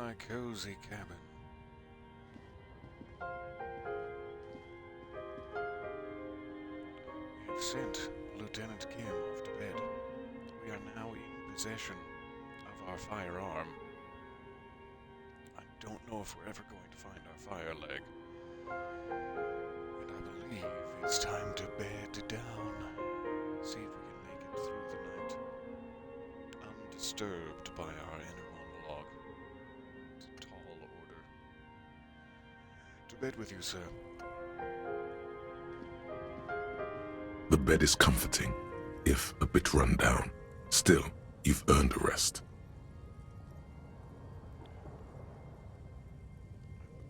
my cozy cabin. We have sent Lieutenant Kim off to bed. We are now in possession of our firearm. I don't know if we're ever going to find our fire leg. And I believe it's time to bed down. See if we can make it through the night undisturbed by our inner monologue. It's a tall order. To bed with you, sir. The bed is comforting, if a bit run down. Still, you've earned a rest.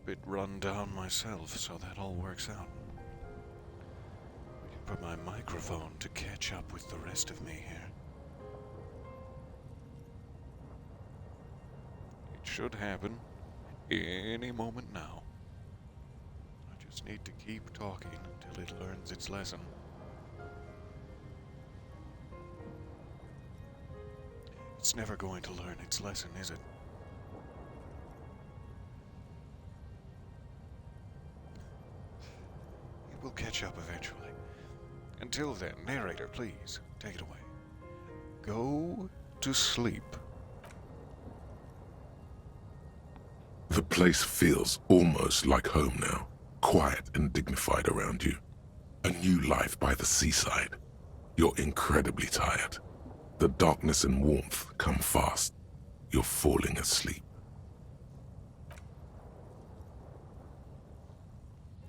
A bit run down myself, so that all works out. Waiting for my microphone to catch up with the rest of me here. It should happen any moment now. I just need to keep talking until it learns its lesson. It's never going to learn its lesson, is it? It will catch up eventually. Until then, narrator, please, take it away. Go to sleep. The place feels almost like home now, quiet and dignified around you. A new life by the seaside. You're incredibly tired. The darkness and warmth come fast. You're falling asleep.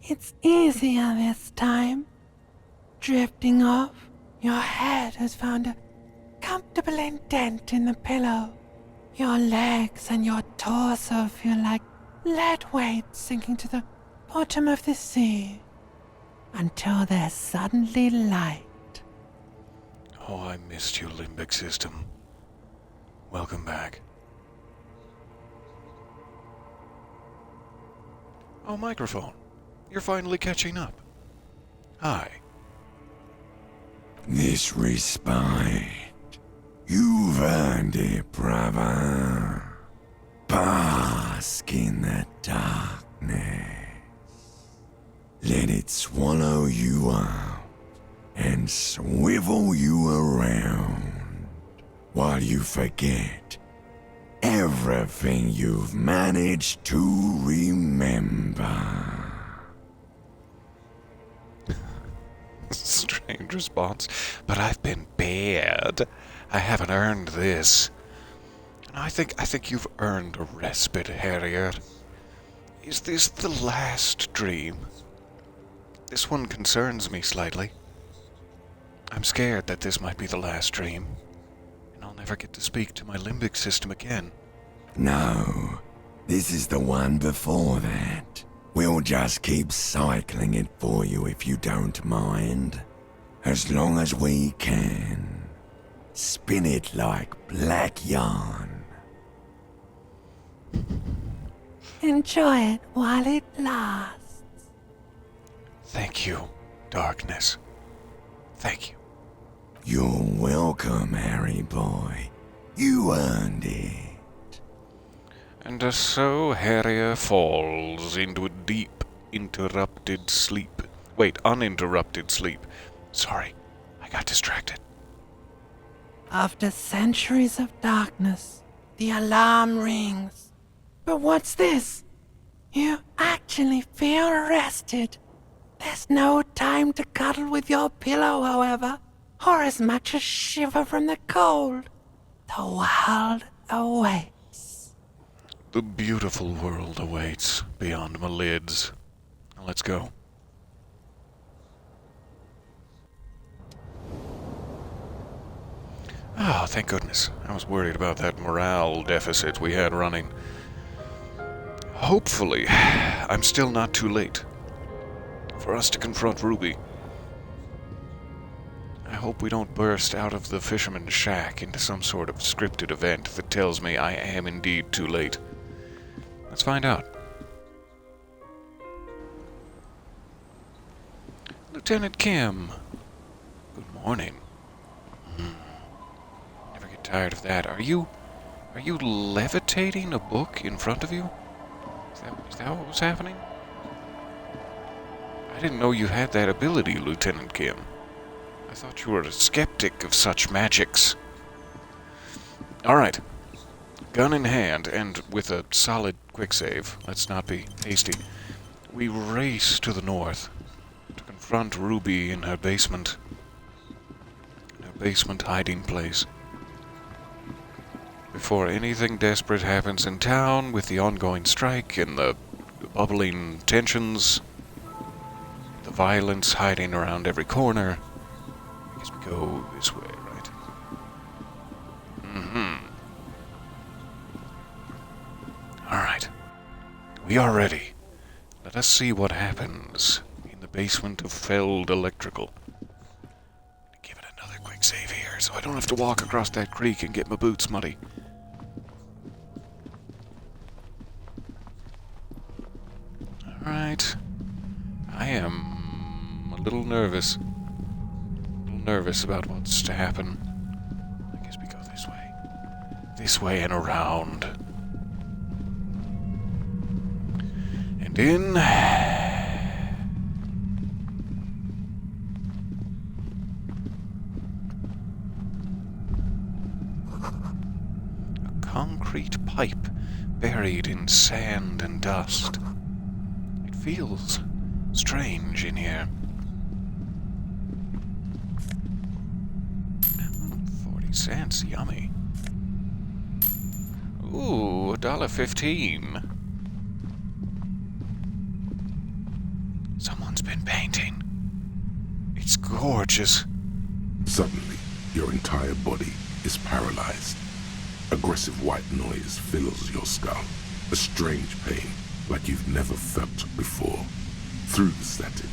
It's easier this time. Drifting off, your head has found a comfortable indent in the pillow. Your legs and your torso feel like lead weights sinking to the bottom of the sea, until they're suddenly light. Oh, I missed you, limbic system. Welcome back. Oh, microphone. You're finally catching up. Hi. This respite, you've earned it, brother. Bask in the darkness. Let it swallow you up and swivel you around while you forget everything you've managed to remember. Strange response, but I've been bad. I haven't earned this. And I think you've earned a respite, Harriet. Is this the last dream? This one concerns me slightly. I'm scared that this might be the last dream, and I'll never get to speak to my limbic system again. No, this is the one before that. We'll just keep cycling it for you if you don't mind. As long as we can. Spin it like black yarn. Enjoy it while it lasts. Thank you, darkness. Thank you. You're welcome, Harry boy. You earned it. And so Harrier falls into a deep, interrupted sleep. Wait, uninterrupted sleep. Sorry, I got distracted. After centuries of darkness, the alarm rings. But what's this? You actually feel rested. There's no time to cuddle with your pillow, however, or as much as shiver from the cold. The world awaits. The beautiful world awaits beyond my lids. Now let's go. Oh, thank goodness. I was worried about that morale deficit we had running. Hopefully, I'm still not too late for us to confront Ruby. I hope we don't burst out of the fisherman's shack into some sort of scripted event that tells me I am indeed too late. Let's find out. Lieutenant Kim. Good morning. Never get tired of that. Are you Are you levitating a book in front of you? Is that what was happening? I didn't know you had that ability, Lieutenant Kim. I thought you were a skeptic of such magics. Alright. Gun in hand, and with a solid quick save, let's not be hasty, we race to the north to confront Ruby in her basement. In her basement hiding place. Before anything desperate happens in town with the ongoing strike and the bubbling tensions, the violence hiding around every corner. I guess we go this way, right? Alright. We are ready. Let us see what happens in the basement of Feld Electrical. Give it another quick save here so I don't have to walk across that creek and get my boots muddy. Alright. I am a little nervous. About what's to happen. I guess we go this way. This way and around. And in. A concrete pipe buried in sand and dust. It feels strange in here. 40 cents, yummy. Ooh, $1.15. Someone's been painting. It's gorgeous. Suddenly, your entire body is paralyzed. Aggressive white noise fills your skull. A strange pain, like you've never felt before. Through the static,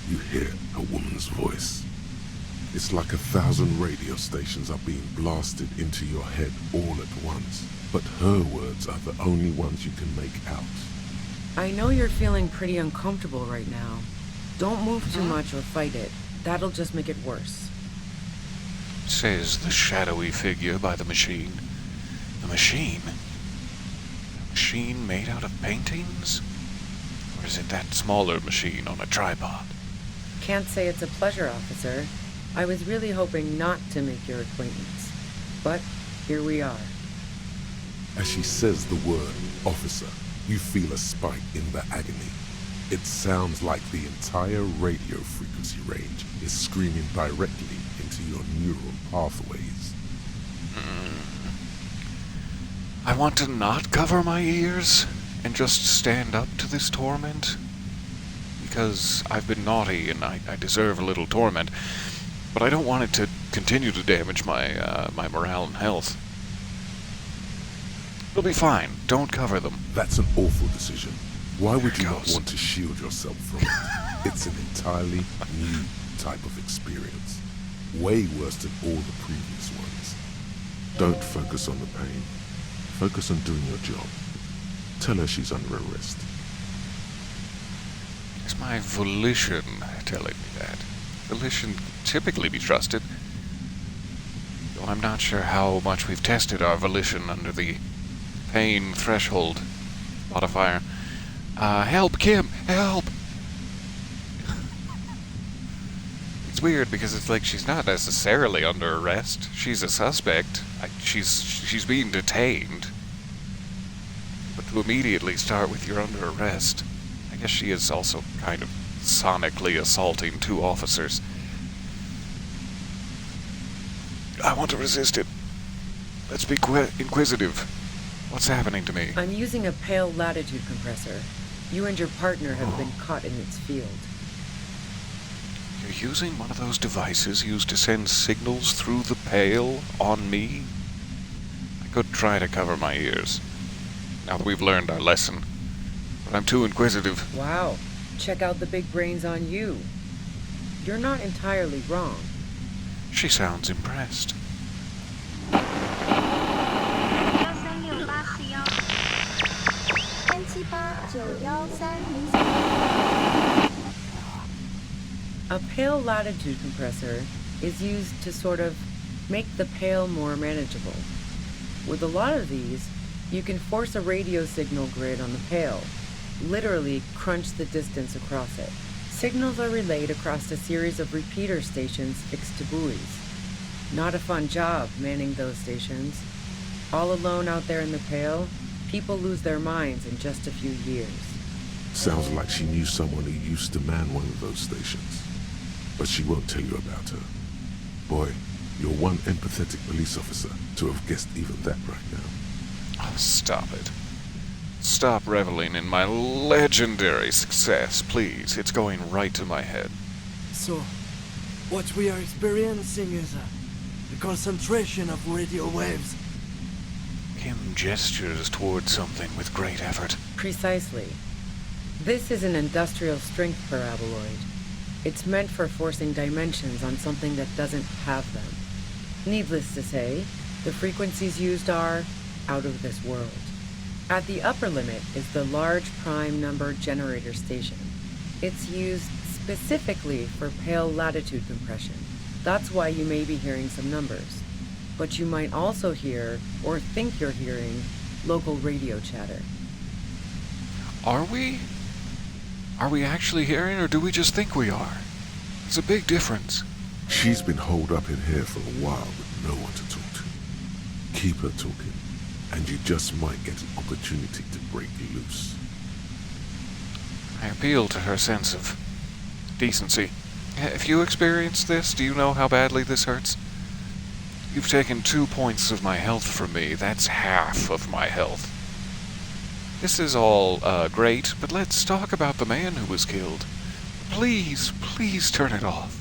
you hear a woman's voice. It's like 1,000 radio stations are being blasted into your head all at once. But her words are the only ones you can make out. I know you're feeling pretty uncomfortable right now. Don't move too much or fight it. That'll just make it worse. Says the shadowy figure by the machine. The machine? A machine made out of paintings? Or is it that smaller machine on a tripod? Can't say it's a pleasure, officer. I was really hoping not to make your acquaintance. But here we are. As she says the word officer, you feel a spike in the agony. It sounds like the entire radio frequency range is screaming directly into your neural pathways. I want to not cover my ears and just stand up to this torment. Because I've been naughty and I deserve a little torment. But I don't want it to continue to damage my my morale and health. It'll be fine. Don't cover them. That's an awful decision. Why would you There it not goes. want to shield yourself from it? It's an entirely new type of experience. Way worse than all the previous ones. Don't focus on the pain. Focus on doing your job. Tell her she's under arrest. It's my volition telling me that. Volition typically be trusted. Though I'm not sure how much we've tested our volition under the pain threshold modifier. Help, Kim! Help! It's weird because it's like she's not necessarily under arrest. She's a suspect. She's being detained. But to immediately start with you're under arrest, I guess she is also kind of sonically assaulting two officers. I want to resist it. Let's be inquisitive. What's happening to me? I'm using a pale latitude compressor. You and your partner have been caught in its field. You're using one of those devices used to send signals through the pale on me? I could try to cover my ears, now that we've learned our lesson. But I'm too inquisitive. Wow. Check out the big brains on you. You're not entirely wrong. She sounds impressed. A pale latitude compressor is used to sort of make the pale more manageable. With a lot of these, you can force a radio signal grid on the Pale, literally crunch the distance across it. Signals are relayed across a series of repeater stations fixed to buoys. Not a fun job manning those stations. All alone out there in the Pale, people lose their minds in just a few years. Sounds like she knew someone who used to man one of those stations. But she won't tell you about her. Boy, you're one empathetic police officer to have guessed even that right now. Oh, stop it. Stop reveling in my legendary success, please. It's going right to my head. So, what we are experiencing is a concentration of radio waves. Kim gestures towards something with great effort. Precisely. This is an industrial strength paraboloid. It's meant for forcing dimensions on something that doesn't have them. Needless to say, the frequencies used are out of this world. At the upper limit is the large prime number generator station. It's used specifically for Pale latitude compression. That's why you may be hearing some numbers. But you might also hear, or think you're hearing, local radio chatter. Are we? Are we actually hearing, or do we just think we are? It's a big difference. She's been holed up in here for a while with no one to talk to. Keep her talking, and you just might get an opportunity to break loose. I appeal to her sense of decency. Have you experienced this? Do you know how badly this hurts? You've taken 2 points of my health from me. That's half of my health. This is all great, but let's talk about the man who was killed. Please, please turn it off.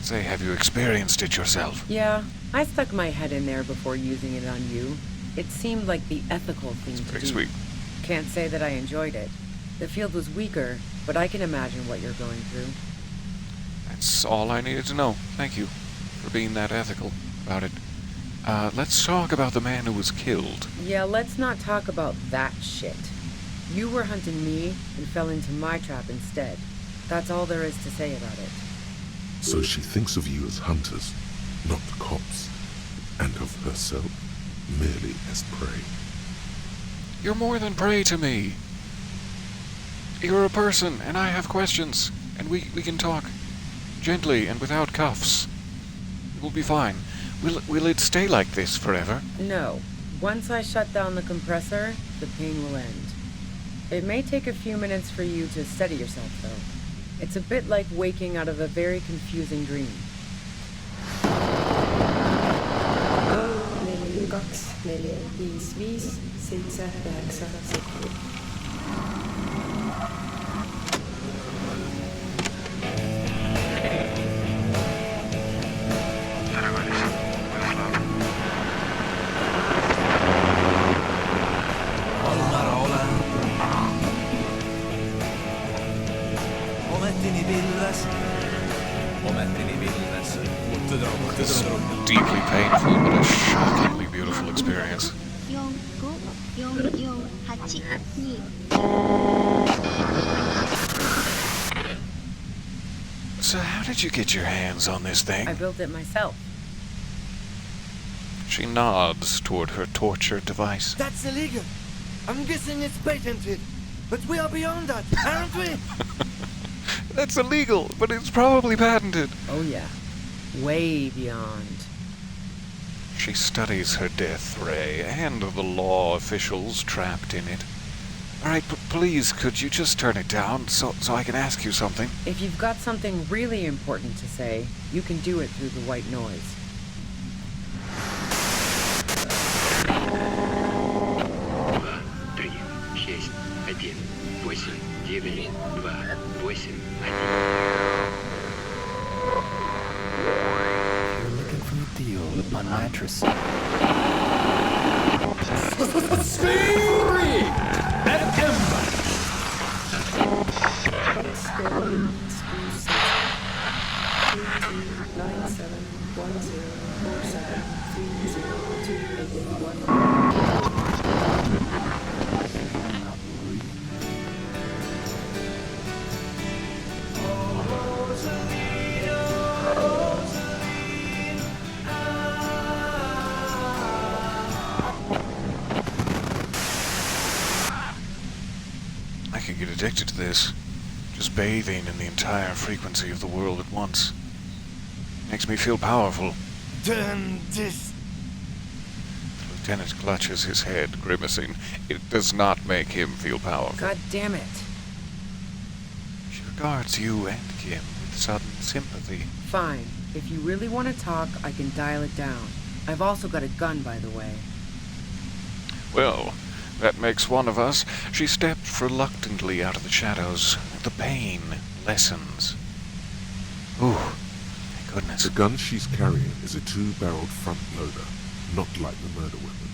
Say, have you experienced it yourself? Yeah, I stuck my head in there before using it on you. It seemed like the ethical thing to do. Pretty sweet. Can't say that I enjoyed it. The field was weaker, but I can imagine what you're going through. That's all I needed to know. Thank you for being that ethical about it. Let's talk about the man who was killed. Yeah, let's not talk about that shit. You were hunting me and fell into my trap instead. That's all there is to say about it. So she thinks of you as hunters, not cops, and of herself merely as prey. You're more than prey to me. You're a person, and I have questions, and we can talk gently and without cuffs. We'll be fine. Will it stay like this forever? No. Once I shut down the compressor, the pain will end. It may take a few minutes for you to steady yourself, though. It's a bit like waking out of a very confusing dream. 4, 3, 2, 1. It's so deeply painful, but a shockingly beautiful experience. 4、5、4、4、8、2。So how did you get your hands on this thing? I built it myself. She nods toward her torture device. That's illegal. I'm guessing it's patented. But we are beyond that, aren't we? That's illegal, but it's probably patented. Oh yeah. Way beyond. She studies her death ray and the law officials trapped in it. All right, please, could you just turn it down so I can ask you something? If you've got something really important to say, you can do it through the white noise. You're looking for a deal on mattress. addicted to this. Just bathing in the entire frequency of the world at once. Makes me feel powerful. Then this... The lieutenant clutches his head, grimacing. It does not make him feel powerful. God damn it. She regards you and Kim with sudden sympathy. Fine. If you really want to talk, I can dial it down. I've also got a gun, by the way. Well, that makes one of us. She stepped reluctantly out of the shadows. The pain lessens. Ooh, thank goodness. The gun she's carrying is a 2-barreled front loader, not like the murder weapon.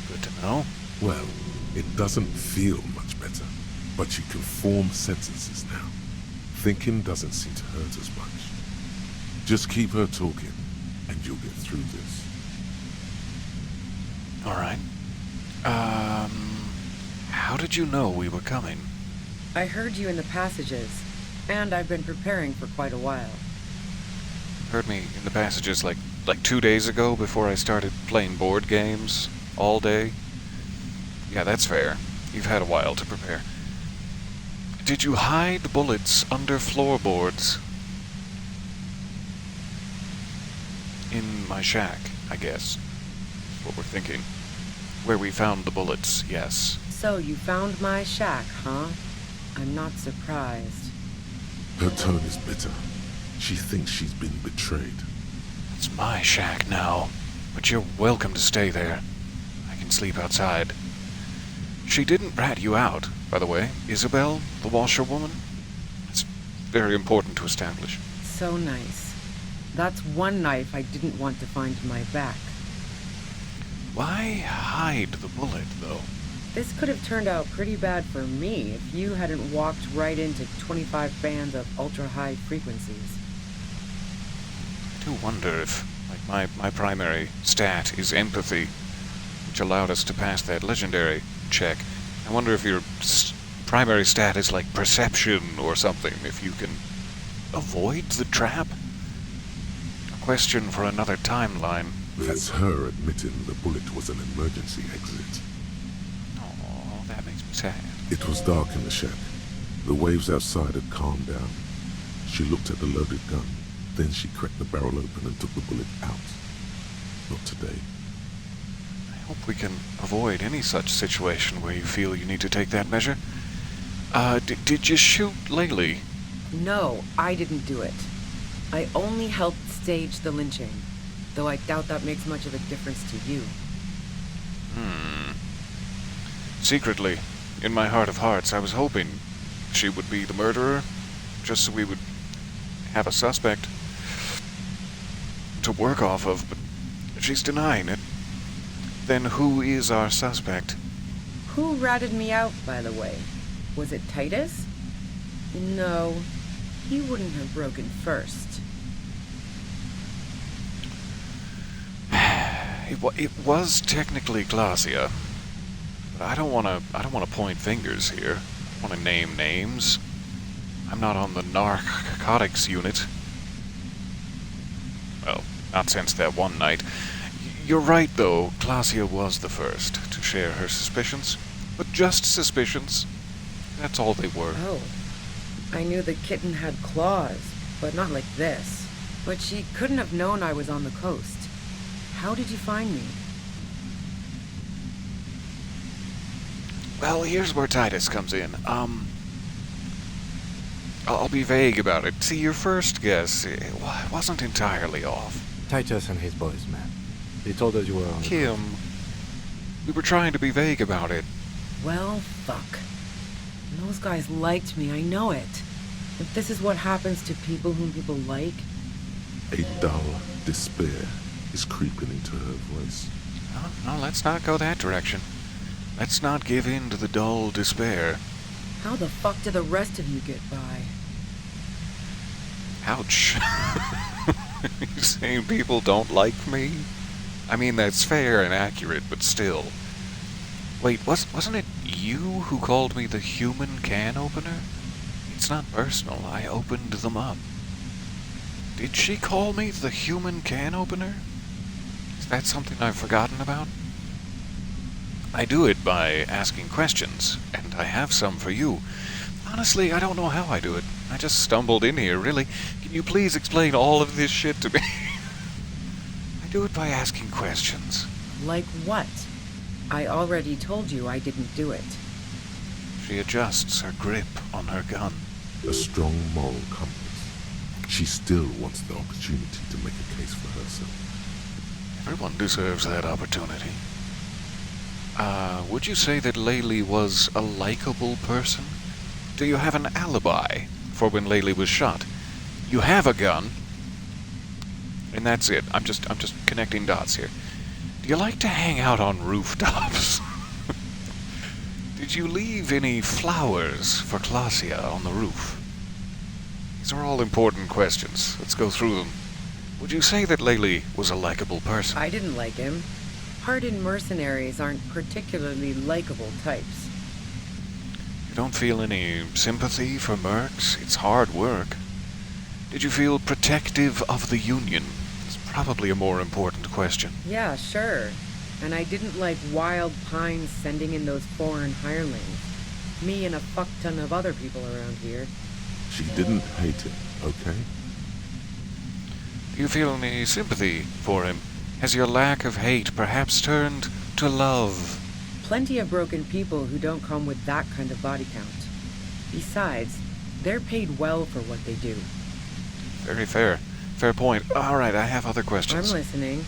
Good to know. Well, it doesn't feel much better, but you can form sentences now. Thinking doesn't seem to hurt as much. Just keep her talking, and you'll get through this. All right. How did you know we were coming? I heard you in the passages, and I've been preparing for quite a while. Heard me in the passages like 2 days ago before I started playing board games all day? Yeah, that's fair. You've had a while to prepare. Did you hide bullets under floorboards? In my shack, I guess. That's what we're thinking. Where we found the bullets, yes. So you found my shack, huh? I'm not surprised. Her tone is bitter. She thinks she's been betrayed. It's my shack now, but you're welcome to stay there. I can sleep outside. She didn't rat you out, by the way. Isabel, the washerwoman? It's very important to establish. So nice. That's one knife I didn't want to find in my back. Why hide the bullet, though? This could have turned out pretty bad for me if you hadn't walked right into 25 bands of ultra-high frequencies. I do wonder if, like, my primary stat is empathy, which allowed us to pass that legendary check. I wonder if your primary stat is like perception or something, if you can avoid the trap? A question for another timeline. That's her admitting the bullet was an emergency exit. Oh, that makes me sad. It was dark in the shack. The waves outside had calmed down. She looked at the loaded gun. Then she cracked the barrel open and took the bullet out. Not today. I hope we can avoid any such situation where you feel you need to take that measure. Did you shoot Laylee? No, I didn't do it. I only helped stage the lynching, though I doubt that makes much of a difference to you. Secretly, in my heart of hearts, I was hoping she would be the murderer, just so we would have a suspect to work off of, but she's denying it. Then who is our suspect? Who ratted me out, by the way? Was it Titus? No, he wouldn't have broken first. It was technically Glacia, but I don't want to point fingers here. I want to name names. I'm not on the narcotics unit. Well, not since that one night. You're right, though. Glacia was the first to share her suspicions, but just suspicions. That's all they were. Oh, I knew the kitten had claws, but not like this. But she couldn't have known I was on the coast. How did you find me? Well, here's where Titus comes in. I'll be vague about it. See, your first guess, it wasn't entirely off. Titus and his boys, man. They told us you were on the Kim, we were trying to be vague about it. Well, fuck. Those guys liked me, I know it. If this is what happens to people whom people like... A dull despair is creeping into her voice. No, let's not go that direction. Let's not give in to the dull despair. How the fuck do the rest of you get by? Ouch. You saying people don't like me? I mean, that's fair and accurate, but still. Wait, wasn't it you who called me the human can opener? It's not personal. I opened them up. Did she call me the human can opener? Is that something I've forgotten about? I do it by asking questions, and I have some for you. Honestly, I don't know how I do it. I just stumbled in here, really. Can you please explain all of this shit to me? I do it by asking questions. Like what? I already told you I didn't do it. She adjusts her grip on her gun. A strong moral compass. She still wants the opportunity to make a case for herself. Everyone deserves that opportunity. Would you say that Laylee was a likable person? Do you have an alibi for when Laylee was shot? You have a gun, and that's it. I'm just connecting dots here. Do you like to hang out on rooftops? Did you leave any flowers for Clausia on the roof? These are all important questions. Let's go through them. Would you say that Laylee was a likable person? I didn't like him. Hardened mercenaries aren't particularly likable types. You don't feel any sympathy for mercs? It's hard work. Did you feel protective of the Union? It's probably a more important question. Yeah, sure. And I didn't like Wild Pines sending in those foreign hirelings. Me and a fuck ton of other people around here. She didn't hate him, okay? Do you feel any sympathy for him? Has your lack of hate perhaps turned to love? Plenty of broken people who don't come with that kind of body count. Besides, they're paid well for what they do. Very fair. Fair point. All right, I have other questions. I'm listening.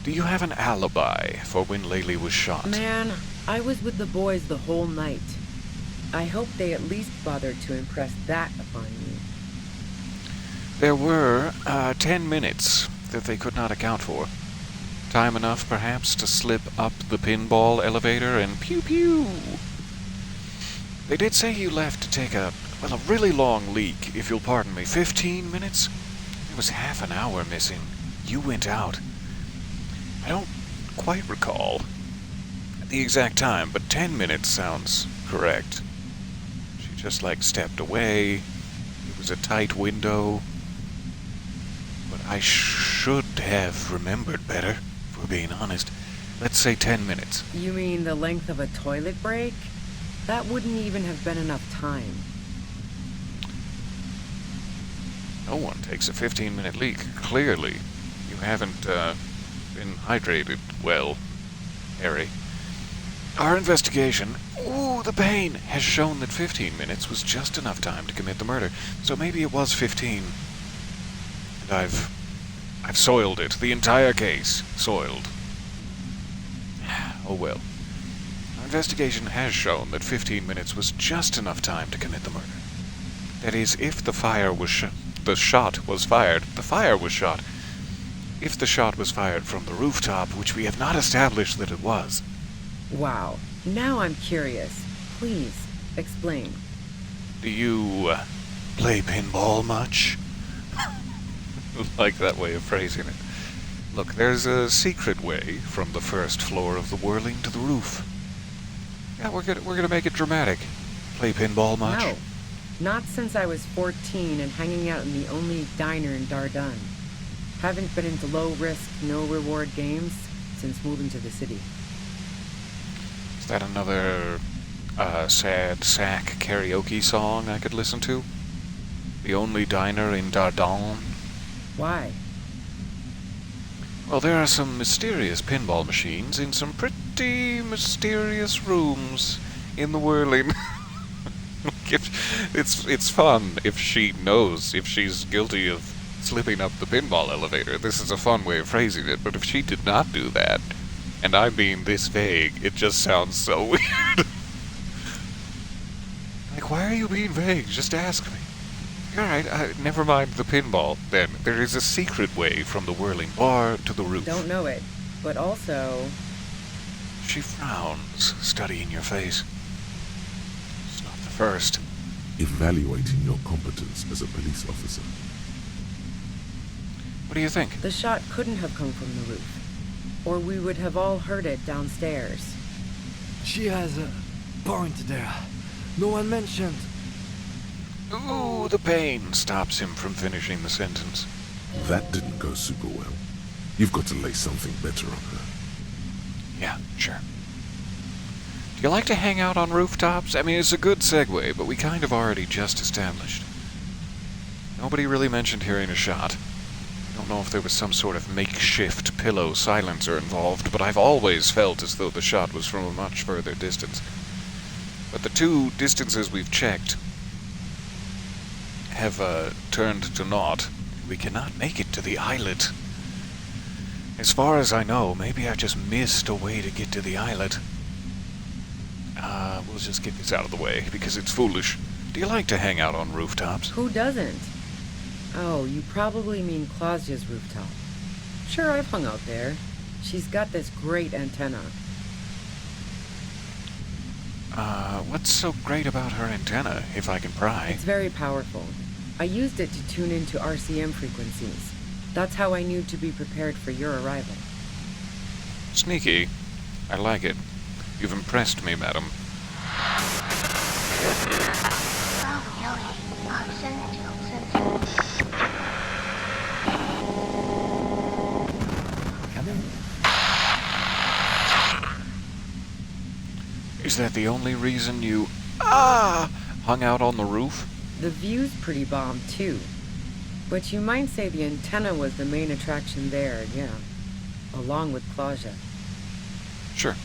Do you have an alibi for when Laylee was shot? Man, I was with the boys the whole night. I hope they at least bothered to impress that upon me. There were 10 minutes that they could not account for. Time enough, perhaps, to slip up the pinball elevator and pew-pew. They did say you left to take a really long leak, if you'll pardon me. 15 minutes? There was half an hour missing. You went out. I don't quite recall the exact time, but 10 minutes sounds correct. She just, stepped away. It was a tight window. But I should have remembered better, if we're being honest. Let's say 10 minutes. You mean the length of a toilet break? That wouldn't even have been enough time. No one takes a 15-minute leak, clearly. You haven't, been hydrated well, Harry. Our investigation, the pain, has shown that 15 minutes was just enough time to commit the murder. So maybe it was 15. And I've soiled it. The entire case. Soiled. Oh well. Our investigation has shown that 15 minutes was just enough time to commit the murder. That is, if the fire was the shot was fired. The fire was shot. If the shot was fired from the rooftop, which we have not established that it was. Wow. Now I'm curious. Please, explain. Do you play pinball much? Like that way of phrasing it. Look, there's a secret way from the first floor of the whirling to the roof. Yeah, we're gonna make it dramatic. Play pinball much? No. Not since I was 14 and hanging out in the only diner in Dardun. Haven't been into low-risk, no-reward games since moving to the city. Is that another sad sack karaoke song I could listen to? The only diner in Dardun? Why? Well, there are some mysterious pinball machines in some pretty mysterious rooms in the whirling. It's fun if she knows if she's guilty of slipping up the pinball elevator. This is a fun way of phrasing it, but if she did not do that, and I'm being this vague, it just sounds so weird. Why are you being vague? Just ask me. Alright, never mind the pinball, then. There is a secret way from the whirling bar to the roof. Don't know it, but also... She frowns, studying your face. It's not the first. Evaluating your competence as a police officer. What do you think? The shot couldn't have come from the roof, or we would have all heard it downstairs. She has a point there. No one mentioned. Ooh, the pain stops him from finishing the sentence. That didn't go super well. You've got to lay something better on her. Yeah, sure. You like to hang out on rooftops? I mean, it's a good segue, but we kind of already just established. Nobody really mentioned hearing a shot. Don't know if there was some sort of makeshift pillow silencer involved, but I've always felt as though the shot was from a much further distance. But the two distances we've checked have turned to naught. We cannot make it to the islet. As far as I know, maybe I just missed a way to get to the islet. We'll just get this out of the way, because it's foolish. Do you like to hang out on rooftops? Who doesn't? Oh, you probably mean Clausia's rooftop. Sure, I've hung out there. She's got this great antenna. What's so great about her antenna, if I can pry? It's very powerful. I used it to tune into RCM frequencies. That's how I knew to be prepared for your arrival. Sneaky. I like it. You've impressed me, madam. 551身9 Is that the only reason you, hung out on the roof? The view's pretty bomb, too. But you might say the antenna was the main attraction there, yeah. Along with Clausia. Sure.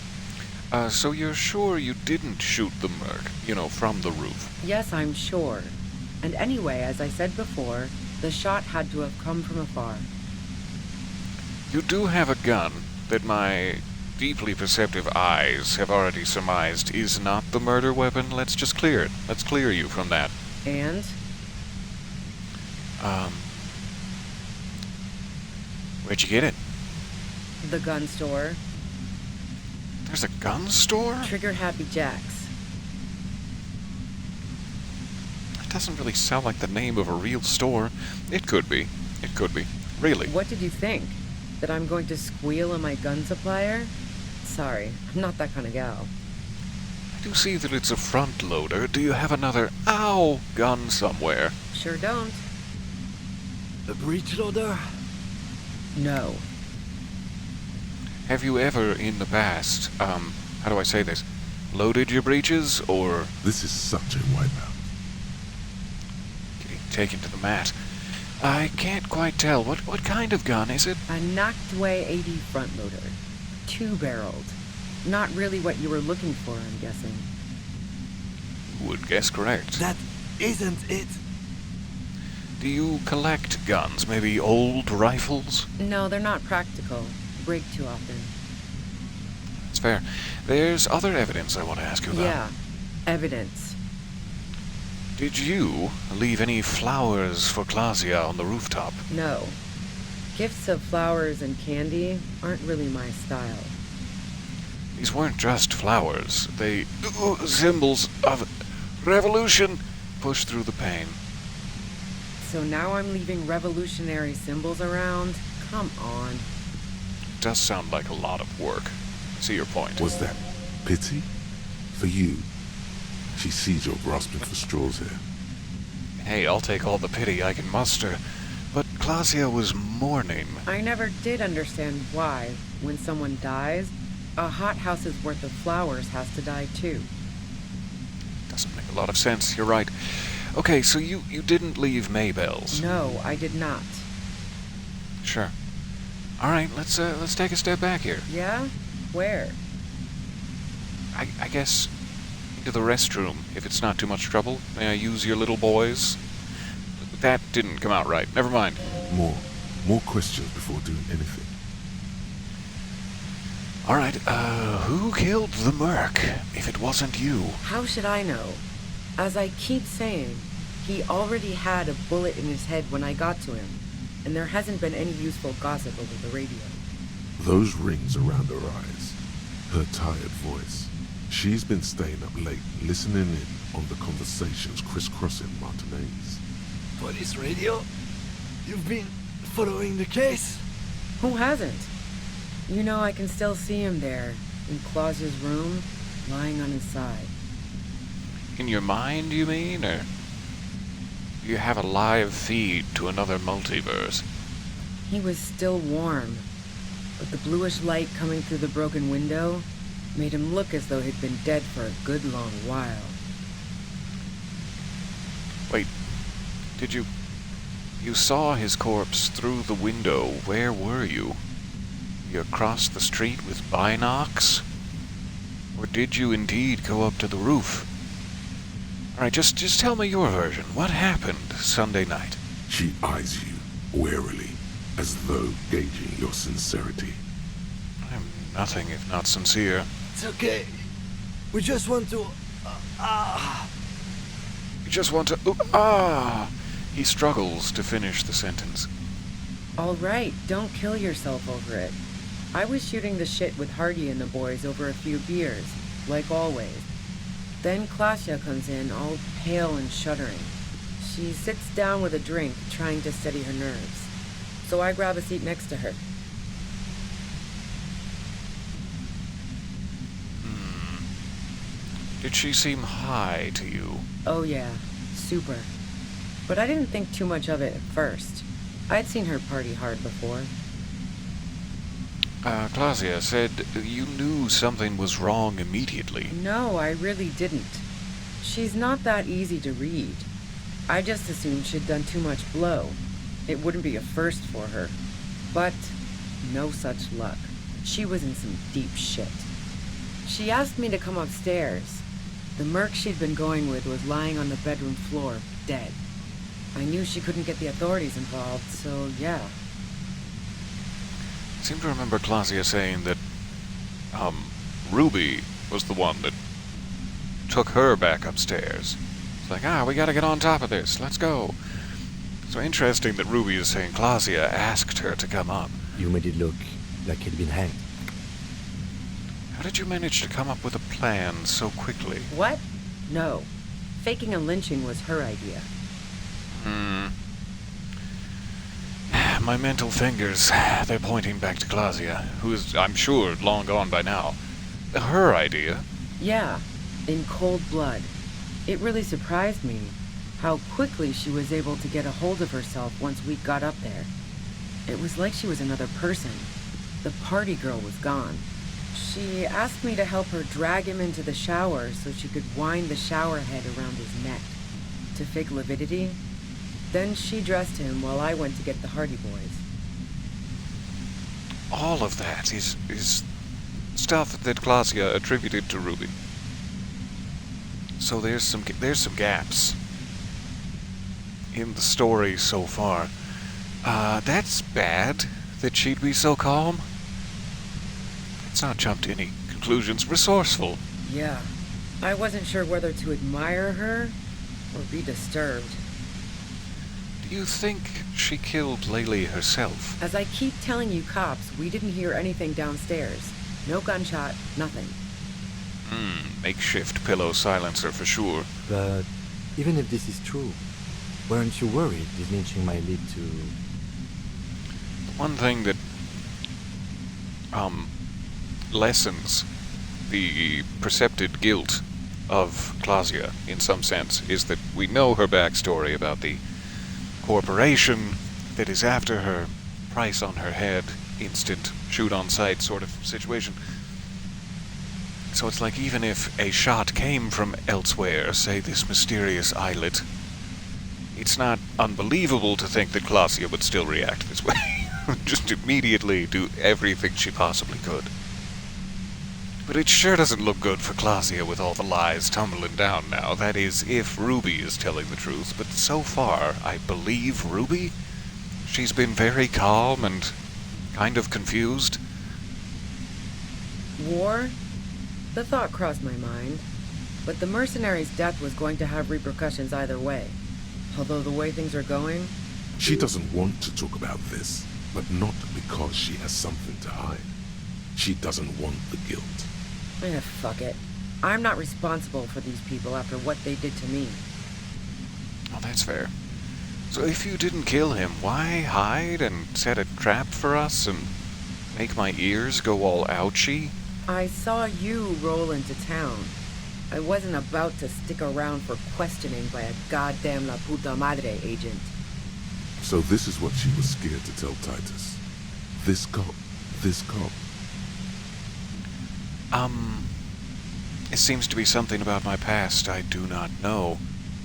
So you're sure you didn't shoot the merc, from the roof? Yes, I'm sure. And anyway, as I said before, the shot had to have come from afar. You do have a gun that my deeply perceptive eyes have already surmised is not the murder weapon. Let's just clear it. Let's clear you from that. And? Where'd you get it? The gun store. There's a gun store? Trigger Happy Jacks. That doesn't really sound like the name of a real store. It could be. It could be. Really. What did you think? That I'm going to squeal on my gun supplier? Sorry, I'm not that kind of gal. I do see that it's a front loader. Do you have another, gun somewhere? Sure don't. A breech loader? No. Have you ever in the past, how do I say this, loaded your breeches, or This is such a wipeout. getting taken to the mat? I can't quite tell. What kind of gun is it? A knocked away 80 front loader. 2-barreled. Not really what you were looking for, I'm guessing. Would guess correct. That isn't it. Do you collect guns? Maybe old rifles? No, they're not practical. Break too often. That's fair. There's other evidence I want to ask you about. Yeah. Evidence. Did you leave any flowers for Clausia on the rooftop? No. Gifts of flowers and candy aren't really my style. These weren't just flowers. They symbols of revolution. Push through the pain. So now I'm leaving revolutionary symbols around? Come on. It does sound like a lot of work. I see your point. Was that pity? For you? She sees you're grasping for straws here. Hey, I'll take all the pity I can muster. But Clausia was mourning. I never did understand why, when someone dies, a hothouse's worth of flowers has to die too. Doesn't make a lot of sense. You're right. Okay, so you didn't leave Maybelle's. No, I did not. Sure. All right, let's take a step back here. Yeah? Where? I guess into the restroom, if it's not too much trouble. May I use your little boys? That didn't come out right. Never mind. More questions before doing anything. All right, who killed the merc, if it wasn't you? How should I know? As I keep saying, he already had a bullet in his head when I got to him, and there hasn't been any useful gossip over the radio. Those rings around her eyes, her tired voice. She's been staying up late, listening in on the conversations crisscrossing Martinez. Police radio? You've been following the case? Who hasn't? You know, I can still see him there, in Clausia's room, lying on his side. In your mind, you mean? Or do you have a live feed to another multiverse? He was still warm, but the bluish light coming through the broken window, Made him look as though he'd been dead for a good long while. Wait, did you... You saw his corpse through the window. Where were you? You across the street with binocs? Or did you indeed go up to the roof? Alright, just tell me your version. What happened Sunday night? She eyes you warily, as though gauging your sincerity. I'm nothing if not sincere. It's okay. We just want to... You just want to... He struggles to finish the sentence. All right, don't kill yourself over it. I was shooting the shit with Hardy and the boys over a few beers, like always. Then Klasia comes in, all pale and shuddering. She sits down with a drink, trying to steady her nerves. So I grab a seat next to her. Did she seem high to you? Oh yeah, super. But I didn't think too much of it at first. I'd seen her party hard before. Klasia said you knew something was wrong immediately. No, I really didn't. She's not that easy to read. I just assumed she'd done too much blow. It wouldn't be a first for her. But no such luck. She was in some deep shit. She asked me to come upstairs. The merc she'd been going with was lying on the bedroom floor, dead. I knew she couldn't get the authorities involved, so yeah. I seem to remember Klasia saying that, Ruby was the one that took her back upstairs. It's like, we gotta get on top of this, let's go. So interesting that Ruby is saying Klasia asked her to come up. You made it look like he'd been hanged. How did you manage to come up with a plan so quickly? What? No. Faking a lynching was her idea. My mental fingers, they're pointing back to Klasia, who is, I'm sure, long gone by now. Her idea. Yeah, in cold blood. It really surprised me how quickly she was able to get a hold of herself once we got up there. It was like she was another person. The party girl was gone. She asked me to help her drag him into the shower so she could wind the shower head around his neck to fake lividity. Then she dressed him while I went to get the Hardy Boys. All of that is stuff that Klasia attributed to Ruby. So there's some gaps in the story so far. That's bad that she'd be so calm. Let's not jump to any conclusions. Resourceful. Yeah. I wasn't sure whether to admire her or be disturbed. Do you think she killed Laylee herself? As I keep telling you cops, we didn't hear anything downstairs. No gunshot, nothing. Makeshift pillow silencer for sure. But even if this is true, weren't you worried this lynching might lead to... One thing that lessens the percepted guilt of Klasia, in some sense, is that we know her backstory about the corporation that is after her, price on her head, instant shoot on sight sort of situation. So it's like even if a shot came from elsewhere, say this mysterious islet, it's not unbelievable to think that Klasia would still react this way. Just immediately do everything she possibly could. But it sure doesn't look good for Klasia with all the lies tumbling down now. That is, if Ruby is telling the truth. But so far, I believe Ruby. She's been very calm and kind of confused. War? The thought crossed my mind. But the mercenary's death was going to have repercussions either way. Although the way things are going... She doesn't want to talk about this, but not because she has something to hide. She doesn't want the guilt. Fuck it. I'm not responsible for these people after what they did to me. Oh, that's fair. So if you didn't kill him, why hide and set a trap for us and make my ears go all ouchy? I saw you roll into town. I wasn't about to stick around for questioning by a goddamn La Puta Madre agent. So this is what she was scared to tell Titus. This cop. It seems to be something about my past I do not know.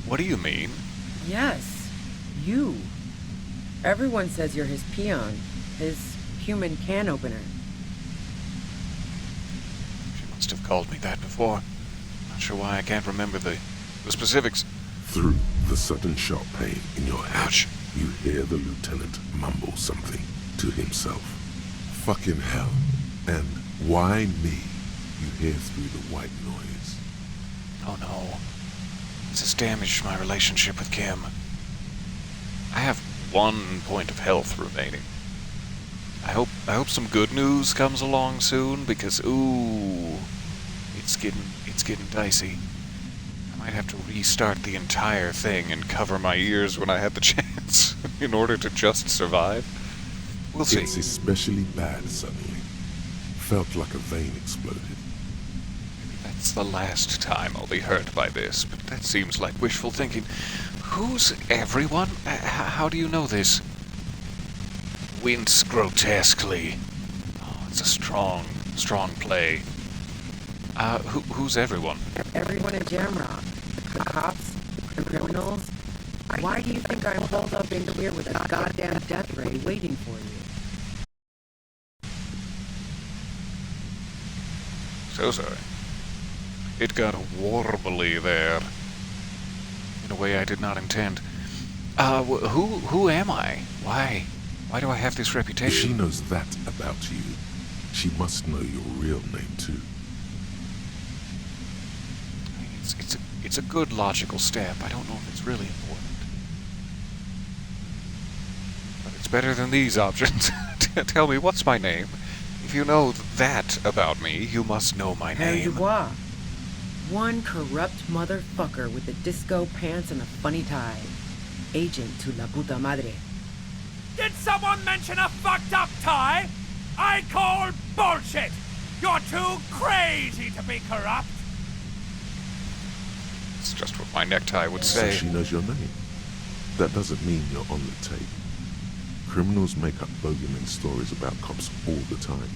What do you mean? Yes, you. Everyone says you're his peon, his human can opener. She must have called me that before. Not sure why I can't remember the specifics. Through the sudden sharp pain in your head, Ouch. you hear the lieutenant mumble something to himself. Fucking hell. And why me? You hear through the white noise. Oh no. This has damaged my relationship with Kim. I have 1 point of health remaining. I hope some good news comes along soon, because it's getting dicey. I might have to restart the entire thing and cover my ears when I had the chance in order to just survive. We'll see. It's especially bad suddenly. Felt like a vein exploded. Maybe that's the last time I'll be hurt by this, but that seems like wishful thinking. Who's everyone? How do you know this? Wince grotesquely. Oh, it's a strong play. Who's everyone? Everyone in Jamrock. The cops, the criminals. Why do you think I'm holed up in here with a goddamn death ray waiting for you? So sorry. It got warbly there. In a way I did not intend. Who am I? Why do I have this If she reputation? knows that about you, she must know your real name too. It's a good logical step. I don't know if it's really important. But it's better than these options. Tell me, what's my name? If you know that about me, you must know my Harry name. Dubois. One corrupt motherfucker with the disco pants and a funny tie. Agent to la puta madre. Did someone mention a fucked up tie? I call bullshit! You're too crazy to be corrupt! It's just what my necktie would So say. she knows your name. That doesn't mean you're on the tape. Criminals make up bogeyman stories about cops all the time.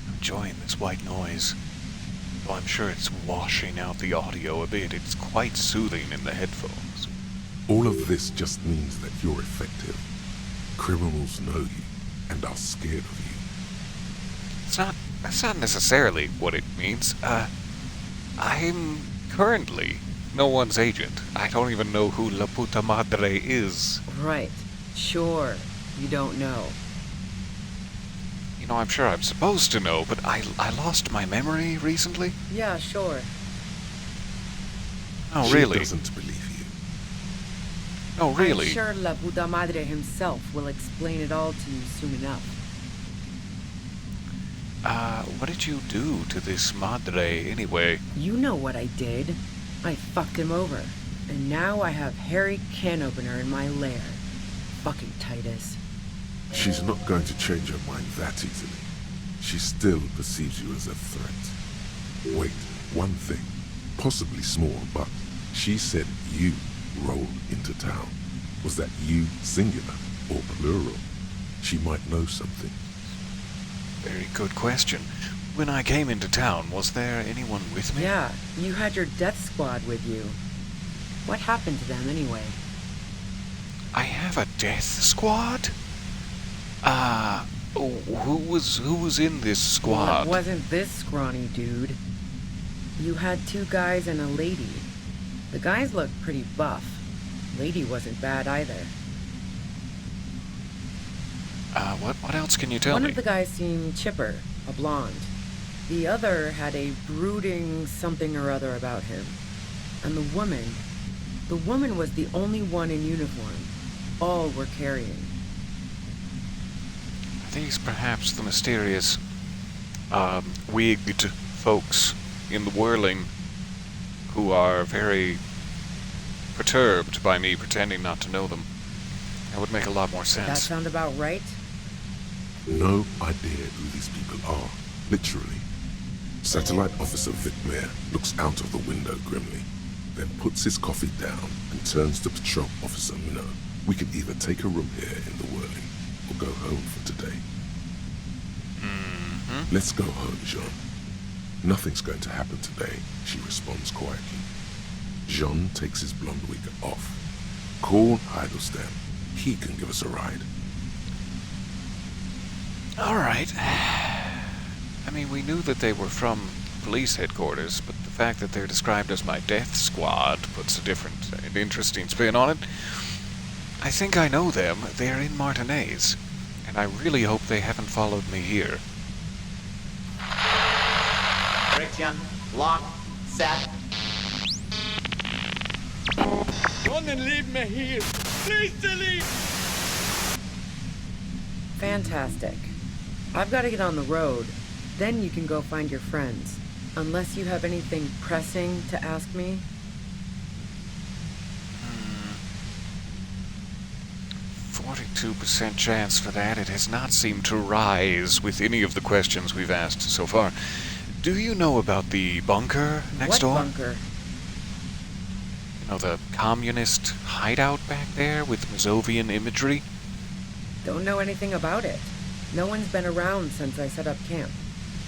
I'm enjoying this white noise. Though I'm sure it's washing out the audio a bit. It's quite soothing in the headphones. All of this just means that you're effective. Criminals know you and are scared of you. That's not necessarily what it means. I'm currently no one's agent. I don't even know who La Puta Madre is. Right. Sure. You don't know. You know, I'm sure I'm supposed to know, but I lost my memory recently. Yeah, sure. Oh, She really? doesn't believe you. Oh, really? I'm sure La Puta Madre himself will explain it all to you soon enough. What did you do to this Madre anyway? You know what I did. I fucked him over. And now I have Harry Can Opener in my lair. Fucking Titus. She's not going to change her mind that easily. She still perceives you as a threat. Wait, one thing, possibly small, but she said you rolled into town. Was that you singular or plural? She might know something. Very good question. When I came into town, was there anyone with me? Yeah, you had your death squad with you. What happened to them anyway? I have a death squad? Who was in this Well, squad? it wasn't this scrawny dude. You had 2 guys and a lady. The guys looked pretty buff. Lady wasn't bad either. What else can you tell One me? of the guys seemed chipper, a blonde. The other had a brooding something or other about him. And the woman was the only one in uniform. All were carrying. Are these perhaps the mysterious, wigged folks in the whirling who are very perturbed by me pretending not to know them? That would make a lot more Does that sense. sound about right? No idea who these people are, literally. Satellite Officer Vic Mayer looks out of the window grimly, then puts his coffee down and turns to Patrol Officer Minnow. We could either take a room here in the whirling or go home for today. Let's go home, Jean. Nothing's going to happen today, she responds quietly. Jean takes his blonde wig off. Call Heidelstein. He can give us a ride. Alright. I mean, we knew that they were from police headquarters, but the fact that they're described as my death squad puts a different and interesting spin on it. I think I know them. They're in Martinez, and I really hope they haven't followed me here. Friction, lock, set. Don't leave me here. Please delete. Fantastic. I've got to get on the road. Then you can go find your friends. Unless you have anything pressing to ask me. 42% chance for that. It has not seemed to rise with any of the questions we've asked so far. Do you know about the bunker next door? What bunker? You know, the communist hideout back there with Mazovian imagery? Don't know anything about it. No one's been around since I set up camp.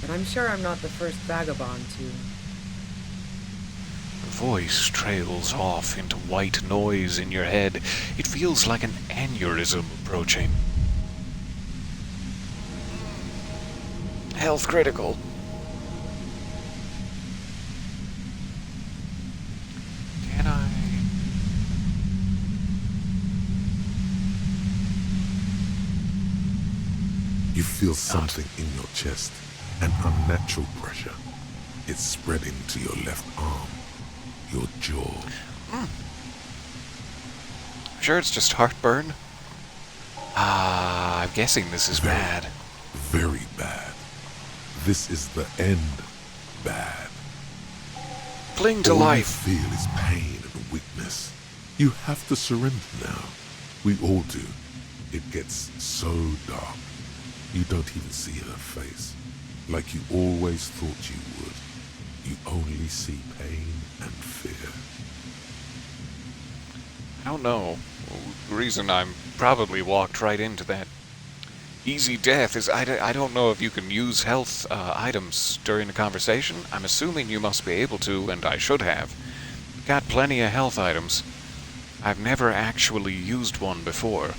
But I'm sure I'm not the first vagabond to... The voice trails off into white noise in your head. It feels like an aneurysm approaching. Health critical. Can I... You feel something in your chest, an unnatural pressure. It's spreading to your left arm, your jaw. Sure it's just heartburn? I'm guessing this is bad. Very bad. This is the end bad. Cling to All life. you feel is pain and weakness. You have to surrender now. We all do. It gets so dark. You don't even see her face. Like you always thought you would. You only see pain and fear. I don't know. The reason I'm probably walked right into that easy death is I don't know if you can use health items during a conversation. I'm assuming you must be able to, and I should have. Got plenty of health items. I've never actually used one before.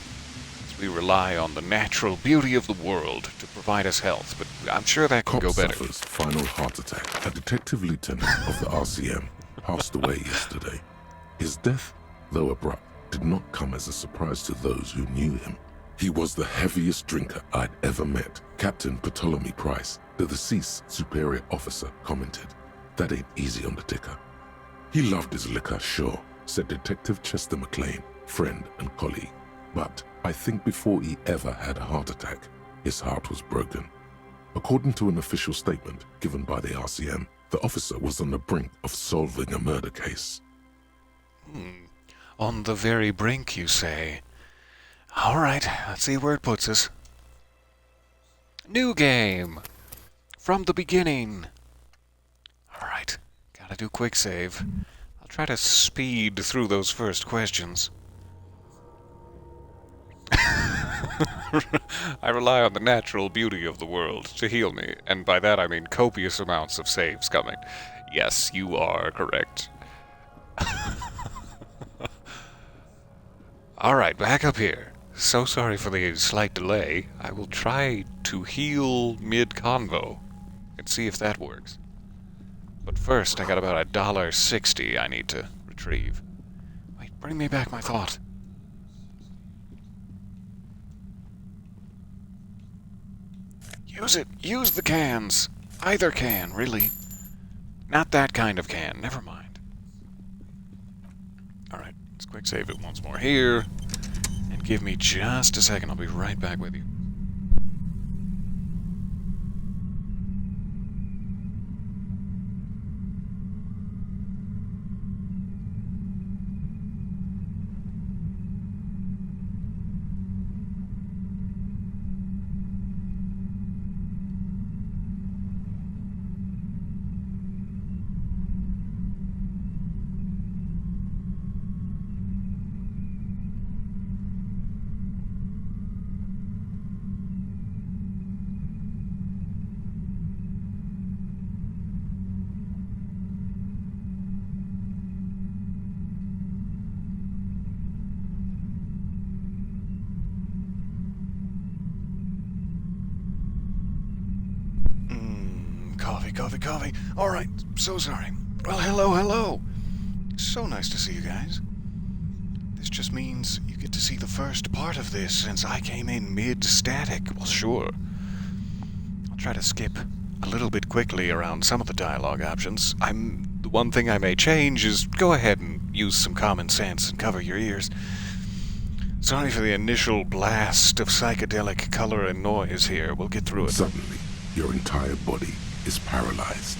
We rely on the natural beauty of the world to provide us health, but I'm sure that can go better. Suffers final heart attack. A detective lieutenant of the RCM passed away yesterday. His death, though abrupt, did not come as a surprise to those who knew him. He was the heaviest drinker I'd ever met. Captain Ptolemy Price, the deceased superior officer, commented, "That ain't easy on the ticker." He loved his liquor, sure, said Detective Chester McLean, friend and colleague. But I think before he ever had a heart attack, his heart was broken. According to an official statement given by the RCM, the officer was on the brink of solving a murder case. On the very brink, you say? All right, let's see where it puts us. New game. From the beginning. All right, gotta do quick save. I'll try to speed through those first questions. I rely on the natural beauty of the world to heal me, and by that I mean copious amounts of saves coming. Yes, you are correct. Alright, back up here. So sorry for the slight delay. I will try to heal mid-convo and see if that works. But first, I got about $1.60 I need to retrieve. Wait, bring me back my thought. Use it. Use the cans. Either can, really. Not that kind of can. Never mind. Alright, let's quick save it once more here. And give me just a second. I'll be right back with you. Coffee. Alright, so sorry. Well, hello. So nice to see you guys. This just means you get to see the first part of this since I came in mid-static. Well, sure. I'll try to skip a little bit quickly around some of the dialogue options. The one thing I may change is go ahead and use some common sense and cover your ears. Sorry for the initial blast of psychedelic color and noise here. We'll get through it. Suddenly, your entire body is paralyzed.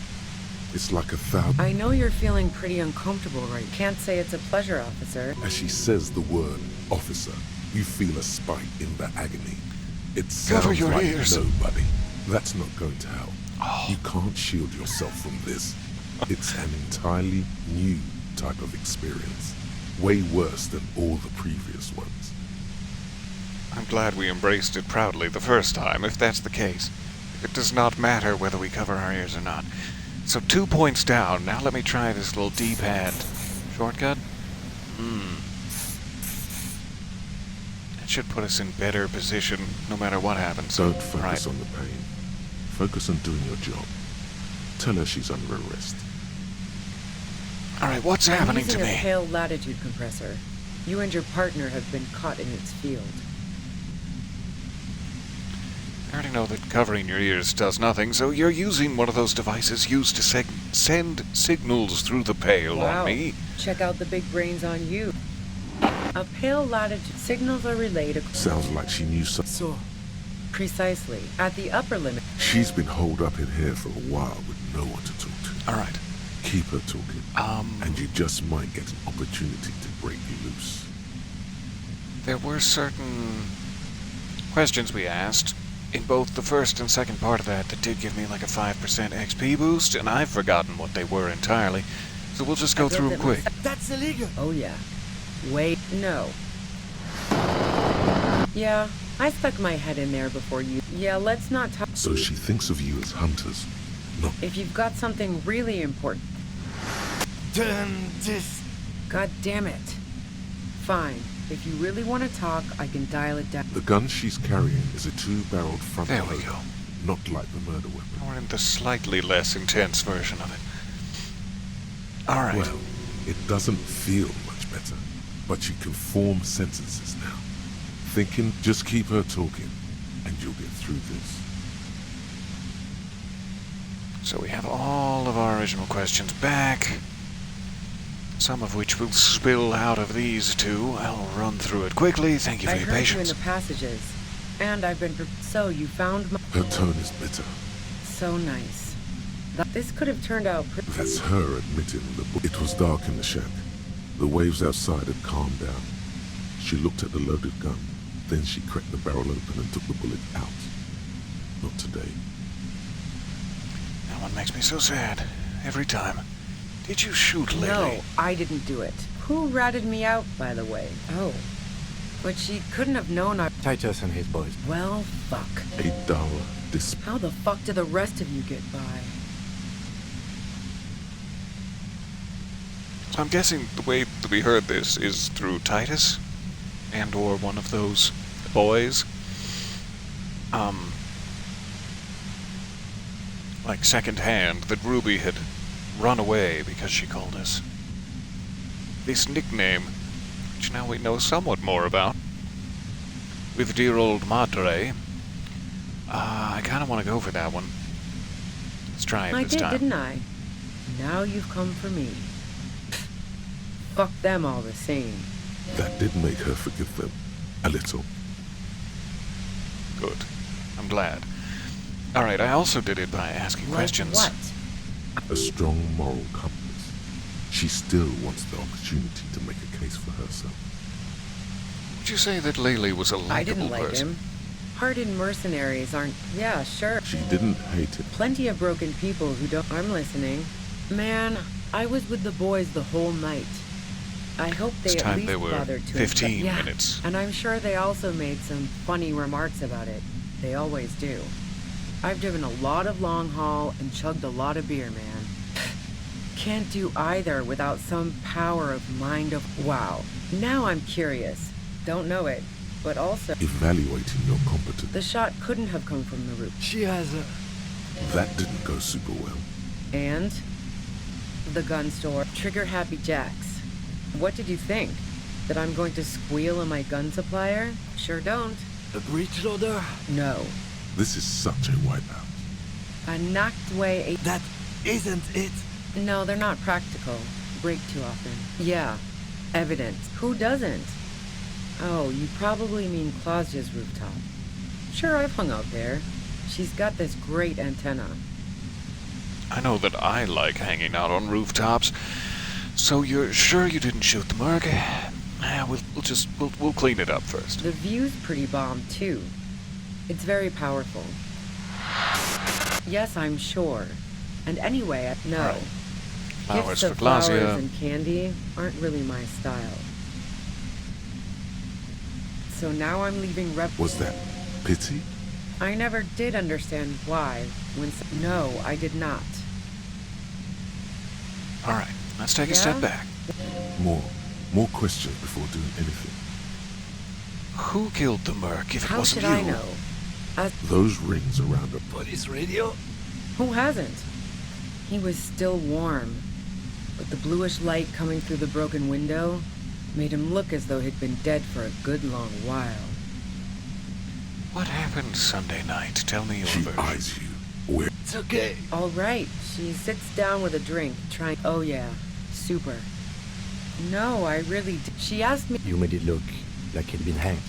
It's like 1,000... I know you're feeling pretty uncomfortable, right? Can't say it's a pleasure, officer. As she says the word officer, you feel a spike in the agony. It sounds Cover your like ears. nobody. That's not going to help. Oh. You can't shield yourself from this. It's an entirely new type of experience. Way worse than all the previous ones. I'm glad we embraced it proudly the first time, if that's the case. It does not matter whether we cover our ears or not. So 2 points down. Now let me try this little D-pad shortcut. That should put us in better position no matter what happens. Don't focus Right. on the pain. Focus on doing your job. Tell her she's under arrest. Alright, what's I'm happening to using a me? pale latitude compressor. You and your partner have been caught in its field. I already know that covering your ears does nothing, so you're using one of those devices used to send signals through the pale on me. Check out the big brains on you. A pale latitude signals are relayed Sounds like she knew something. So, precisely at the upper limit. She's been holed up in here for a while with no one to talk to. Alright. Keep her talking. And you just might get an opportunity to break you loose. There were certain questions we asked in both the first and second part of that did give me like a 5% XP boost, and I've forgotten what they were entirely. So we'll just go through them quick. that's illegal. Oh yeah. Wait, no. Yeah, I stuck my head in there before you. Yeah, let's not talk. So she thinks of you as hunters, not... If you've got something really important. Turn this. God damn it. Fine. If you really want to talk, I can dial it down. The gun she's carrying is a 2-barreled front There we loader, go. not like the murder weapon. Or in the slightly less intense version of it. Alright. Well, it doesn't feel much better, but you can form sentences now. Thinking, just keep her talking, and you'll get through this. So we have all of our original questions back. Some of which will spill out of these two. I'll run through it quickly. Thank you for I your heard you in patience. the passages. And I've been... So you found my... Her tone is bitter. So nice. This could have turned out pretty... That's her admitting it was dark in the shack. The waves outside had calmed down. She looked at the loaded gun. Then she cracked the barrel open and took the bullet out. Not today. That one makes me so sad. Every time. Did you shoot Lily? No, I didn't do it. Who ratted me out, by the way? Oh. But she couldn't have known I... Titus and his boys. Well, fuck. $8 How the fuck do the rest of you get by? So I'm guessing the way that we heard this is through Titus and or one of those boys. Like second hand that Ruby had run away because she called us. This nickname, which now we know somewhat more about, with dear old Madre. I kind of want to go for that one. Let's try it I this did, time. didn't I? Now you've come for me. Fuck them all the same. That did make her forgive them. A little. Good. I'm glad. Alright, I also did it by asking Like questions. what? A strong moral compass. She still wants the opportunity to make a case for herself. Would you say that Laylee was a likable I didn't like person? him. Hardened mercenaries aren't... Yeah, sure. She didn't hate him. Plenty of broken people who don't... I'm listening. Man, I was with the boys the whole night. I hope they This at time least they were bothered to... 15 yeah, minutes. and I'm sure they also made some funny remarks about it. They always do. I've driven a lot of long haul and chugged a lot of beer, man. Can't do either without some power of mind of... Wow. Now I'm curious. Don't know it, but also... Evaluating your competence. The shot couldn't have come from the roof. She has a That didn't go super well. And? The gun store, Trigger Happy Jacks. What did you think? That I'm going to squeal on my gun supplier? Sure don't. A breech loader? No. This is such a wipeout. A knocked away That isn't it. No, they're not practical. Break too often. Yeah. Evidence. Who doesn't? Oh, you probably mean Claudia's rooftop. Sure, I've hung out there. She's got this great antenna. I know that I like hanging out on rooftops. So you're sure you didn't shoot the merc? We'll clean it up first. The view's pretty bomb, too. It's very powerful. Yes, I'm sure. And anyway, no. Right. Flowers Gifts for of flowers Claudia. and candy aren't really my style. So now I'm leaving Was that pity? I never did understand why. No, I did not. All right, let's take a Yeah? step back. More questions before doing anything. Who killed the merc if it How wasn't should you? I know? Those rings around a Police radio? Who hasn't? He was still warm, but the bluish light coming through the broken window made him look as though he'd been dead for a good long while. What happened Sunday night? Tell me your She version. eyes you. Where? It's okay. All right, she sits down with a drink, trying. Oh yeah, super. No, I really. She asked me. You made it look like he'd been hanged.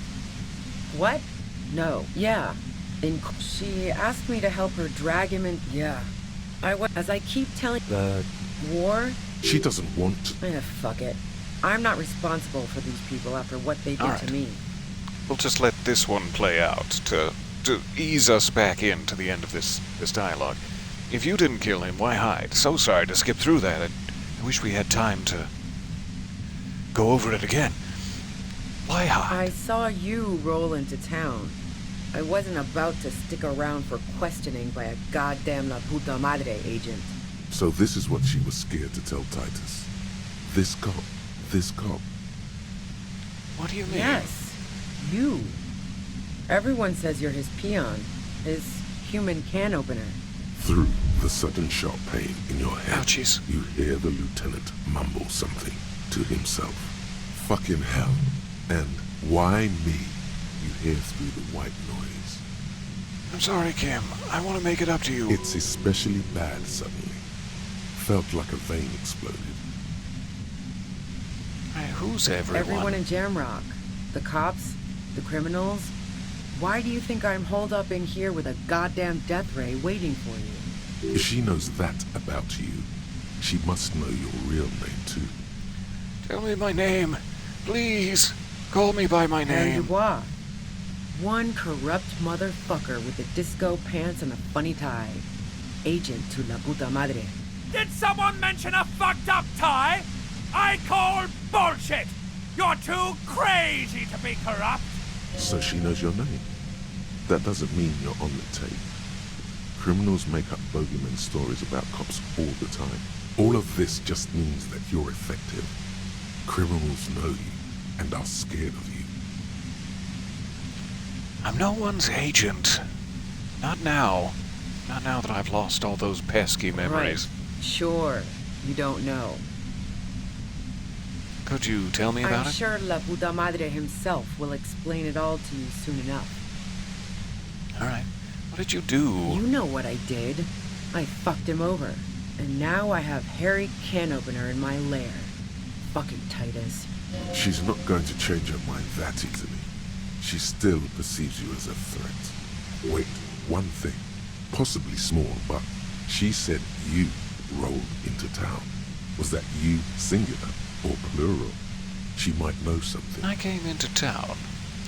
What? No. Yeah. She asked me to help her drag him in. Yeah. As I keep telling. But War? She doesn't want to. Fuck it. I'm not responsible for these people after what they did All right. to me. We'll just let this one play out to ease us back into the end of this dialogue. If you didn't kill him, why hide? So sorry to skip through that. I wish we had time to go over it again. Why I hide? saw you roll into town. I wasn't about to stick around for questioning by a goddamn La Puta Madre agent. So this is what she was scared to tell Titus. This cop. What do you mean? Yes, you. Everyone says you're his peon, his human can opener. Through the sudden sharp pain in your head, Ouchies. you hear the lieutenant mumble something to himself. Fucking hell. And why me? You hear through the white noise. I'm sorry, Kim. I want to make it up to you. It's especially bad suddenly. Felt like a vein exploded. Hey, who's everyone? Everyone in Jamrock. The cops, the criminals. Why do you think I'm holed up in here with a goddamn death ray waiting for you? If she knows that about you, she must know your real name too. Tell me my name. Please. Call me by my Harry name. Dubois. One corrupt motherfucker with the disco pants and a funny tie. Agent to La Puta Madre. Did someone mention a fucked up tie? I call bullshit! You're too crazy to be corrupt! So she knows your name. That doesn't mean you're on the tape. Criminals make up bogeyman stories about cops all the time. All of this just means that you're effective. Criminals know you and are scared of you. I'm no one's agent. Not now. Not now that I've lost all those pesky memories. Right. Sure. You don't know. Could you tell me about I'm it? sure La Puta Madre himself will explain it all to you soon enough. All right. What did you do? You know what I did. I fucked him over. And now I have Harry Can Opener in my lair. Fucking Titus. She's not going to change her mind that easily. She still perceives you as a threat. Wait, one thing. Possibly small, but she said you rolled into town. Was that you singular or plural? She might know something. I came into town.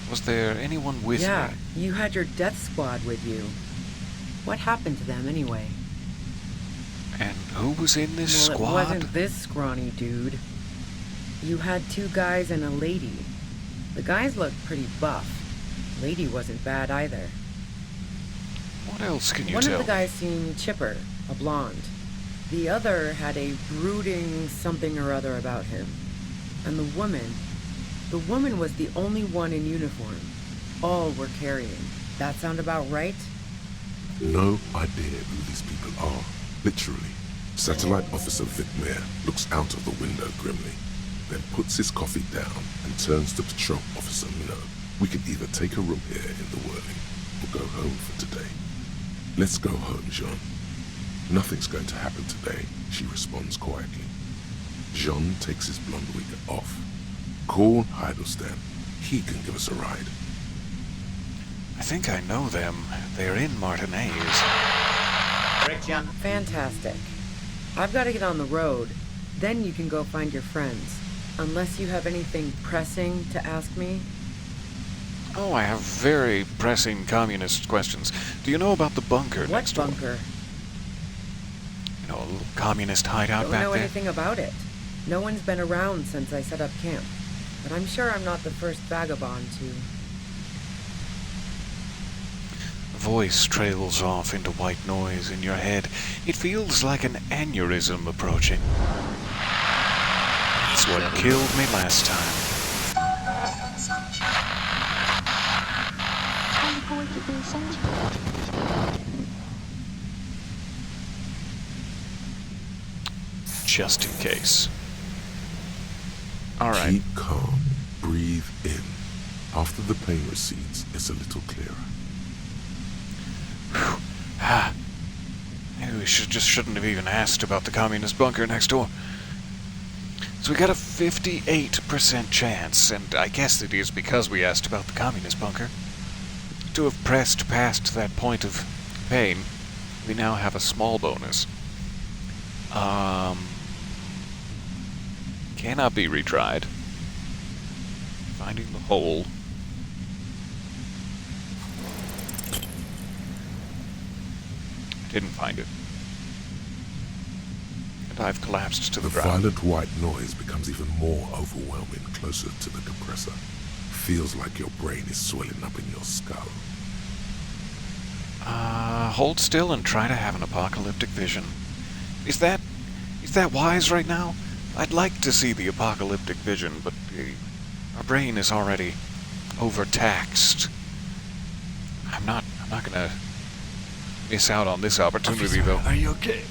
Was there anyone with Yeah, me? you had your death squad with you. What happened to them anyway? And who was in this Well, squad? it wasn't this scrawny dude. You had 2 guys and a lady. The guys looked pretty buff. Lady wasn't bad either. What else can you One tell of the me? guys seemed chipper, a blonde. The other had a brooding something or other about him. And the woman was the only one in uniform. All were carrying. That sound about right? No idea who these people are. Literally. Satellite Officer Vic Mayer looks out of the window grimly, then puts his coffee down and turns to Patrol Officer Minnow. We could either take a room here in the whirling or go home for today. Let's go home, Jean. Nothing's going to happen today, she responds quietly. Jean takes his blonde wig off. Call Heidelstein. He can give us a ride. I think I know them. They're in Martinez. Friction. Fantastic. I've got to get on the road. Then you can go find your friends. Unless you have anything pressing to ask me. Oh, I have very pressing communist questions. Do you know about the bunker What next door? bunker? You know, a little communist hideout Don't back know there? anything about it. No one's been around since I set up camp. But I'm sure I'm not the first vagabond to... A voice trails off into white noise in your head. It feels like an aneurysm approaching. That's what killed me last time. Just in case. Alright. Keep calm. Breathe in. After the pain recedes, it's a little clearer. Maybe we shouldn't have even asked about the communist bunker next door. So we got a 58% chance, and I guess it is because we asked about the communist bunker. To have pressed past that point of pain, we now have a small bonus. Cannot be retried. Finding the hole. Didn't find it. And I've collapsed to the The ground. violent white noise becomes even more overwhelming closer to the compressor. Feels like your brain is swelling up in your skull. Hold still and try to have an apocalyptic vision. Is that wise right now? I'd like to see the apocalyptic vision, but our brain is already overtaxed. I'm not gonna miss out on this opportunity, Officer, though. are you okay?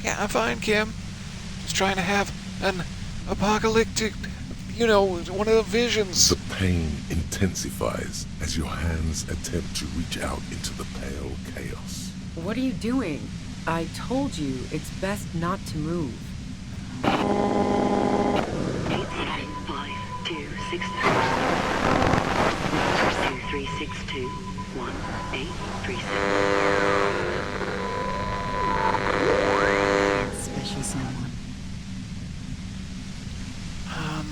Yeah, I'm fine, Kim. Just trying to have an apocalyptic, one of the visions. The pain intensifies as your hands attempt to reach out into the pale chaos. What are you doing? I told you it's best not to move. 855-262-1836. Special someone. I'm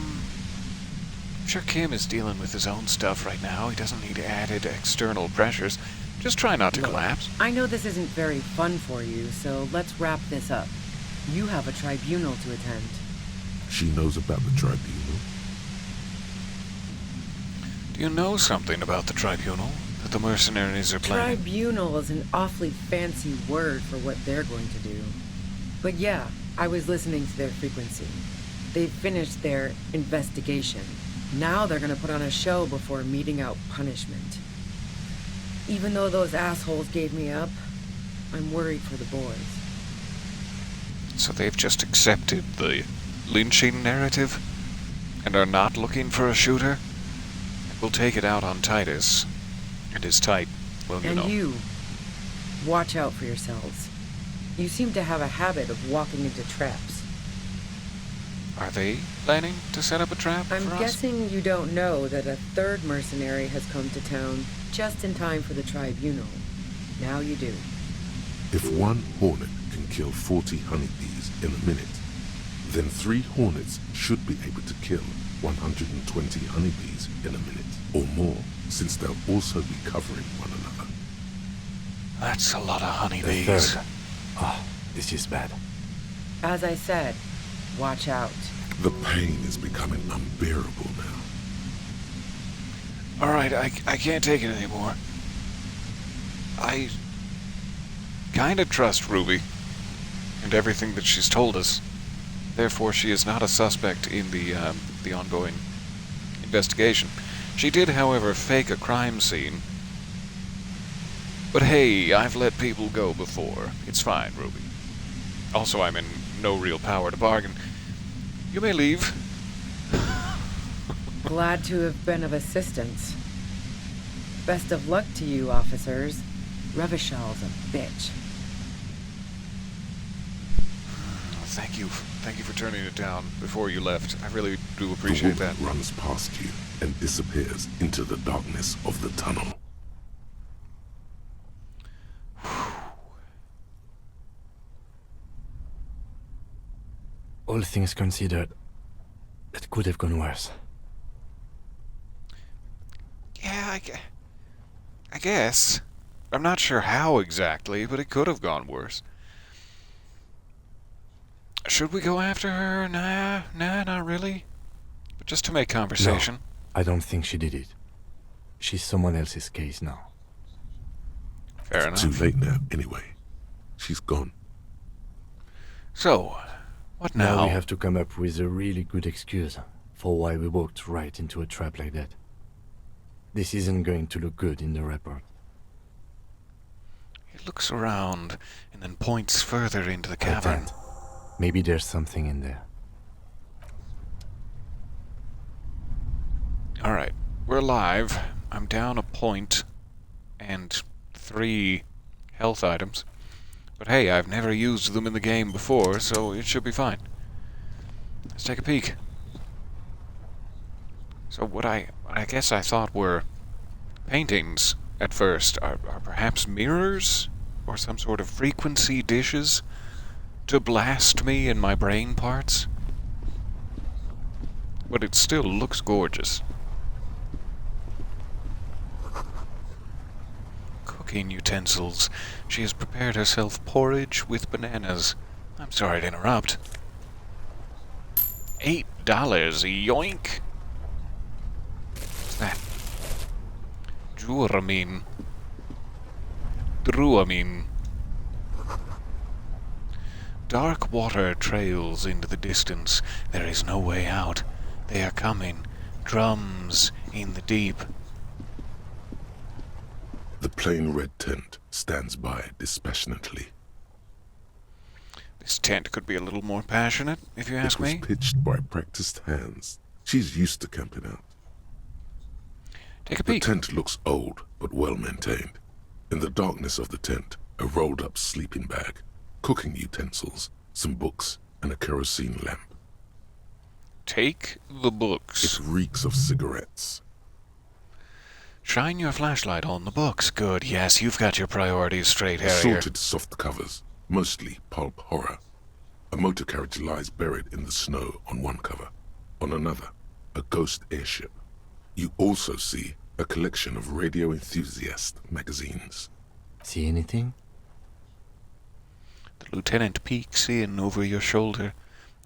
sure Kim is dealing with his own stuff right now. He doesn't need added external pressures. Just try not to collapse. I know this isn't very fun for you, so let's wrap this up. You have a tribunal to attend. She knows about the tribunal. Do you know something about the tribunal that the mercenaries are planning? Tribunal is an awfully fancy word for what they're going to do. But yeah, I was listening to their frequency. They've finished their investigation. Now they're gonna put on a show before meting out punishment. Even though those assholes gave me up, I'm worried for the boys. So they've just accepted the lynching narrative and are not looking for a shooter? And we'll take it out on Titus and his tight, And you, watch out for yourselves. You seem to have a habit of walking into traps. Are they planning to set up a trap I'm for us? guessing you don't know that a third mercenary has come to town just in time for the tribunal. Now you do. If one hornet can kill 40 honeybees in a minute, then 3 hornets should be able to kill 120 honeybees in a minute, or more, since they'll also be covering one another. That's a lot of The honeybees. third. Oh, this is bad. As I said, watch out. The pain is becoming unbearable now. Alright, I can't take it anymore. I kinda trust Ruby and everything that she's told us. Therefore, she is not a suspect in the ongoing investigation. She did, however, fake a crime scene But hey, I've let people go before. It's fine, Ruby. Also, I'm in no real power to bargain. You may leave. Glad to have been of assistance. Best of luck to you, officers. Revishal's a bitch. Thank you. Thank you for turning it down before you left. I really do appreciate the that. woman runs past you and disappears into the darkness of the tunnel. All things considered, it could have gone worse. Yeah, I guess. I'm not sure how exactly, but it could have gone worse. Should we go after her? Nah, not really. But just to make conversation. No, I don't think she did it. She's someone else's case now. Fair enough. Too late now, anyway. She's gone. So, what now? Now we have to come up with a really good excuse for why we walked right into a trap like that. This isn't going to look good in the report. He looks around and then points further into the I cavern. can't. Maybe there's something in there. Alright, we're alive. I'm down a point and 3 health items. But hey, I've never used them in the game before, so it should be fine. Let's take a peek. So what I guess I thought were paintings at first are perhaps mirrors? Or some sort of frequency dishes to blast me in my brain parts? But it still looks gorgeous. Cooking utensils. She has prepared herself porridge with bananas. I'm sorry to interrupt. $8, yoink! What's that? Druamine. Dark water trails into the distance. There is no way out. They are coming. Drums in the deep. The plain red tent stands by dispassionately. This tent could be a little more passionate, if you ask me. It was pitched by practiced hands. She's used to camping out. Take a The peek. tent looks old, but well maintained. In the darkness of the tent, a rolled-up sleeping bag, cooking utensils, some books, and a kerosene lamp. Take the books. It reeks of cigarettes. Shine your flashlight on the books. Good, yes, you've got your priorities straight, Harrier. Assorted soft covers, mostly pulp horror. A motor carriage lies buried in the snow on one cover. On another, a ghost airship. You also see a collection of radio enthusiast magazines. See anything? The lieutenant peeks in over your shoulder.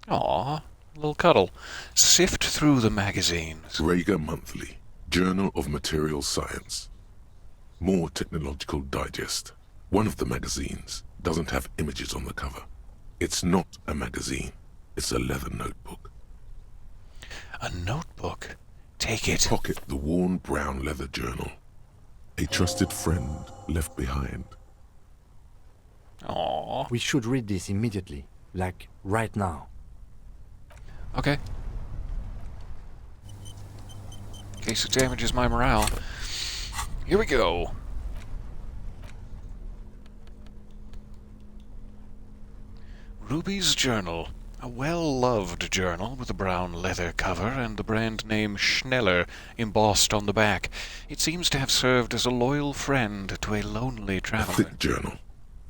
Aw, a little cuddle. Sift through the magazines. Rager Monthly, Journal of Material Science. More Technological Digest. One of the magazines doesn't have images on the cover. It's not a magazine. It's a leather notebook. A notebook. Take it. Pocket the worn brown leather journal. A trusted friend left behind. Aw. We should read this immediately. Like, right now. Okay. In case it damages my morale. Here we go. Ruby's Journal. A well-loved journal with a brown leather cover and the brand name Schneller embossed on the back. It seems to have served as a loyal friend to a lonely A traveler. thick journal.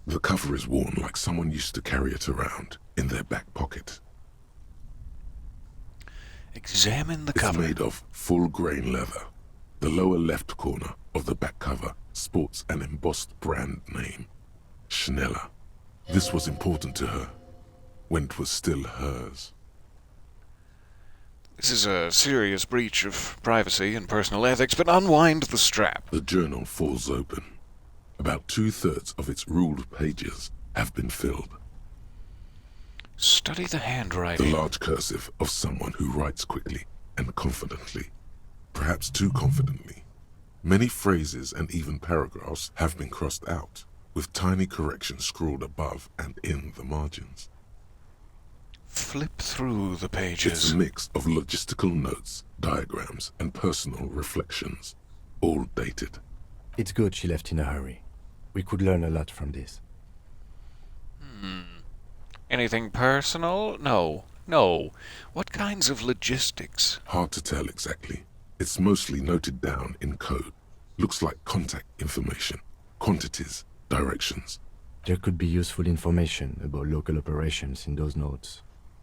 The cover is worn like someone used to carry it around in their back pocket. Examine the It's cover. made of full-grain leather. The lower left corner of the back cover sports an embossed brand name, Schneller. This was important to her when it was still hers. This is a serious breach of privacy and personal ethics, but unwind the strap. The journal falls open. About 2/3 of its ruled pages have been filled. Study the The handwriting. large cursive of someone who writes quickly and confidently. Perhaps too confidently. Many phrases and even paragraphs have been crossed out, with tiny corrections scrawled above and in the margins. Flip through the It's pages. a mix of logistical notes, diagrams, and personal reflections, all dated. It's good she left in a hurry. We could learn a lot from this. Anything personal? No. No. What kinds of logistics? Hard to tell exactly. It's mostly noted down in code. Looks like contact information, quantities, directions. There could be useful information about local operations in those notes.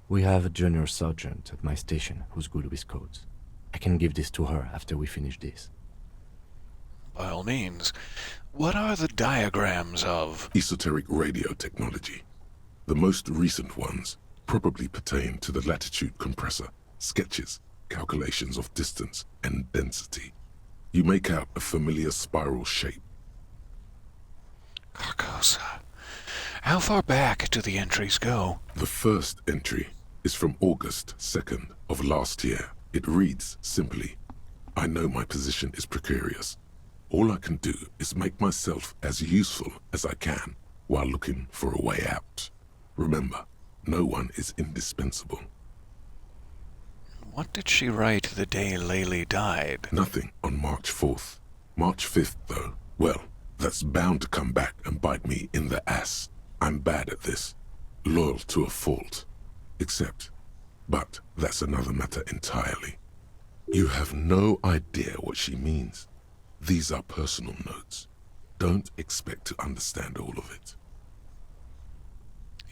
We have a junior sergeant at my station who's good with codes. I can give this to her after we finish this. By all means. What are the diagrams of? Esoteric radio technology. The most recent ones probably pertain to the latitude compressor, sketches, calculations of distance and density. You make out a familiar spiral shape. Carcosa. How far back do the entries go? The first entry is from August 2nd of last year. It reads simply, I know my position is precarious. All I can do is make myself as useful as I can while looking for a way out. Remember, no one is indispensable. What did she write the day Laylee died? Nothing on March 4th. March 5th, though, well, that's bound to come back and bite me in the ass. I'm bad at this. Loyal to a fault. But that's another matter entirely. You have no idea what she means. These are personal notes. Don't expect to understand all of it.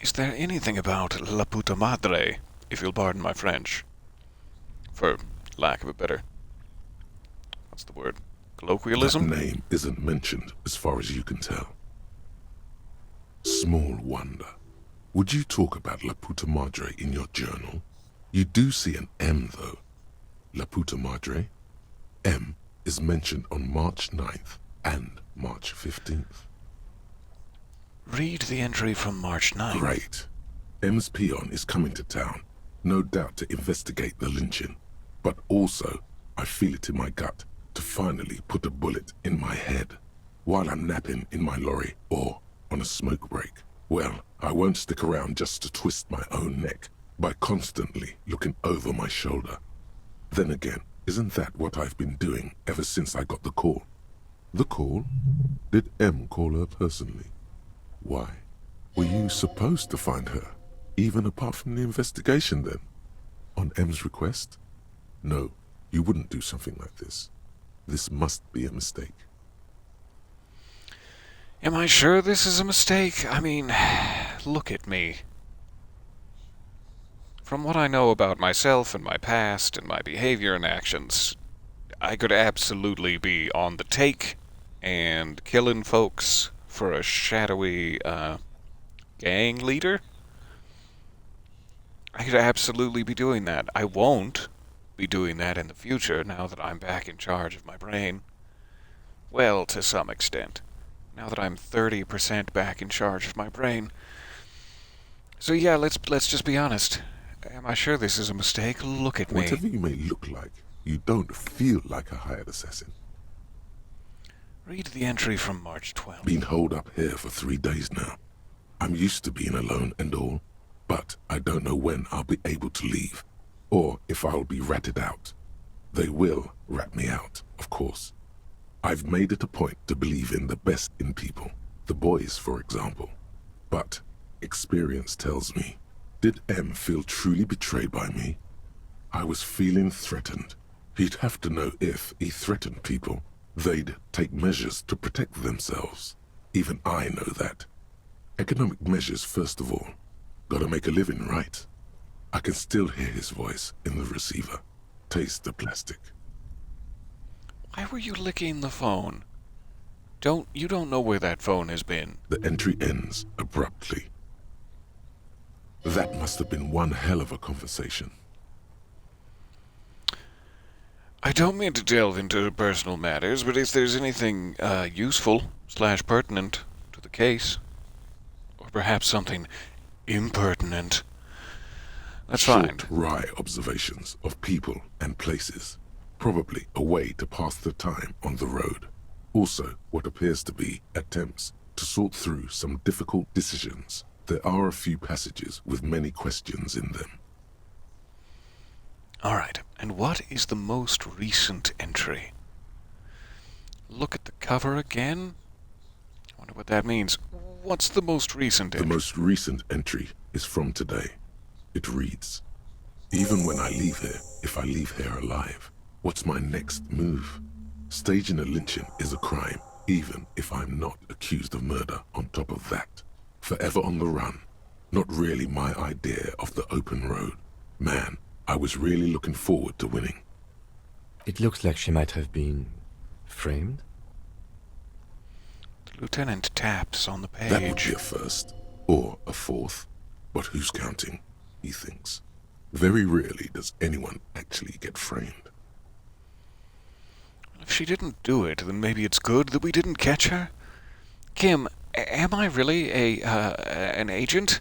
Is there anything about La Puta Madre, if you'll pardon my French? For lack of a better... what's the word? Colloquialism? That name isn't mentioned as far as you can tell. Small wonder. Would you talk about La Puta Madre in your journal? You do see an M, though. La Puta Madre. M is mentioned on March 9th and March 15th. Read the entry from March 9th. Great. M's peon is coming to town, no doubt to investigate the lynching. But also, I feel it in my gut to finally put a bullet in my head while I'm napping in my lorry or on a smoke break. Well, I won't stick around just to twist my own neck by constantly looking over my shoulder. Then again, isn't that what I've been doing ever since I got the call? The call? Did M call her personally? Why? Were you supposed to find her, even apart from the investigation then? On M's request? No, you wouldn't do something like this. This must be a mistake. Am I sure this is a mistake? I mean, look at me. From what I know about myself and my past and my behavior and actions, I could absolutely be on the take and killing folks for a shadowy, gang leader. I could absolutely be doing that. I won't be doing that in the future now that I'm back in charge of my brain. Well, to some extent. Now that I'm 30% back in charge of my brain. So yeah, let's just be honest. Am I sure this is a mistake? Look at me. Whatever you may look like, you don't feel like a hired assassin. Read the entry from March 12th. Been holed up here for 3 days now. I'm used to being alone and all, but I don't know when I'll be able to leave, or if I'll be ratted out. They will rat me out, of course. I've made it a point to believe in the best in people, the boys, for example. But experience tells me, did M feel truly betrayed by me? I was feeling threatened. He'd have to know if he threatened people, they'd take measures to protect themselves. Even I know that. Economic measures first of all. Gotta make a living, right? I can still hear his voice in the receiver. Taste the plastic. Why were you licking the phone? You don't know where that phone has been. The entry ends abruptly. That must have been one hell of a conversation. I don't mean to delve into personal matters, but if there's anything useful/pertinent to the case, or perhaps something impertinent, that's fine. Short, wry observations of people and places. Probably a way to pass the time on the road. Also, what appears to be attempts to sort through some difficult decisions. There are a few passages with many questions in them. Alright, and what is the most recent entry? Look at the cover again. I wonder what that means. What's the most recent entry? The most recent entry is from today. It reads, "Even when I leave here, if I leave here alive, what's my next move? Staging a lynching is a crime, even if I'm not accused of murder on top of that. Forever on the run. Not really my idea of the open road. Man, I was really looking forward to winning." It looks like she might have been framed. The lieutenant taps on the page. That would be a first, or a fourth. But who's counting, he thinks. Very rarely does anyone actually get framed. If she didn't do it, then maybe it's good that we didn't catch her. Kim, am I really an agent?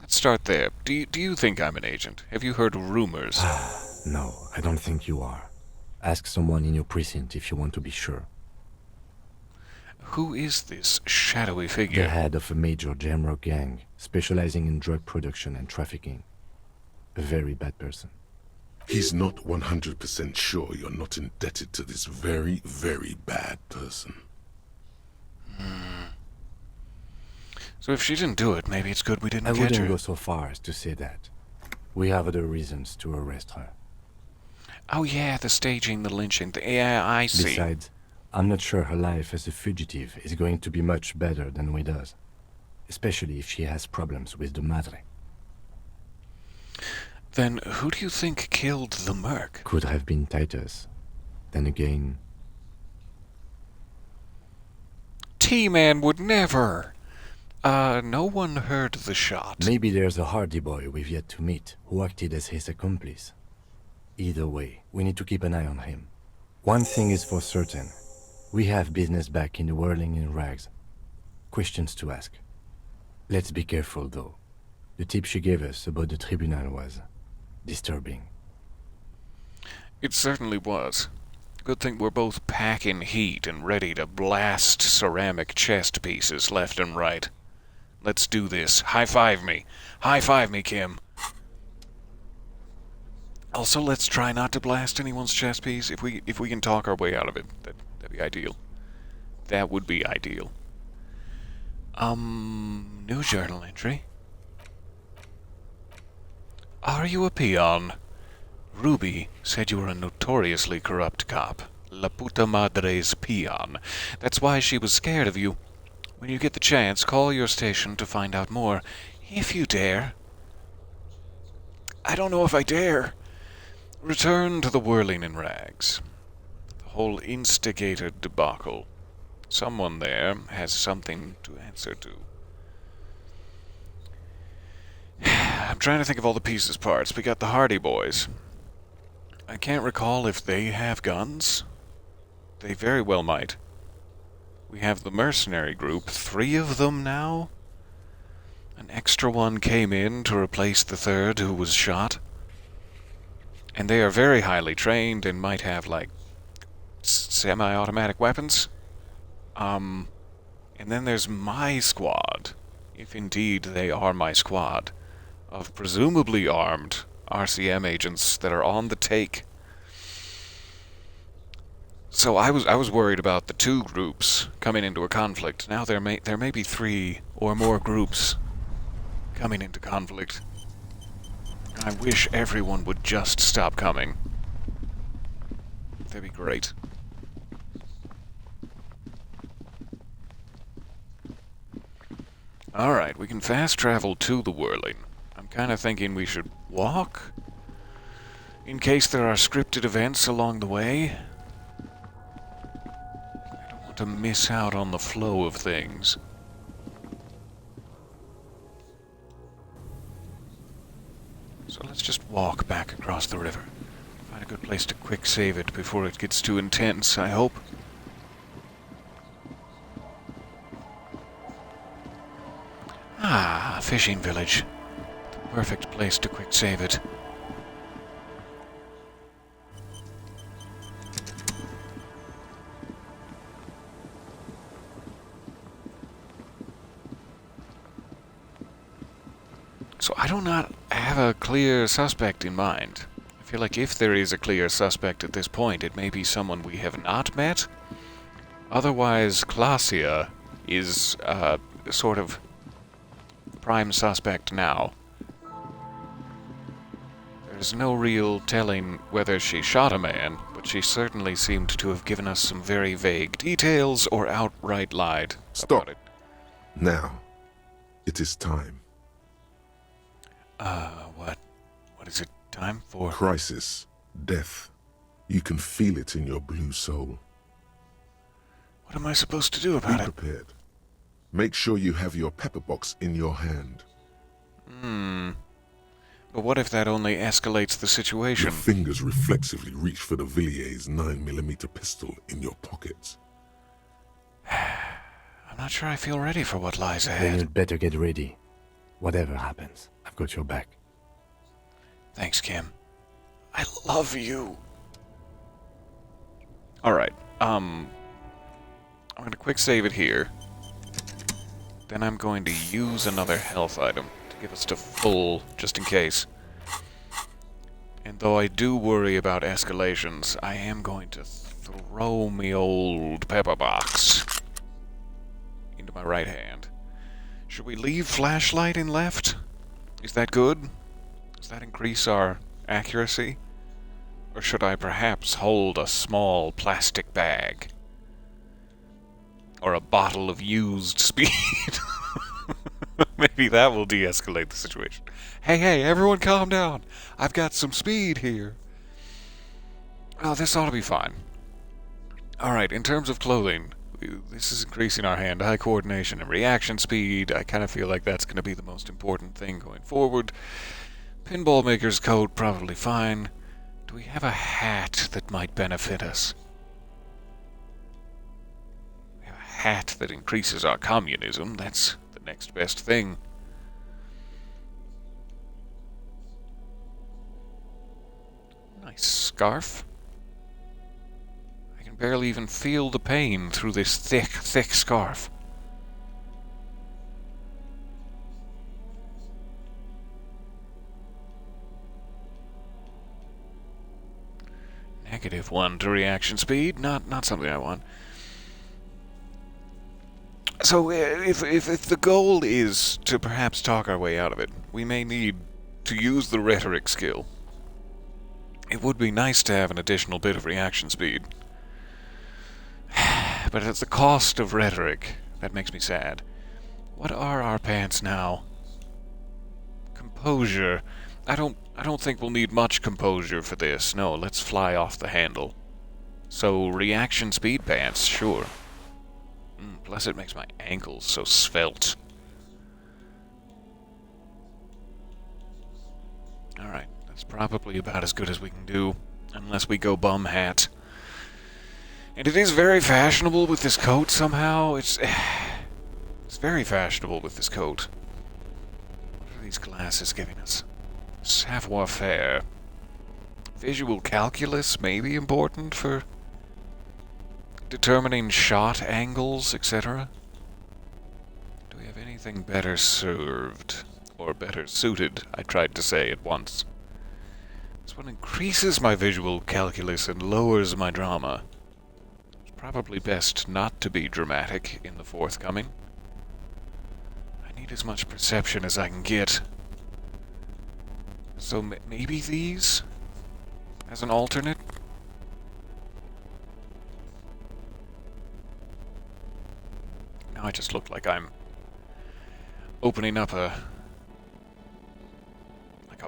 Let's start there. Do you think I'm an agent? Have you heard rumors? No, I don't think you are. Ask someone in your precinct if you want to be sure. Who is this shadowy figure? The head of a major Jamrock gang, specializing in drug production and trafficking. A very bad person. He's not 100% sure you're not indebted to this very, very bad person. So if she didn't do it, maybe it's good we didn't I catch her. wouldn't go so far as to say that. We have other reasons to arrest her. Oh yeah, the staging, the lynching. Yeah, I see. Besides, I'm not sure her life as a fugitive is going to be much better than we does. Especially if she has problems with the Madre. Then who do you think killed the merc? Could have been Titus. Then again... T-Man would never. No one heard the shot. Maybe there's a Hardy boy we've yet to meet, who acted as his accomplice. Either way, we need to keep an eye on him. One thing is for certain. We have business back in the whirling in rags. Questions to ask. Let's be careful, though. The tip she gave us about the tribunal was disturbing. It certainly was. Good thing we're both packing heat and ready to blast ceramic chest pieces left and right. Let's do this. High five me. High five me, Kim. Also, let's try not to blast anyone's chest piece. If we can talk our way out of it, that'd be ideal. That would be ideal. New journal entry. Are you a peon? Ruby said you were a notoriously corrupt cop. La puta madre's peon. That's why she was scared of you. When you get the chance, call your station to find out more. If you dare. I don't know if I dare. Return to the whirling in rags. The whole instigated debacle. Someone there has something to answer to. I'm trying to think of all the pieces parts. We got the Hardy Boys. I can't recall if they have guns. They very well might. We have the mercenary group, 3 of them now. An extra one came in to replace the 3rd who was shot. And they are very highly trained and might have, like, semi-automatic weapons. And then there's my squad, if indeed they are my squad, of presumably armed RCM agents that are on the take. So I was worried about the 2 groups coming into a conflict. Now there may be 3 or more groups coming into conflict. I wish everyone would just stop coming. That'd be great. Alright, we can fast travel to the whirling. I'm kind of thinking we should walk? In case there are scripted events along the way. I don't want to miss out on the flow of things. So let's just walk back across the river. Find a good place to quick save it before it gets too intense, I hope. Ah, fishing village. The perfect place to quick save it. do not have a clear suspect in mind. I feel like if there is a clear suspect at this point, it may be someone we have not met. Otherwise, Clausia is sort of prime suspect now. There's no real telling whether she shot a man, but she certainly seemed to have given us some very vague details or outright lied Stop. about it. Now, it is time. What is it time for? Crisis. Death. You can feel it in your blue soul. What am I supposed to do Be about it? prepared. Make sure you have your pepper box in your hand. But what if that only escalates the Your situation? fingers reflexively reach for the Villiers 9mm pistol in your pockets. I'm not sure I feel ready for what lies Then ahead. you'd better get ready. Whatever happens, I've got your back. Thanks, Kim. I love you. Alright, I'm gonna quick save it here. Then I'm going to use another health item to give us to full, just in case. And though I do worry about escalations, I am going to throw me old pepper box into my right hand. Should we leave flashlight in left? Is that good? Does that increase our accuracy? Or should I perhaps hold a small plastic bag? Or a bottle of used speed? Maybe that will de-escalate the situation. Hey, everyone calm down. I've got some speed here. Oh, this ought to be fine. Alright, in terms of clothing, this is increasing our hand-eye coordination and reaction speed. I kind of feel like that's going to be the most important thing going forward. Pinball maker's coat, probably fine. Do we have a hat that might benefit us? We have a hat that increases our communism. That's the next best thing. Nice scarf. I can barely even feel the pain through this thick scarf. -1 to reaction speed, not something I want. So if the goal is to perhaps talk our way out of it, we may need to use the rhetoric skill. It would be nice to have an additional bit of reaction speed. But at the cost of rhetoric, that makes me sad. What are our pants now? Composure. I don't think we'll need much composure for this. No, let's fly off the handle. So, reaction speed pants, sure. Plus it makes my ankles so svelte. Alright, that's probably about as good as we can do, unless we go bum hat. And it is very fashionable with this coat somehow. It's very fashionable with this coat. What are these glasses giving us? Savoir-faire. Visual calculus may be important for determining shot angles, etc. Do we have anything better served? Or better suited, I tried to say at once. This one increases my visual calculus and lowers my drama. It's probably best not to be dramatic in the forthcoming. I need as much perception as I can get. So maybe these? As an alternate? Now I just look like I'm opening up a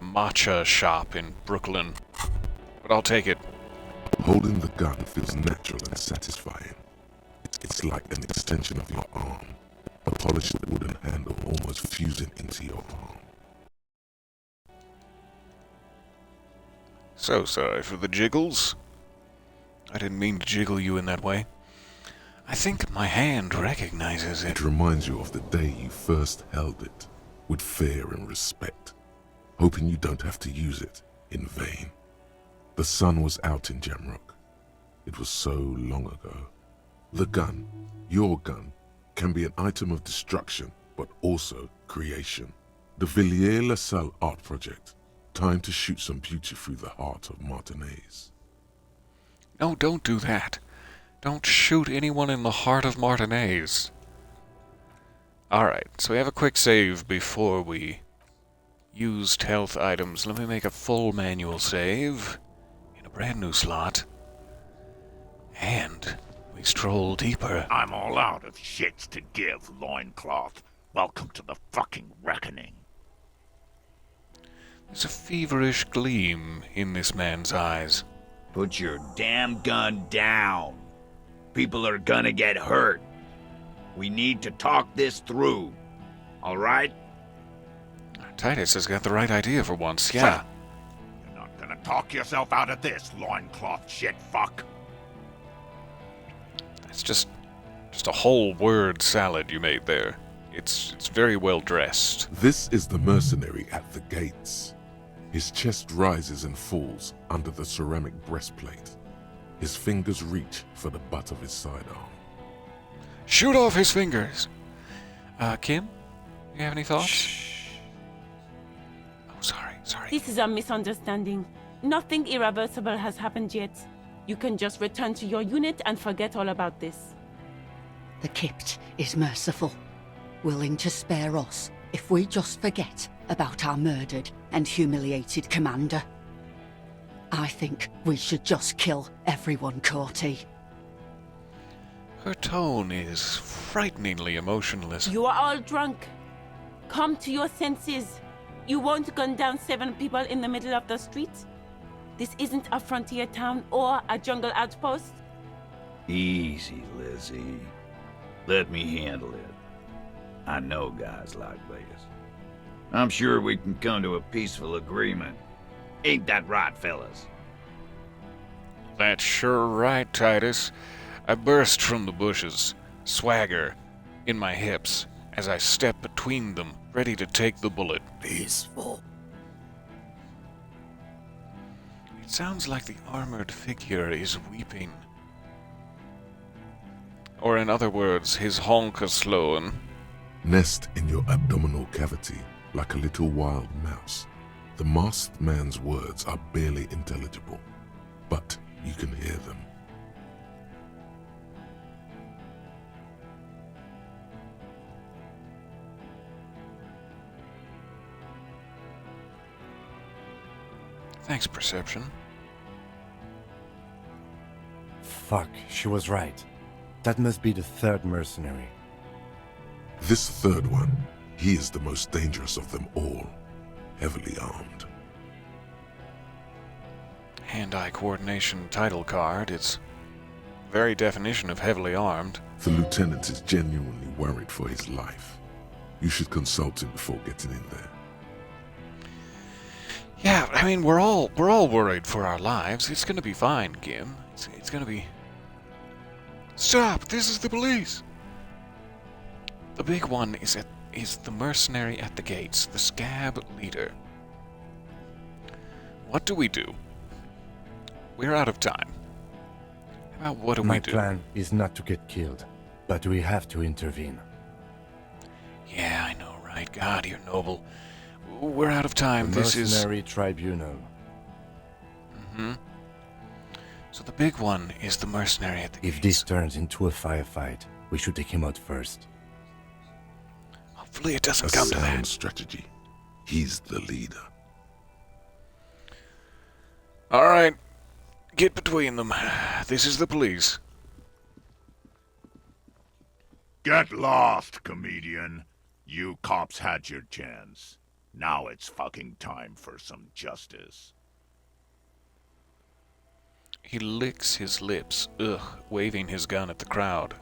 matcha shop in Brooklyn. But I'll take it. Holding the gun feels natural and satisfying. It's like an extension of your arm. A polished wooden handle almost fusing into your arm. So sorry for the jiggles. I didn't mean to jiggle you in that way. I think my hand recognizes it. It reminds you of the day you first held it, with fear and respect, hoping you don't have to use it in vain. The sun was out in Jamrock. It was so long ago. The gun, your gun, can be an item of destruction, but also creation. The Villiers-LaSalle Art Project. Time to shoot some beauty through the heart of Martinez. No, don't do that. Don't shoot anyone in the heart of Martinez. Alright, so we have a quick save before we used health items. Let me make a full manual save in a brand new slot. And we stroll deeper. I'm all out of shits to give, loincloth. Welcome to the fucking reckoning. There's a feverish gleam in this man's eyes. Put your damn gun down. People are gonna get hurt. We need to talk this through. All right? Titus has got the right idea for once, yeah. You're not gonna talk yourself out of this, loincloth shit fuck. It's just a whole word salad you made there. It's very well dressed. This is the mercenary at the gates. His chest rises and falls under the ceramic breastplate. His fingers reach for the butt of his sidearm. Shoot off his fingers! Kim? You have any thoughts? Shh. Oh, sorry. This is a misunderstanding. Nothing irreversible has happened yet. You can just return to your unit and forget all about this. The Kypt is merciful, willing to spare us if we just forget about our murdered and humiliated commander. I think we should just kill everyone, Corty. Her tone is frighteningly emotionless. You are all drunk. Come to your senses. You won't gun down 7 people in the middle of the street. This isn't a frontier town or a jungle outpost. Easy, Lizzie. Let me handle it. I know guys like this. I'm sure we can come to a peaceful agreement. Ain't that right, fellas? That's sure right, Titus. I burst from the bushes, swagger in my hips, as I step between them, ready to take the bullet. Peaceful. It sounds like the armored figure is weeping. Or in other words, his honk is slowing. Nest in your abdominal cavity like a little wild mouse. The masked man's words are barely intelligible, but you can hear them. Thanks, Perception. Fuck, she was right. That must be the third mercenary. This third one, he is the most dangerous of them all. Heavily armed. Hand-eye coordination title card. Its very definition of heavily armed. The lieutenant is genuinely worried for his life. You should consult him before getting in there. Yeah, I mean, we're all worried for our lives. It's gonna be fine, Kim. It's gonna be... Stop! This is the police! The big one is the mercenary at the gates, the scab leader. What do we do? We're out of time. How about what do we do? My plan is not to get killed, but we have to intervene. Yeah, I know, right? God, you're noble. We're out of time. The This is... mercenary tribunal. So the big one is the mercenary at the gates. If this turns into a firefight, we should take him out first. Hopefully it doesn't A come to sound that. strategy. He's the leader. All right, get between them. This is the police. Get lost, comedian. You cops had your chance. Now it's fucking time for some justice. He licks his lips, waving his gun at the crowd,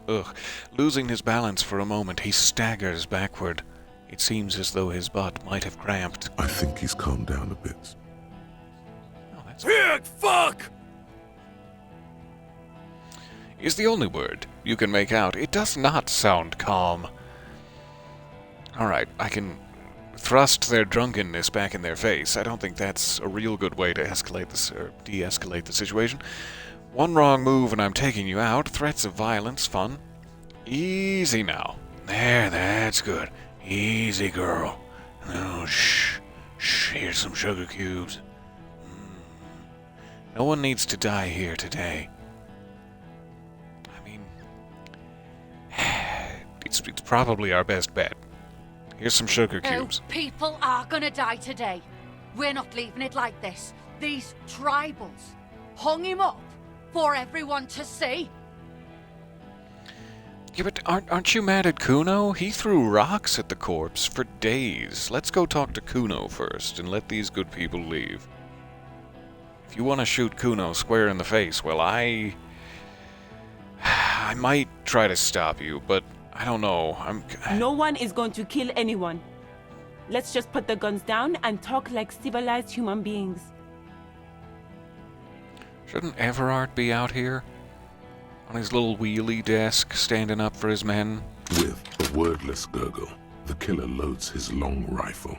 Losing his balance for a moment, he staggers backward. It seems as though his butt might have cramped. I think he's calmed down a bit. Oh, that's... Pig fuck! Is the only word you can make out. It does not sound calm. Alright, I can thrust their drunkenness back in their face. I don't think that's a real good way to escalate this, or de-escalate the situation. One wrong move and I'm taking you out. Threats of violence, fun. Easy now. There, that's good. Easy, girl. Oh, shh. Here's some sugar cubes. No one needs to die here today. I mean, it's probably our best bet. Here's some sugar cubes. People are gonna die today. We're not leaving it like this. These tribals hung him up for everyone to see. Yeah, but aren't you mad at Kuno? He threw rocks at the corpse for days. Let's go talk to Kuno first and let these good people leave. If you want to shoot Kuno square in the face, well, I might try to stop you, but I don't know. No one is going to kill anyone. Let's just put the guns down and talk like civilized human beings. Shouldn't Everard be out here? On his little wheelie desk, standing up for his men? With a wordless gurgle, the killer loads his long rifle.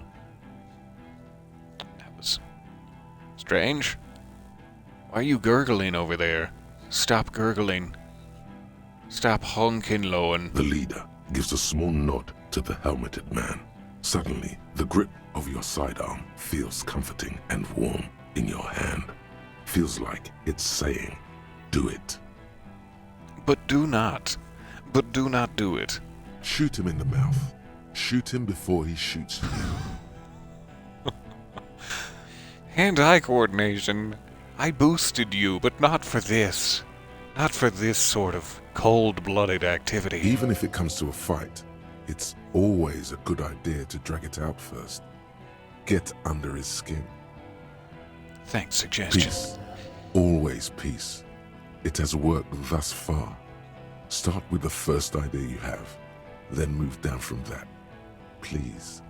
That was strange. Why are you gurgling over there? Stop gurgling. Stop honking, Lowen. The leader gives a small nod to the helmeted man. Suddenly, the grip of your sidearm feels comforting and warm in your hand. Feels like it's saying, do it. But do not. But do not do it. Shoot him in the mouth. Shoot him before he shoots you. Hand-eye coordination. I boosted you, but not for this. Not for this sort of cold-blooded activity. Even if it comes to a fight, it's always a good idea to drag it out first. Get under his skin. Thanks, suggestion. Peace. Always peace. It has worked thus far. Start with the first idea you have, then move down from that. Please.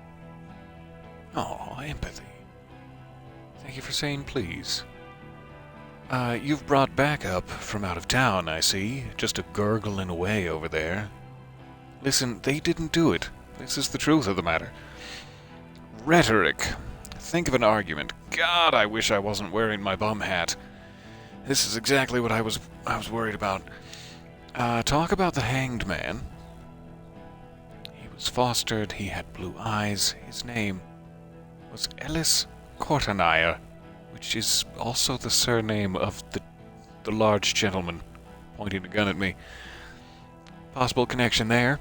Oh, empathy. Thank you for saying please. You've brought backup from out of town, I see. Just a gurgling away over there. Listen, they didn't do it. This is the truth of the matter. Rhetoric. Think of an argument. God, I wish I wasn't wearing my bum hat. This is exactly what I was worried about. Talk about the hanged man. He was fostered, he had blue eyes. His name was Ellis Cortanire, which is also the surname of the large gentleman pointing a gun at me. Possible connection there.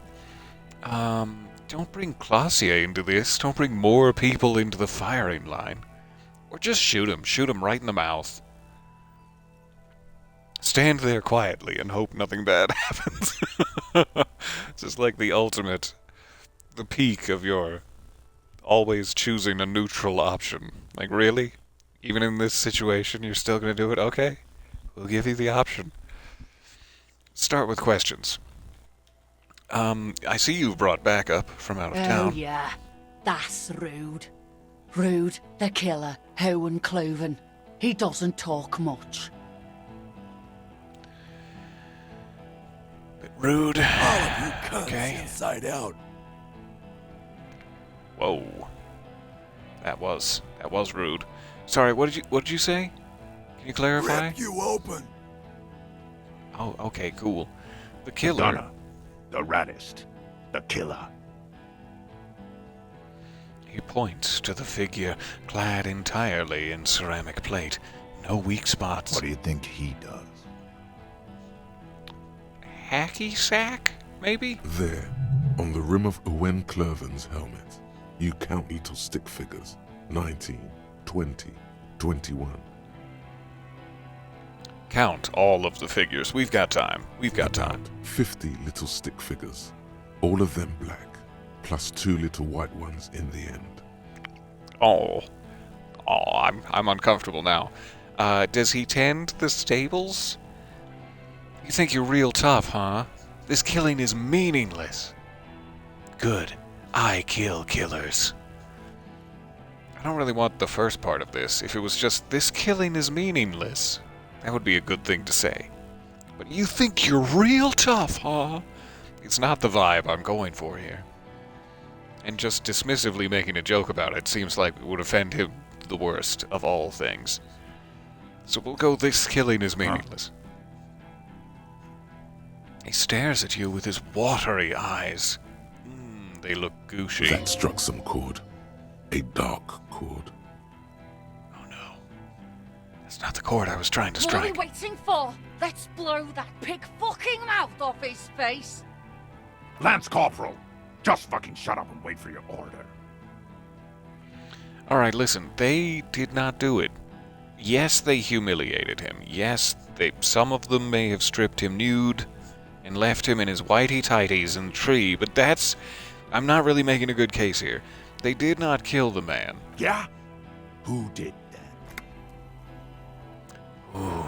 Don't bring Clausier into this. Don't bring more people into the firing line. Or just shoot him. Shoot him right in the mouth. Stand there quietly and hope nothing bad happens. This is like the ultimate, the peak of your always choosing a neutral option. Like, really? Even in this situation, you're still going to do it? Okay. We'll give you the option. Start with questions. I see you've brought backup from out of town. Oh, yeah. That's Rude. Rude, the killer, Owen Cloven. He doesn't talk much. Bit rude. All of you cunts Okay. inside out. Whoa. That was rude. Sorry, what did you say? Can you clarify? Rip you open. Oh, okay, cool. The killer. Donna, the raddest, the killer. He points to the figure clad entirely in ceramic plate. No weak spots. What do you think he does? Hacky sack, maybe? There, on the rim of Owen Cloven's helmet, you count little stick figures. 19, 20, 21. Count all of the figures. We've got time. We've got time. 50 little stick figures, all of them black, plus 2 little white ones in the end. Oh, I'm uncomfortable now. Does he tend the stables? You think you're real tough, huh? This killing is meaningless. Good. I kill killers. I don't really want the first part of this. If it was just, this killing is meaningless, that would be a good thing to say. But you think you're real tough, huh? It's not the vibe I'm going for here. And just dismissively making a joke about it seems like it would offend him the worst of all things. So we'll go, this killing is meaningless. He stares at you with his watery eyes. They look gushy. That struck some chord. A dark cord. Oh no. That's not the chord I was trying to What are we strike. waiting for? Let's blow that pig fucking mouth off his face. Lance Corporal, just fucking shut up and wait for your order. Alright, listen, they did not do it. Yes, they humiliated him. Yes, some of them may have stripped him nude and left him in his whitey-tighties in the tree, but that's... I'm not really making a good case here. They did not kill the man. Yeah? Who did then? Ooh.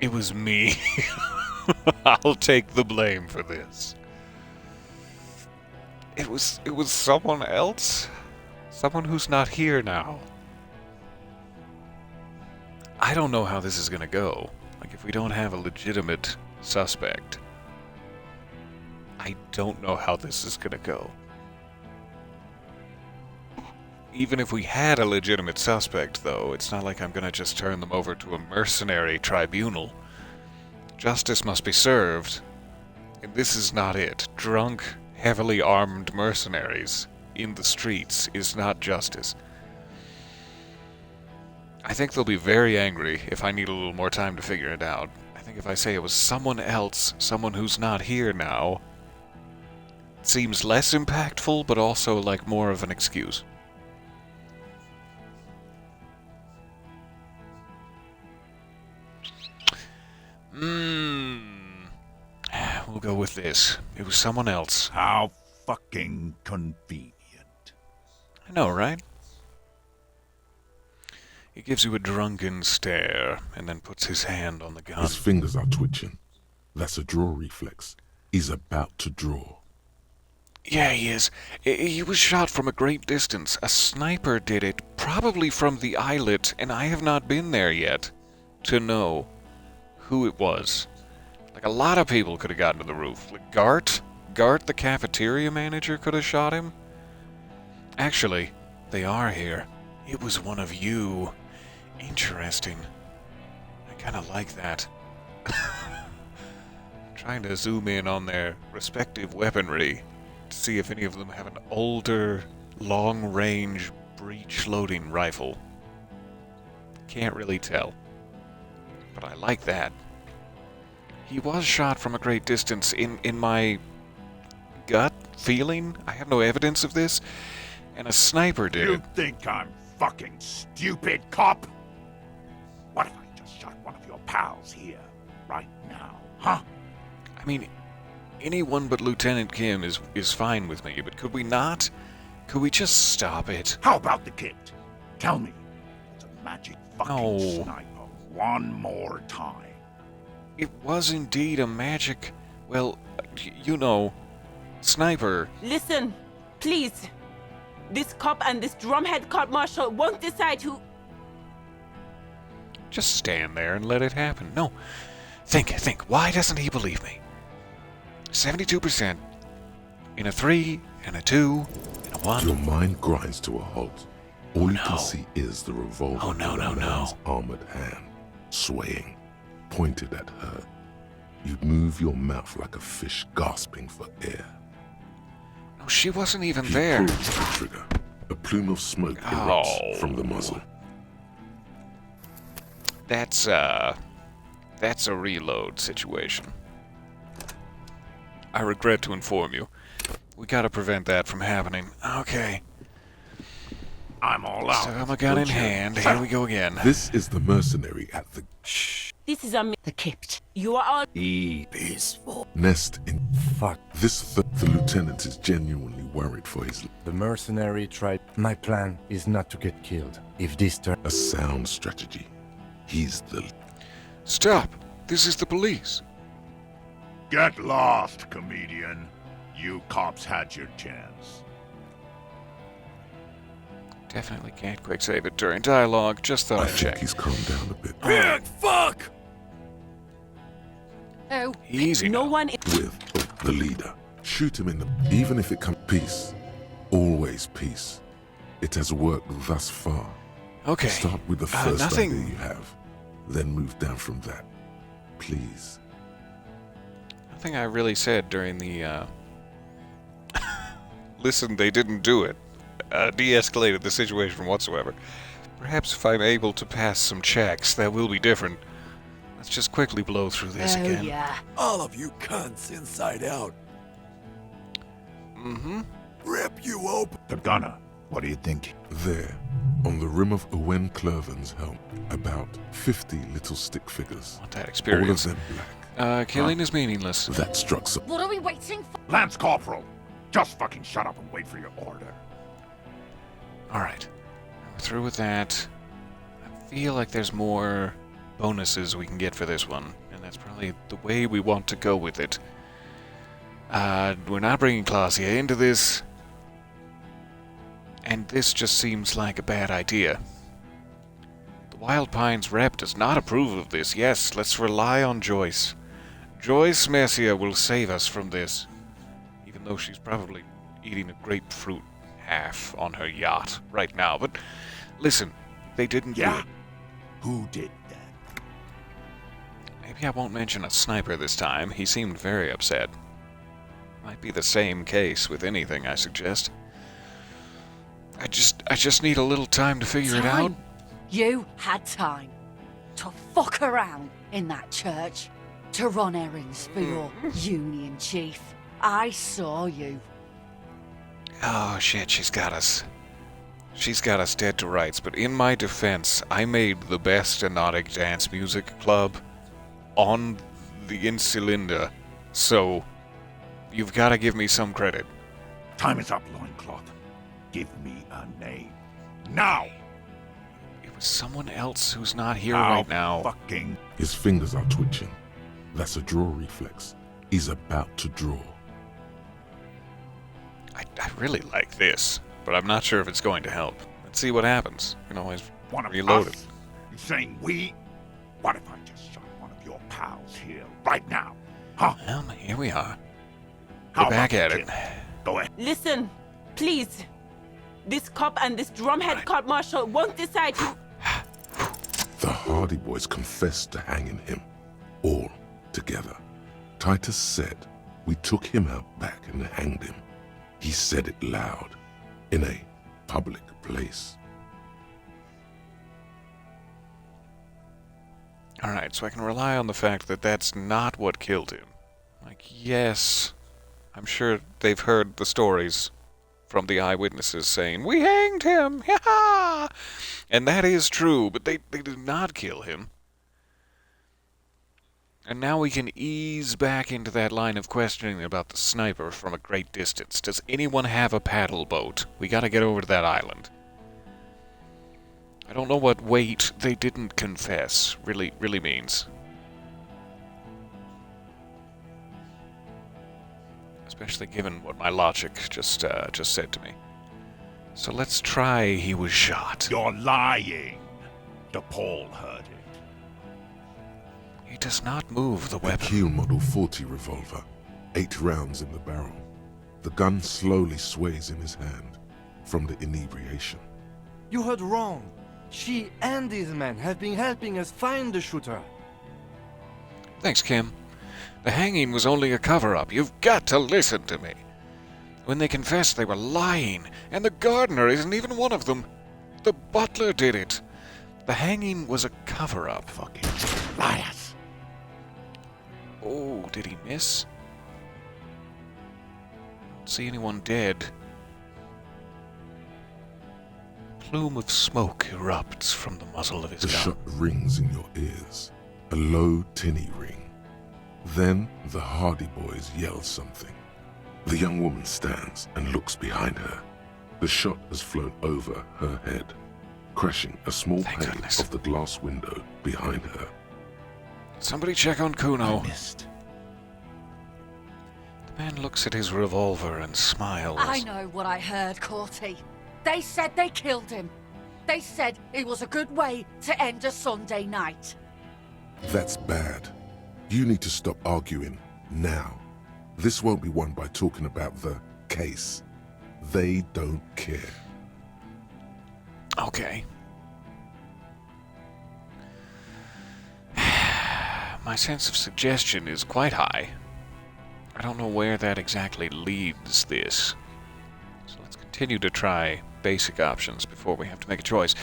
It was me. I'll take the blame for this. It was someone else? Someone who's not here now. I don't know how this is gonna go. Like, if we don't have a legitimate suspect, I don't know how this is gonna go. Even if we had a legitimate suspect, though, it's not like I'm gonna just turn them over to a mercenary tribunal. Justice must be served, and this is not it. Drunk, heavily armed mercenaries in the streets is not justice. I think they'll be very angry if I need a little more time to figure it out. I think if I say it was someone else, someone who's not here now, it seems less impactful, but also like more of an excuse. We'll go with this. It was someone else. How fucking convenient. I know, right? He gives you a drunken stare, and then puts his hand on the gun. His fingers are twitching. That's a draw reflex. He's about to draw. Yeah, he is. He was shot from a great distance. A sniper did it, probably from the islet, and I have not been there yet to know who it was. Like, a lot of people could have gotten to the roof. Like, Gart, the cafeteria manager, could have shot him. Actually, they are here. It was one of you. Interesting. I kind of like that. Trying to zoom in on their respective weaponry to see if any of them have an older, long-range breech-loading rifle. Can't really tell. But I like that. He was shot from a great distance. In my gut feeling, I have no evidence of this, and a sniper did You it. think I'm fucking stupid, cop? What if I just shot one of your pals here, right now, huh? I mean, anyone but Lieutenant Kim is fine with me, but could we not? Could we just stop it? How about the kid? Tell me, it's a magic fucking No. sniper one more time. It was indeed a magic, well, you know, sniper. Listen, please. This cop and this drumhead court marshal won't decide who... Just stand there and let it happen. No. Think. Why doesn't he believe me? 72% in a 3, and a 2, and a 1. Your mind grinds to a halt. All you can see is the revolver Oh, no, in no, the no. man's armored hand, swaying, pointed at her. You'd move your mouth like a fish gasping for air. No, she wasn't even He there. pulls the trigger. A plume of smoke erupts from the muzzle. That's a reload situation. I regret to inform you. We gotta prevent that from happening. Okay. I'm all out. So I'm a gun in hand. Here we go again. This is the mercenary at the This is a... The Kipt. You are all... Peaceful. nest in. Fuck. The lieutenant is genuinely worried for his. The mercenary tribe. My plan is not to get killed. If this turn... A sound strategy. He's the. Stop! This is the police. Get lost, comedian. You cops had your chance. Definitely can't quick save it during dialogue. Just thought I I'd think check. he's calmed down a bit. Big fuck! Oh, Easy No now. one... With the leader. Shoot him in the. Even if it comes. Peace. Always peace. It has worked thus far. Okay. Start with the first nothing. idea you have. Then move down from that. Please. Nothing I really said during the, Listen, they didn't do it. de-escalated the situation whatsoever. Perhaps if I'm able to pass some checks, that will be different. Let's just quickly blow through this again. Yeah. All of you cunts inside out. Mm-hmm. Rip you open. The gunner. What do you think? There, on the rim of Owen Clerven's helm, about 50 little stick figures. Want that experience. All of them black. Killing is meaningless. That struck some. What are we waiting for? Lance Corporal, just fucking shut up and wait for your order. Alright. We're through with that. I feel like there's more bonuses we can get for this one, and that's probably the way we want to go with it. We're not bringing Clausia into this, and this just seems like a bad idea. The Wild Pines rep does not approve of this. Yes, let's rely on Joyce. Joyce Messia will save us from this, even though she's probably eating a grapefruit half on her yacht right now. But listen, they didn't do it. Who did that? Maybe I won't mention a sniper this time. He seemed very upset. Might be the same case with anything, I suggest. I just need a little time to figure it out. You had time to fuck around in that church, to run errands for your union chief. I saw you. Oh shit, she's got us. She's got us dead to rights, but in my defense, I made the best Anodic dance music club on the Insulinda, so you've got to give me some credit. Time is up, Loincloth. Give me a name. Now! It was someone else who's not here Now right now. Fucking. His fingers are twitching. That's a draw reflex. He's about to draw. I really like this, but I'm not sure if it's going to help. Let's see what happens. You can always One of reload us? it. You saying we? What if I just shot one of your pals here right now? Huh? Well, here we are. How We're back about at you, it. kid? Go ahead. Listen, please. This cop and this drumhead cop marshal won't decide who... The Hardy Boys confessed to hanging him. All together. Titus said, we took him out back and hanged him. He said it loud. In a public place. Alright, so I can rely on the fact that that's not what killed him. Like, yes, I'm sure they've heard the stories from the eyewitnesses saying, we hanged him! Ha! And that is true, but they did not kill him. And now we can ease back into that line of questioning about the sniper from a great distance. Does anyone have a paddle boat? We gotta get over to that island. I don't know what wait they didn't confess really means. Especially given what my logic just said to me. So let's try he was shot. You're lying. DePaul heard it. He does not move the A weapon. Kiel Model 40 revolver. 8 rounds in the barrel. The gun slowly sways in his hand from the inebriation. You heard wrong. She and these men have been helping us find the shooter. Thanks, Kim. The hanging was only a cover-up. You've got to listen to me. When they confessed, they were lying, and the gardener isn't even one of them. The butler did it. The hanging was a cover-up. Fucking liars. Oh, did he miss? Don't see anyone dead. Plume of smoke erupts from the muzzle of his The gun. shot rings in your ears. A low, tinny ring. Then the Hardy Boys yell something. The young woman stands and looks behind her. The shot has flown over her head, crashing a small Thank pane goodness. of the glass window behind her. Somebody check on Kuno. I missed. The man looks at his revolver and smiles. I know what I heard, Corty. They said they killed him. They said it was a good way to end a Sunday night. That's bad. You need to stop arguing now. This won't be won by talking about the case. They don't care. Okay. My sense of suggestion is quite high. I don't know where that exactly leads this. So let's continue to try basic options before we have to make a choice.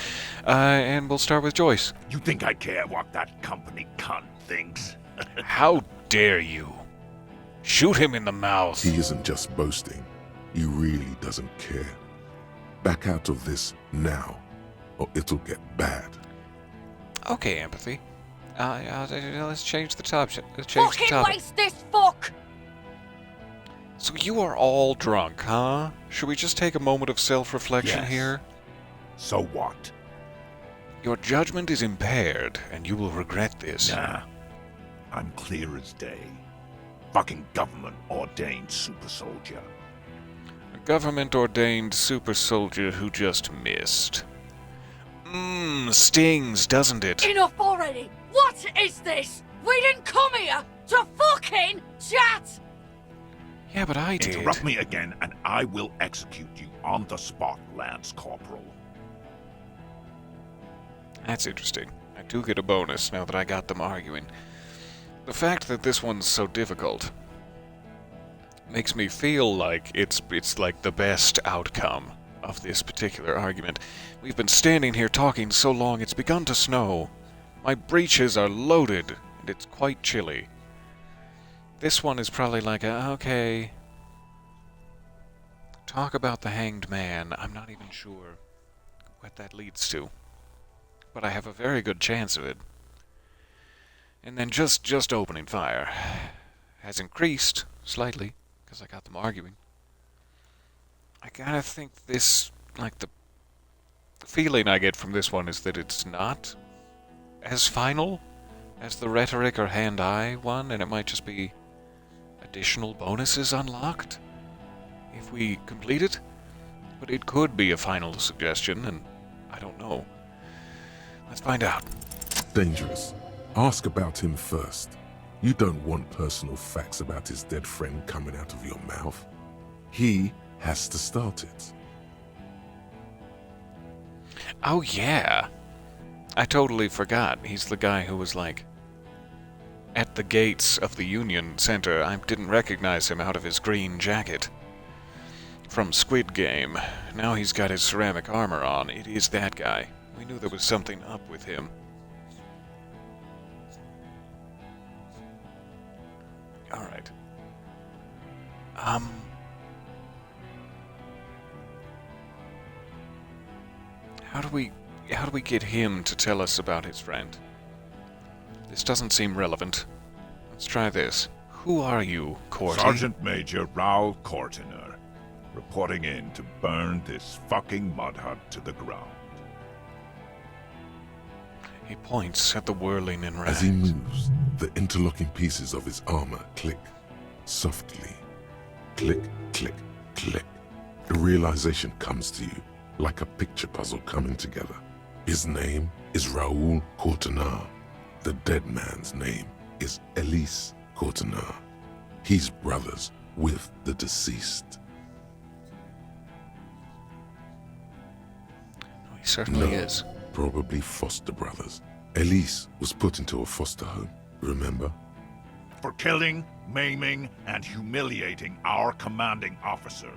And we'll start with Joyce. You think I care what that company cunt thinks? How dare you? Shoot him in the mouth. He isn't just boasting. He really doesn't care. Back out of this now, or it'll get bad. Okay, Empathy. Let's change the topic. Fucking waste this fuck! So you are all drunk, huh? Should we just take a moment of self-reflection Yes. here? So what? Your judgment is impaired, and you will regret this. Nah. I'm clear as day. Fucking government-ordained super soldier. A government-ordained super soldier who just missed. Stings, doesn't it? Enough already! What is this? We didn't come here to fucking chat! Yeah, but I did. Interrupt me again, and I will execute you on the spot, Lance Corporal. That's interesting. I do get a bonus now that I got them arguing. The fact that this one's so difficult makes me feel like it's like the best outcome of this particular argument. We've been standing here talking so long it's begun to snow. My breeches are loaded, and it's quite chilly. This one is probably like okay. Talk about the hanged man. I'm not even sure what that leads to. But I have a very good chance of it. And then just opening fire has increased slightly, because I got them arguing. I gotta think this, like the feeling I get from this one is that it's not as final as the rhetoric or hand-eye one, and it might just be additional bonuses unlocked if we complete it. But it could be a final suggestion, and I don't know. Let's find out. Dangerous. Ask about him first. You don't want personal facts about his dead friend coming out of your mouth. He has to start it. Oh yeah. I totally forgot. He's the guy who was like at the gates of the Union Center. I didn't recognize him out of his green jacket from Squid Game. Now he's got his ceramic armor on. It is that guy. We knew there was something up with him. Alright. How do we get him to tell us about his friend? This doesn't seem relevant. Let's try this. Who are you, Corty? Sergeant Major Raoul Cortiner, reporting in to burn this fucking mud hut to the ground. He points at the whirling in rags. As he moves, the interlocking pieces of his armor click softly. Click, click, click. The realization comes to you like a picture puzzle coming together. His name is Raoul Cortiner. The dead man's name is Elise Cortiner. He's brothers with the deceased. He certainly is. Probably foster brothers. Elise was put into a foster home, remember? For killing, maiming, and humiliating our commanding officer.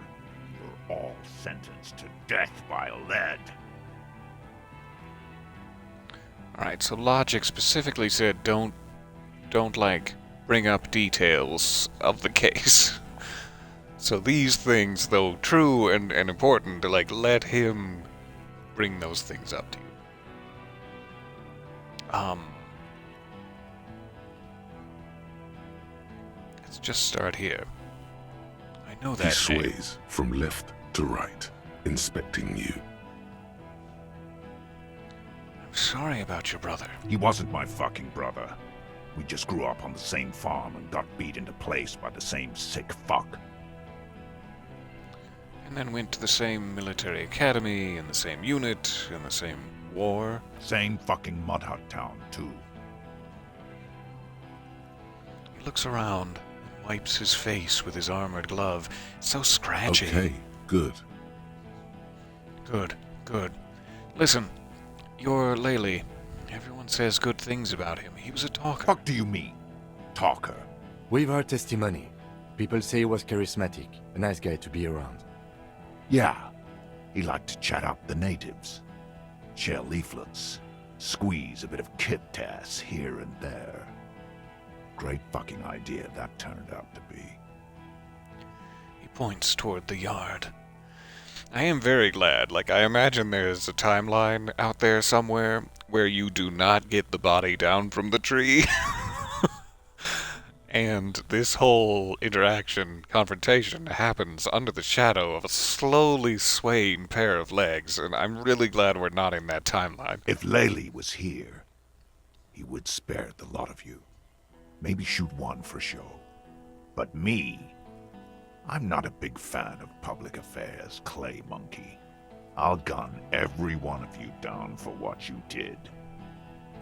You're all sentenced to death by lead. Alright, so logic specifically said don't like bring up details of the case. So these things, though true and important, to like let him bring those things up to you. Let's just start here. I know that He name. sways from left to right, inspecting you. I'm sorry about your brother. He wasn't my fucking brother. We just grew up on the same farm and got beat into place by the same sick fuck. And then went to the same military academy, in the same unit, in the same war. Same fucking mud hut town, too. He looks around and wipes his face with his armored glove. So scratchy. Okay, good. Good, good. Listen, you're Laley. Everyone says good things about him. He was a talker. Fuck do you mean, talker? We've heard testimony. People say he was charismatic, a nice guy to be around. Yeah, He liked to chat up the natives, share leaflets, squeeze a bit of kit tass here and there. Great fucking idea that turned out to be. He points toward the yard. I am very glad. Like, I imagine there's a timeline out there somewhere where you do not get the body down from the tree. And this whole confrontation happens under the shadow of a slowly swaying pair of legs, and I'm really glad we're not in that timeline. If Laylee was here, he would spare the lot of you. Maybe shoot one for show. But me, I'm not a big fan of public affairs, Clay Monkey. I'll gun every one of you down for what you did.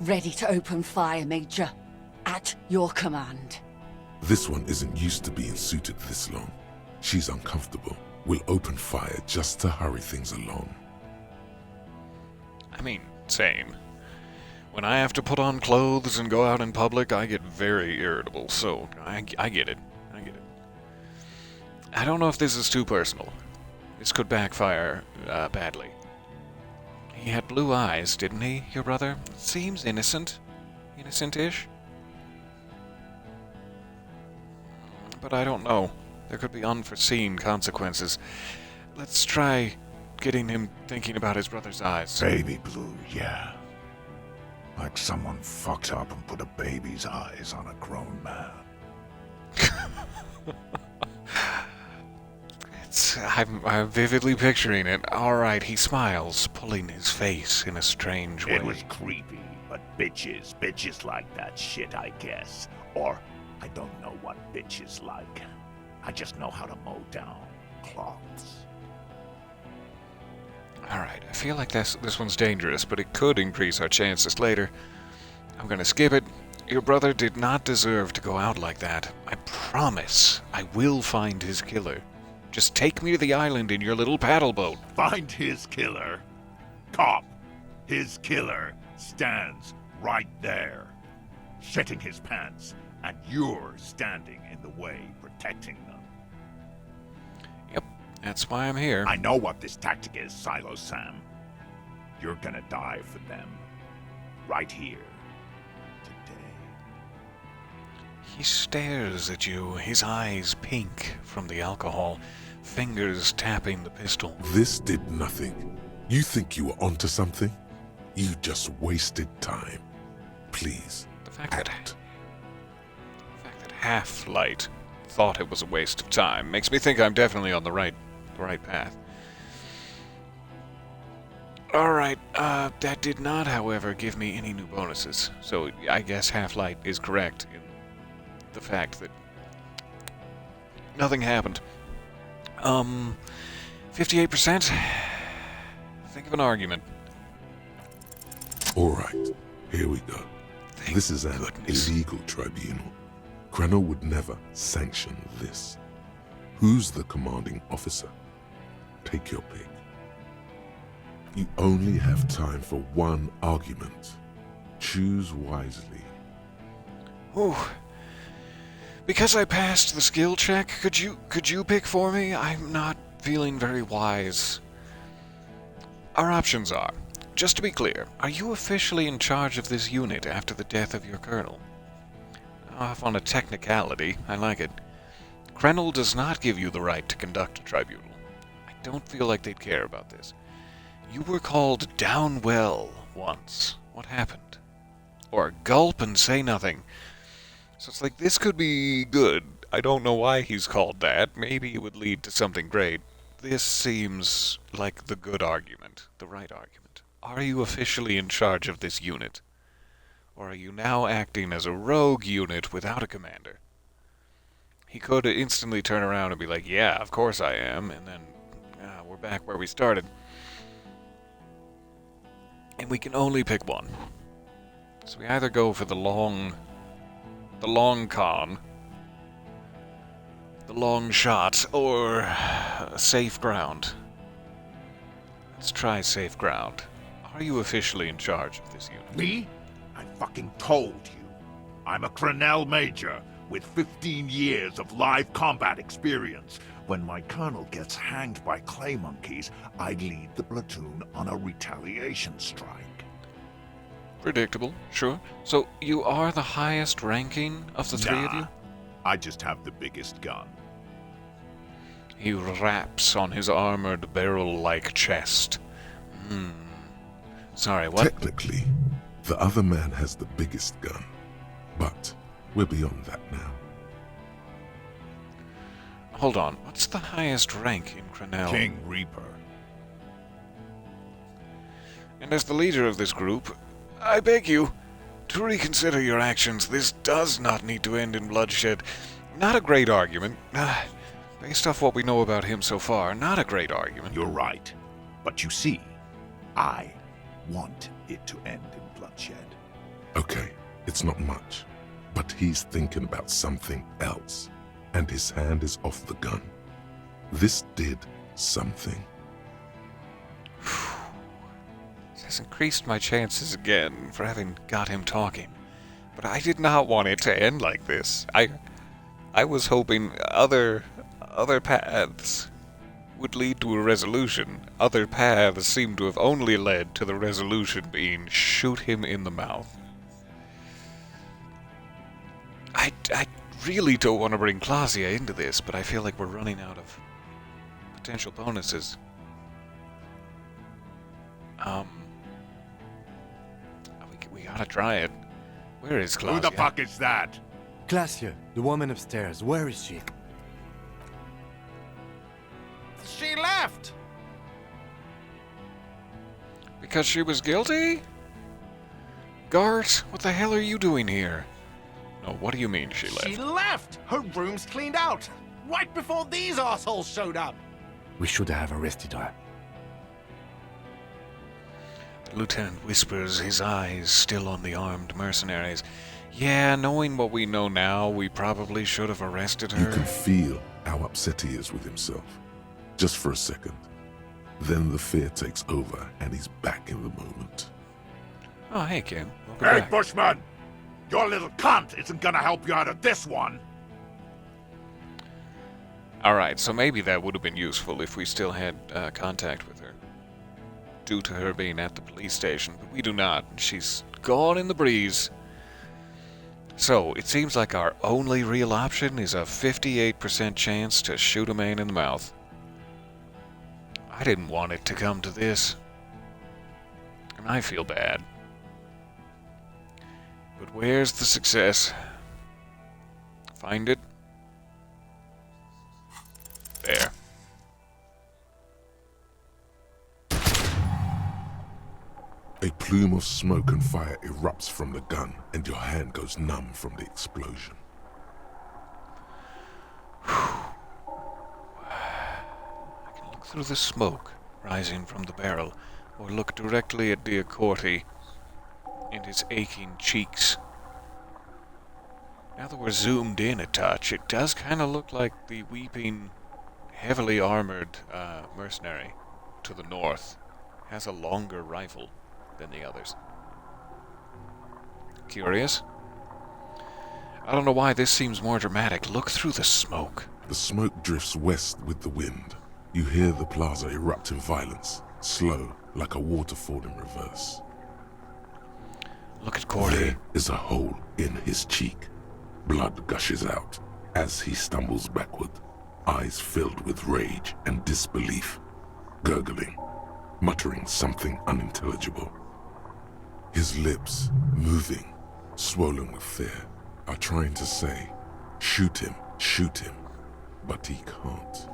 Ready to open fire, Major. At your command. This one isn't used to being suited this long. She's uncomfortable. We'll open fire just to hurry things along. I mean, same. When I have to put on clothes and go out in public, I get very irritable, so I get it. I get it. I don't know if this is too personal. This could backfire badly. He had blue eyes, didn't he, your brother? Seems innocent. Innocent-ish. But I don't know. There could be unforeseen consequences. Let's try getting him thinking about his brother's eyes. Baby blue, yeah. Like someone fucked up and put a baby's eyes on a grown man. I'm vividly picturing it. Alright, he smiles, pulling his face in a strange way. It was creepy, but bitches like that shit, I guess. Or, I don't know what bitches like. I just know how to mow down cloths. Alright, I feel like this one's dangerous, but it could increase our chances later. I'm gonna skip it. Your brother did not deserve to go out like that. I promise I will find his killer. Just take me to the island in your little paddle boat. Find his killer? Cop, his killer stands right there, shitting his pants, and you're standing in the way, protecting them. Yep, that's why I'm here. I know what this tactic is, Silo Sam. You're gonna die for them. Right here. Today. He stares at you, his eyes pink from the alcohol, fingers tapping the pistol. This did nothing. You think you were onto something? You just wasted time. Please, The fact that act. Half-Light thought it was a waste of time makes me think I'm definitely on the right path. Alright, that did not, however, give me any new bonuses, so I guess Half-Light is correct in the fact that nothing happened. 58%? Think of an argument. Alright, here we go. This is an illegal tribunal. Krenner would never sanction this. Who's the commanding officer? Take your pick. You only have time for one argument. Choose wisely. Ooh. Because I passed the skill check, could you pick for me? I'm not feeling very wise. Our options are, just to be clear, are you officially in charge of this unit after the death of your colonel? Off on a technicality, I like it. Krenel does not give you the right to conduct a tribunal. I don't feel like they'd care about this. You were called down well once. What happened? Or gulp and say nothing. So it's like, this could be good. I don't know why he's called that. Maybe it would lead to something great. This seems like the good argument, the right argument. Are you officially in charge of this unit? Or are you now acting as a rogue unit without a commander? He could instantly turn around and be like, yeah, of course I am, and then we're back where we started. And we can only pick one. So we either go for the long con, the long shot, or safe ground. Let's try safe ground. Are you officially in charge of this unit? Me? I fucking told you. I'm a Crenel Major. with 15 years of live combat experience. When my colonel gets hanged by clay monkeys, I lead the platoon on a retaliation strike. Predictable, sure. So you are the highest ranking of the three of you? I just have the biggest gun. He raps on his armored barrel-like chest. Sorry, what? Technically, the other man has the biggest gun, but we're beyond that now. Hold on, what's the highest rank in Crenel? King Reaper. And as the leader of this group, I beg you to reconsider your actions. This does not need to end in bloodshed. Not a great argument. Based off what we know about him so far, not a great argument. You're right. But you see, I want it to end in bloodshed. Okay, it's not much, but he's thinking about something else, and his hand is off the gun. This did something. This has increased my chances again for having got him talking. But I did not want it to end like this. I was hoping other paths would lead to a resolution. Other paths seem to have only led to the resolution being shoot him in the mouth. I really don't want to bring Clausia into this, but I feel like we're running out of potential bonuses. We gotta try it. Where is Clausia? Who the fuck is that? Clausia, the woman upstairs. Where is she? She left! Because she was guilty? Gart, what the hell are you doing here? No, what do you mean she left? She left! Her room's cleaned out! Right before these assholes showed up! We should have arrested her. The lieutenant whispers, his eyes still on the armed mercenaries. Yeah, knowing what we know now, we probably should have arrested her. You can feel how upset he is with himself. Just for a second. Then the fear takes over, and he's back in the moment. Oh, hey, Kim. Welcome Hey, back. Bushman! Your little cunt isn't gonna help you out of this one! Alright, so maybe that would have been useful if we still had contact with her. Due to her being at the police station, but we do not. She's gone in the breeze. So, it seems like our only real option is a 58% chance to shoot a man in the mouth. I didn't want it to come to this. And I feel bad. But where's the success? Find it. There. A plume of smoke and fire erupts from the gun, and your hand goes numb from the explosion. I can look through the smoke rising from the barrel, or look directly at Diacorti and his aching cheeks. Now that we're zoomed in a touch, it does kind of look like the weeping, heavily armored mercenary to the north has a longer rifle than the others. Curious? I don't know why this seems more dramatic. Look through the smoke. The smoke drifts west with the wind. You hear the plaza erupt in violence, slow, like a waterfall in reverse. Look at Cordy. There is a hole in his cheek. Blood gushes out as he stumbles backward, eyes filled with rage and disbelief, gurgling, muttering something unintelligible. His lips, moving, swollen with fear, are trying to say, shoot him, but he can't.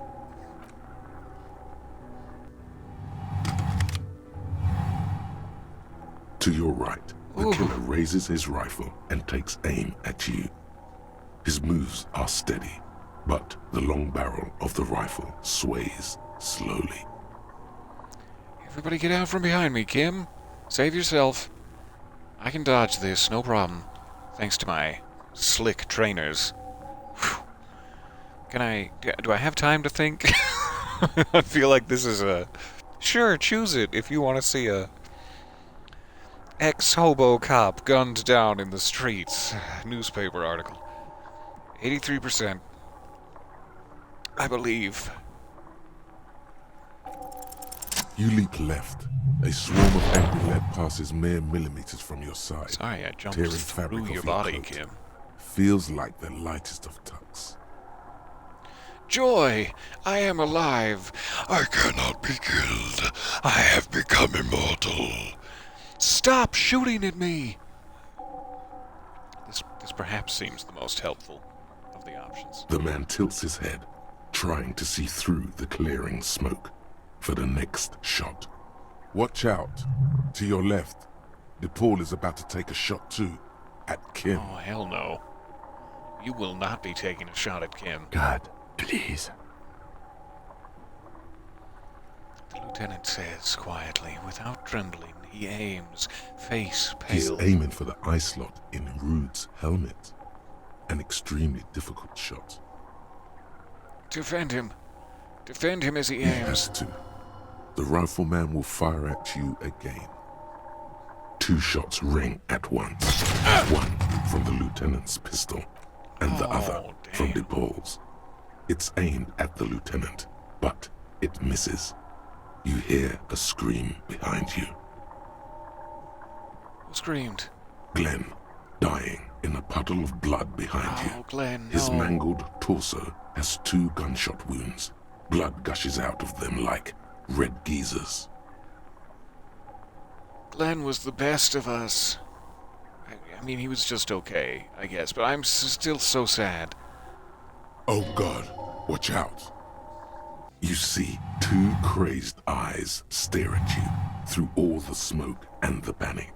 To your right, the killer raises his rifle and takes aim at you. His moves are steady, but the long barrel of the rifle sways slowly. Everybody get out from behind me, Kim. Save yourself. I can dodge this, no problem. Thanks to my slick trainers. Whew. Do I have time to think? I feel like this is a... Sure, choose it if you want to see a... ex-hobo cop gunned down in the streets. Newspaper article. 83%. I believe. You leap left. A swarm of angry lead passes mere millimeters from your side. Sorry, I jumped tearing through fabric your off body, coat. Kim. Feels like the lightest of tucks. Joy! I am alive! I cannot be killed. I have become immortal. Stop shooting at me! This perhaps seems the most helpful of the options. The man tilts his head, trying to see through the clearing smoke for the next shot. Watch out. To your left. DePaul is about to take a shot too. At Kim. Oh, hell no. You will not be taking a shot at Kim. God, please. The lieutenant says quietly, without trembling, he aims, face He's pale. aiming for the eye slot in Rude's helmet. An extremely difficult shot. Defend him. Defend him as he He aims. has to. The rifleman will fire at you again. 2 shots ring at once. One from the lieutenant's pistol, and the other from DePaul's. It's aimed at the lieutenant, but it misses. You hear a scream behind you. Who screamed? Glenn, dying in a puddle of blood behind you. Oh, Glenn, His no. mangled torso has 2 gunshot wounds. Blood gushes out of them like red geysers. Glenn was the best of us. I mean, he was just okay, I guess, but I'm still so sad. Oh God, watch out. You see 2 crazed eyes stare at you through all the smoke and the panic.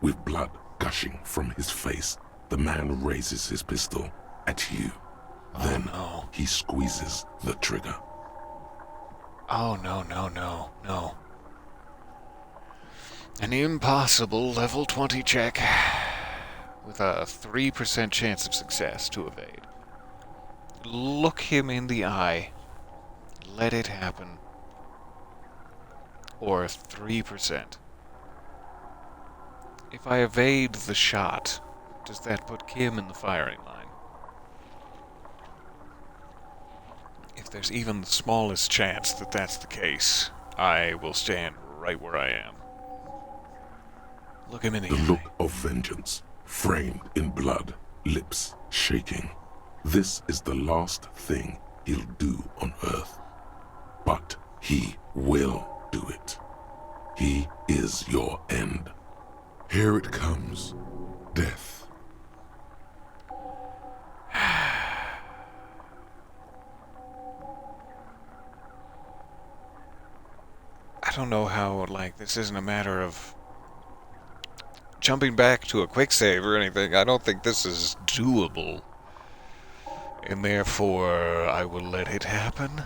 With blood gushing from his face, the man raises his pistol at you. Then he squeezes the trigger. Oh, no. An impossible level 20 check with a 3% chance of success to evade. Look him in the eye. Let it happen. Or 3%. If I evade the shot, does that put Kim in the firing line? If there's even the smallest chance that that's the case, I will stand right where I am. Look him in the eye. The look of vengeance, framed in blood, lips shaking. This is the last thing he'll do on Earth. But he will do it. He is your end. Here it comes. Death. I don't know how, this isn't a matter of jumping back to a quick save or anything. I don't think this is doable. And therefore, I will let it happen.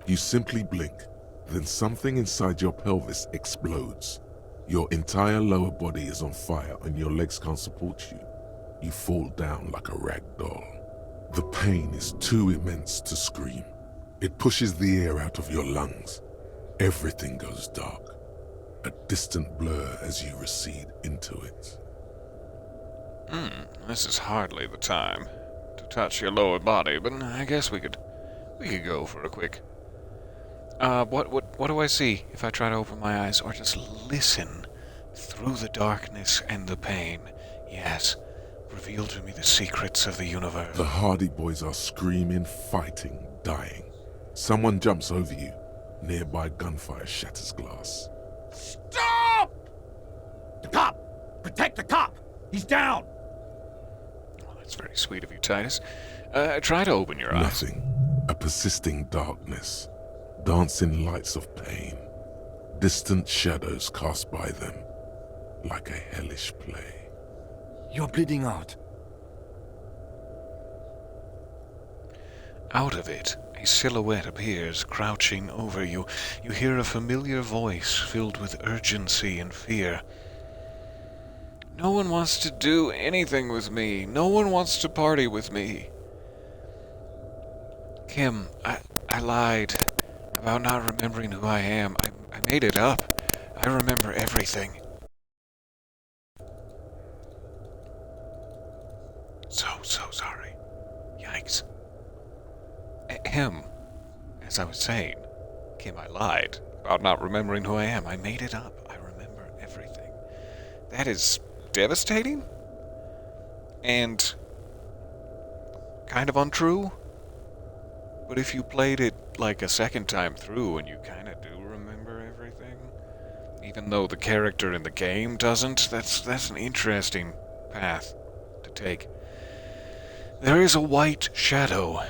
You simply blink, then something inside your pelvis explodes. Your entire lower body is on fire and your legs can't support you. You fall down like a rag doll. The pain is too immense to scream. It pushes the air out of your lungs. Everything goes dark, a distant blur as you recede into it. This is hardly the time to touch your lower body, but I guess we could go for a quick. What do I see if I try to open my eyes or just listen through the darkness and the pain? Yes, reveal to me the secrets of the universe. The Hardy Boys are screaming, fighting, dying. Someone jumps over you. Nearby gunfire shatters glass. Stop! The cop! Protect the cop! He's down! Well, that's very sweet of you, Titus. Try to open your eyes. Nothing. A persisting darkness. Dancing lights of pain. Distant shadows cast by them. Like a hellish play. You're bleeding out. Out of it, a silhouette appears, crouching over you. You hear a familiar voice filled with urgency and fear. No one wants to do anything with me. No one wants to party with me. Kim, I lied. about not remembering who I am. I made it up. I remember everything. So sorry. Yikes. Him. As I was saying, Kim, I lied about not remembering who I am. I made it up. I remember everything. That is devastating and kind of untrue. But if you played it like a second time through and you kind of do remember everything, even though the character in the game doesn't, that's an interesting path to take. There is a white shadow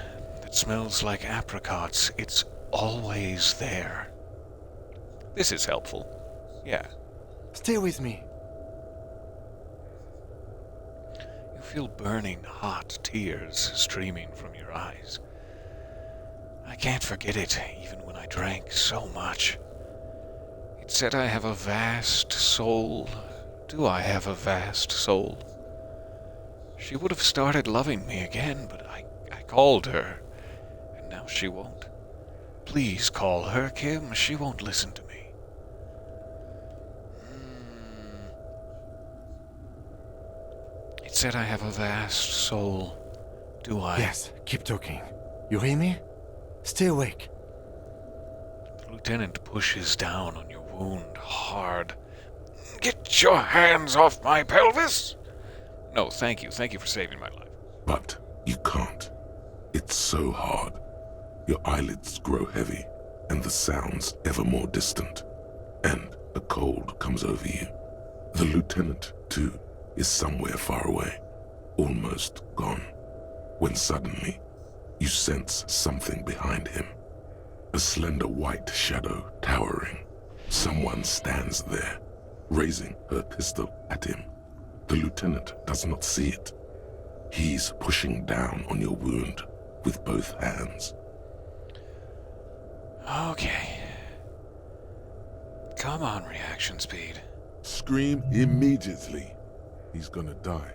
that smells like apricots. It's always there. This is helpful. Yeah. Stay with me. You feel burning hot tears streaming from your eyes. I can't forget it, even when I drank so much. It said I have a vast soul. Do I have a vast soul? She would have started loving me again, but I called her, and now she won't. Please call her, Kim. She won't listen to me. It said I have a vast soul. Do I? Yes, keep talking. You hear me? Stay awake. The lieutenant pushes down on your wound hard. Get your hands off my pelvis! No, thank you. Thank you for saving my life. But you can't. It's so hard. Your eyelids grow heavy, and the sounds ever more distant. And a cold comes over you. The lieutenant, too, is somewhere far away, almost gone, when suddenly you sense something behind him. A slender white shadow towering. Someone stands there, raising her pistol at him. The lieutenant does not see it. He's pushing down on your wound with both hands. Okay. Come on, reaction speed. Scream immediately. He's gonna die.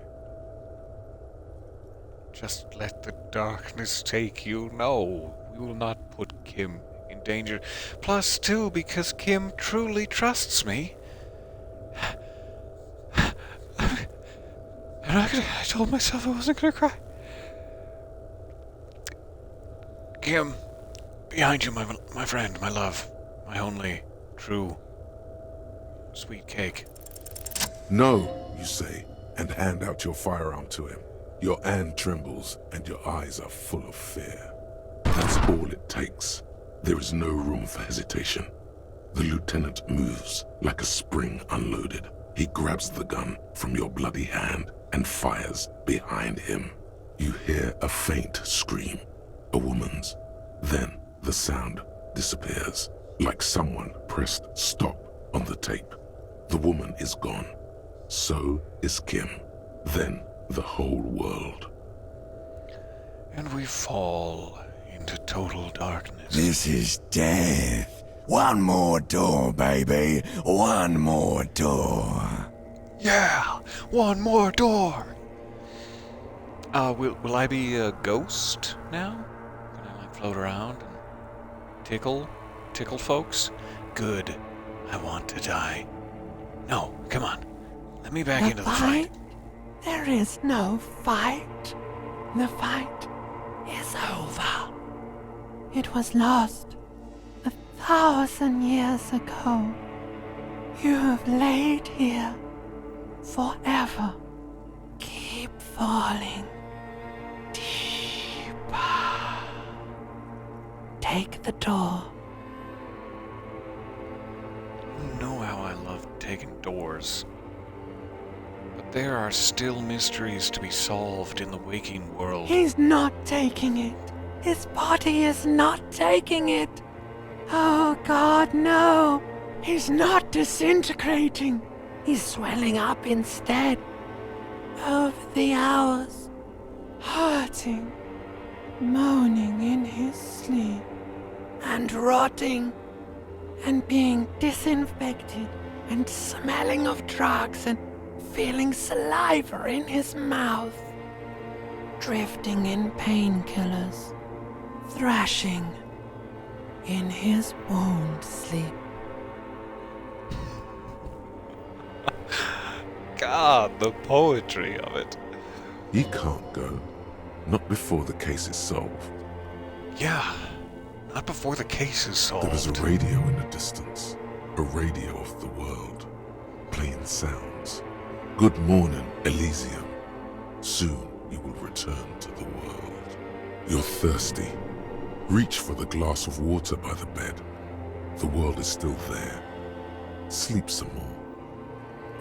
Just let the darkness take you. No, we will not put Kim in danger. Plus, too, because Kim truly trusts me. I told myself I wasn't gonna cry. Kim, behind you, my friend, my love, my only true Sweetcake. No, you say, and hand out your firearm to him. Your hand trembles, and your eyes are full of fear. That's all it takes. There is no room for hesitation. The lieutenant moves like a spring unloaded. He grabs the gun from your bloody hand and fires behind him. You hear a faint scream, a woman's. Then the sound disappears, like someone pressed stop on the tape. The woman is gone. So is Kim. Then the whole world. And we fall into total darkness. This is death. One more door, baby. One more door. Yeah, one more door. Will I be a ghost now? Can I float around and tickle folks? Good. I want to die. No, come on. Let me back into the fight. There is no fight. The fight is over. It was lost 1,000 years ago. You have laid here forever. Keep falling deeper. Take the door. You know how I love taking doors. But there are still mysteries to be solved in the waking world. He's not taking it. His body is not taking it. Oh God, no. He's not disintegrating. He's swelling up instead. Over the hours, hurting, moaning in his sleep, and rotting, and being disinfected, and smelling of drugs, and feeling saliva in his mouth, drifting in painkillers, thrashing in his wound sleep. God, the poetry of it. He can't go. Not before the case is solved. Yeah, not before the case is solved. There is a radio in the distance. A radio of the world. Playing sounds. Good morning, Elysium. Soon you will return to the world. You're thirsty. Reach for the glass of water by the bed. The world is still there. Sleep some more.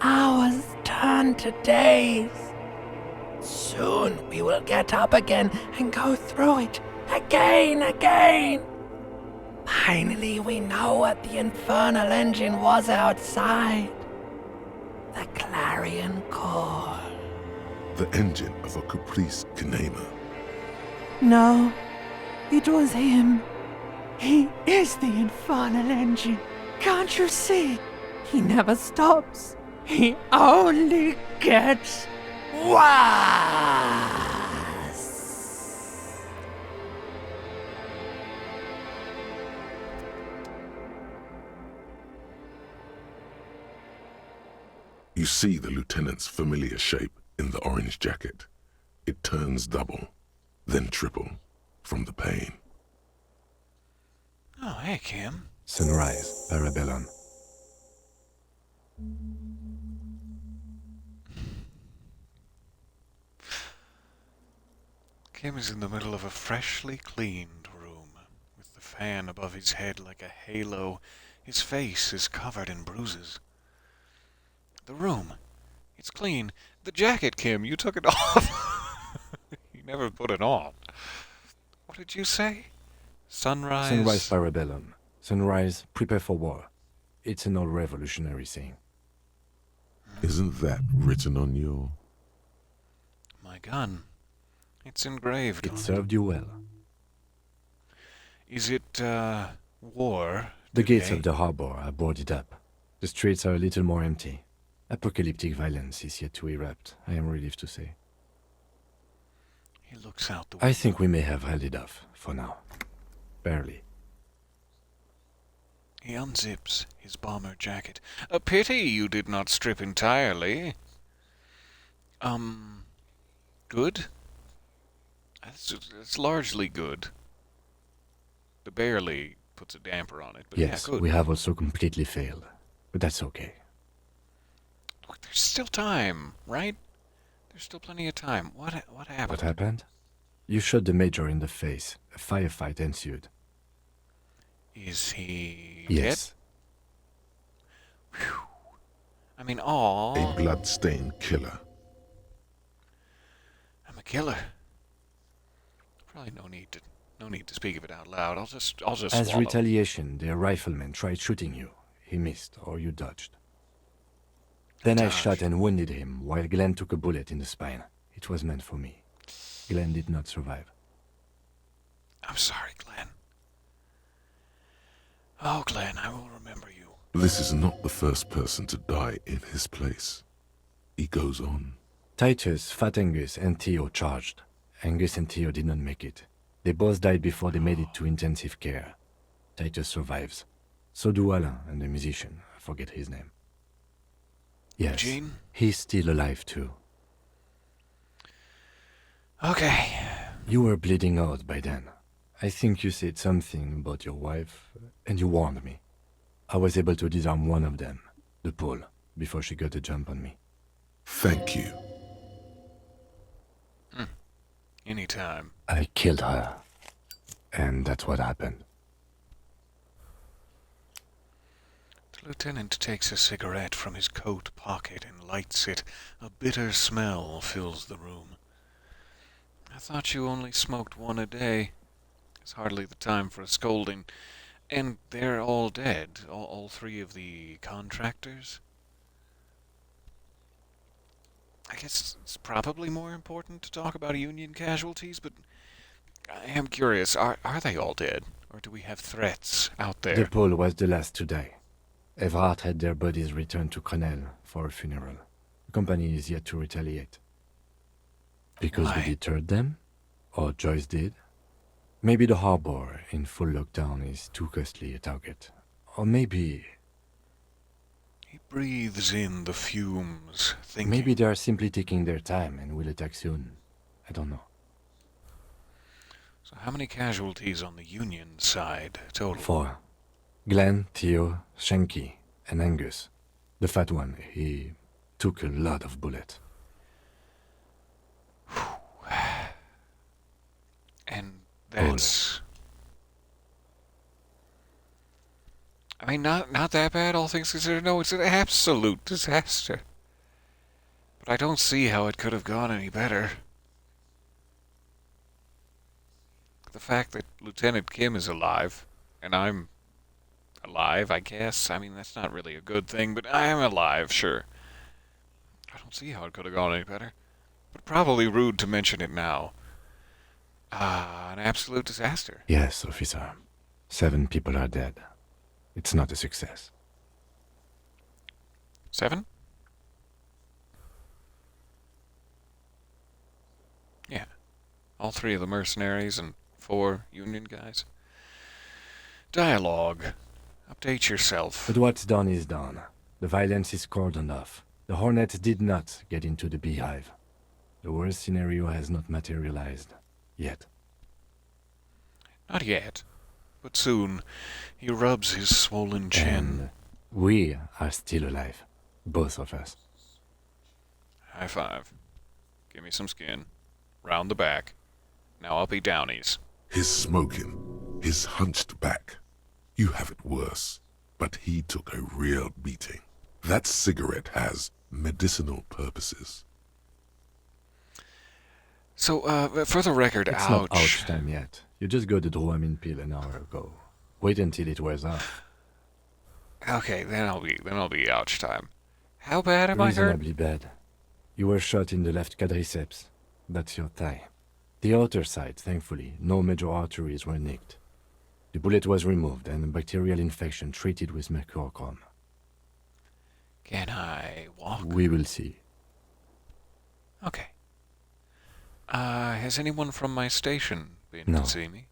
Hours turn to days. Soon we will get up again and go through it again. Finally, we know what the infernal engine was outside. The clarion call. The engine of a Caprice Kinema. No, it was him. He is the infernal engine. Can't you see? He never stops. He only gets worse. You see the lieutenant's familiar shape in the orange jacket. It turns double, then triple, from the pain. Oh, hey, Kim. Sunrise, Parabellum. Kim is in the middle of a freshly cleaned room, with the fan above his head like a halo. His face is covered in bruises. The room, it's clean. The jacket, Kim, you took it off. You never put it on. What did you say? Sunrise? Sunrise, Parabellum. Sunrise, prepare for war. It's an old revolutionary saying. Isn't that written on your... My gun. It's engraved. It served you well. Is it, war? The gates of the harbor are boarded up. The streets are a little more empty. Apocalyptic violence is yet to erupt, I am relieved to say. He looks out the window. I think we may have held it off, for now. Barely. He unzips his bomber jacket. A pity you did not strip entirely. Good? It's largely good. The barely puts a damper on it, but yes, yeah, good. We have also completely failed, but that's okay. Look, there's still time, right? There's still plenty of time. What happened? What happened? You shot the major in the face. A firefight ensued. Is he yes. dead? Whew. I mean, aww. A blood-stained killer. I'm a killer. Probably no need to speak of it out loud. I'll just As swallow. retaliation, their rifleman tried shooting you. He missed, or you dodged. Then I shot and wounded him, while Glenn took a bullet in the spine. It was meant for me. Glenn did not survive. I'm sorry, Glenn. Oh, Glenn, I will remember you. This is not the first person to die in his place. He goes on. Titus, Fat Angus, and Theo charged. Angus and Theo did not make it. They both died before they made it to intensive care. Titus survives. So do Alain and the musician. I forget his name. Yes, Eugene? He's still alive too. Okay. You were bleeding out by then. I think you said something about your wife, and you warned me. I was able to disarm one of them, the Pole, before she got a jump on me. Thank you. Anytime. I killed her. And that's what happened. The lieutenant takes a cigarette from his coat pocket and lights it. A bitter smell fills the room. I thought you only smoked one a day. It's hardly the time for a scolding. And they're all dead, all three of the contractors? I guess it's probably more important to talk about Union casualties, but I am curious, are they all dead? Or do we have threats out there? The Pole was the last to die. Everard had their bodies returned to Crenel for a funeral. The company is yet to retaliate. Because we deterred them? Or Joyce did? Maybe the harbor in full lockdown is too costly a target. Or maybe... He breathes in the fumes, thinking. Maybe they are simply taking their time and will attack soon. I don't know. So how many casualties on the Union side total? 4. Glenn, Theo, Shanky, and Angus. The fat one, he took a lot of bullets. And that's... I mean, not that bad, all things considered. No, it's an absolute disaster. But I don't see how it could have gone any better. The fact that Lieutenant Kim is alive, and I'm alive, I guess. I mean, that's not really a good thing, but I am alive, sure. I don't see how it could have gone any better. But probably rude to mention it now. An absolute disaster. Yes, officer. 7 people are dead. It's not a success. 7? Yeah. All 3 of the mercenaries and 4 Union guys. Dialogue. Update yourself. But what's done is done. The violence is cordoned off. The Hornet did not get into the beehive. The worst scenario has not materialized. Yet. Not yet. But soon. He rubs his swollen chin. And we are still alive. Both of us. High five. Give me some skin. Round the back. Now I'll be Downies. His smoking, his hunched back. You have it worse, but he took a real beating. That cigarette has medicinal purposes. So, for the record, it's ouch. Not ouch time yet. You just got the Dramamine pill an hour ago. Wait until it wears off. Okay, then I'll be ouch time. How bad am I hurt? Reasonably bad. You were shot in the left quadriceps. That's your thigh. The outer side, thankfully, no major arteries were nicked. The bullet was removed and a bacterial infection treated with mercurochrome. Can I walk? We will see. Okay. Has anyone from my station been No. to see me?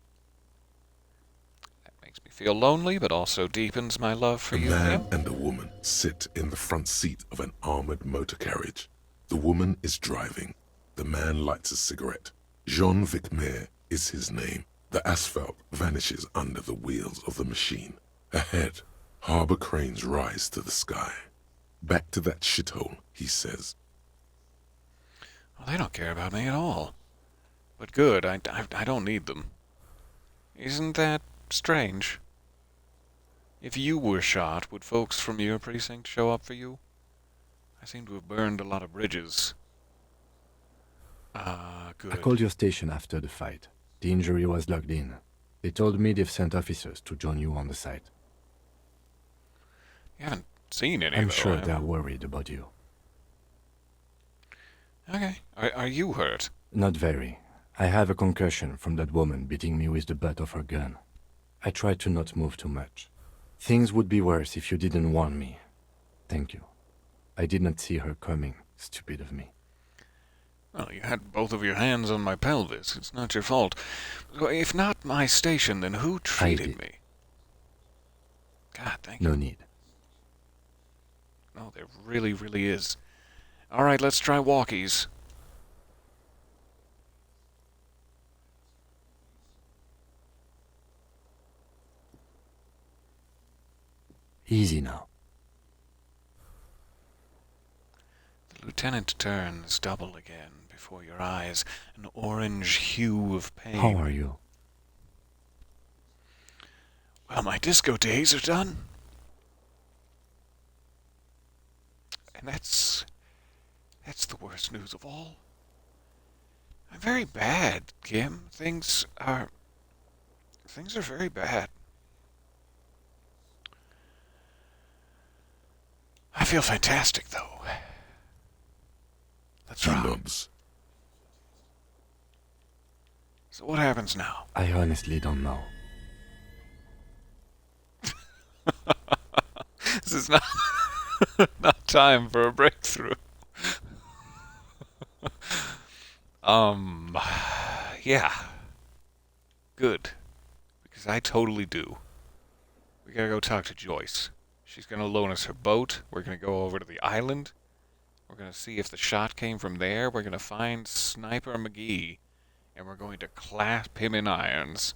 That makes me feel lonely, but also deepens my love for you. A man and a woman sit in the front seat of an armored motor carriage. The woman is driving. The man lights a cigarette. Jean Vicmer is his name. The asphalt vanishes under the wheels of the machine. Ahead, harbor cranes rise to the sky. Back to that shithole, he says. Well, they don't care about me at all. But good, I don't need them. Isn't that strange? If you were shot, would folks from your precinct show up for you? I seem to have burned a lot of bridges. Good. I called your station after the fight. The injury was logged in. They told me they've sent officers to join you on the site. You haven't seen any, I'm though, sure have they're you? worried about you. Okay. Are you hurt? Not very. I have a concussion from that woman beating me with the butt of her gun. I tried to not move too much. Things would be worse if you didn't warn me. Thank you. I did not see her coming. Stupid of me. Well, you had both of your hands on my pelvis. It's not your fault. So if not my station, then who treated me? God, thank you. No need. No, there really, really is. All right, let's try walkies. Easy now. The lieutenant turns double again before your eyes, an orange hue of pain. How are you? Well, my disco days are done. And that's the worst news of all. I'm very bad, Kim. Things are very bad. I feel fantastic, though. Let's rock. He nods. So what happens now? I honestly don't know. This is not not time for a breakthrough. Yeah. Good. Because I totally do. We gotta go talk to Joyce. She's gonna loan us her boat. We're gonna go over to the island. We're gonna see if the shot came from there. We're gonna find Sniper McGee. And we're going to clasp him in irons.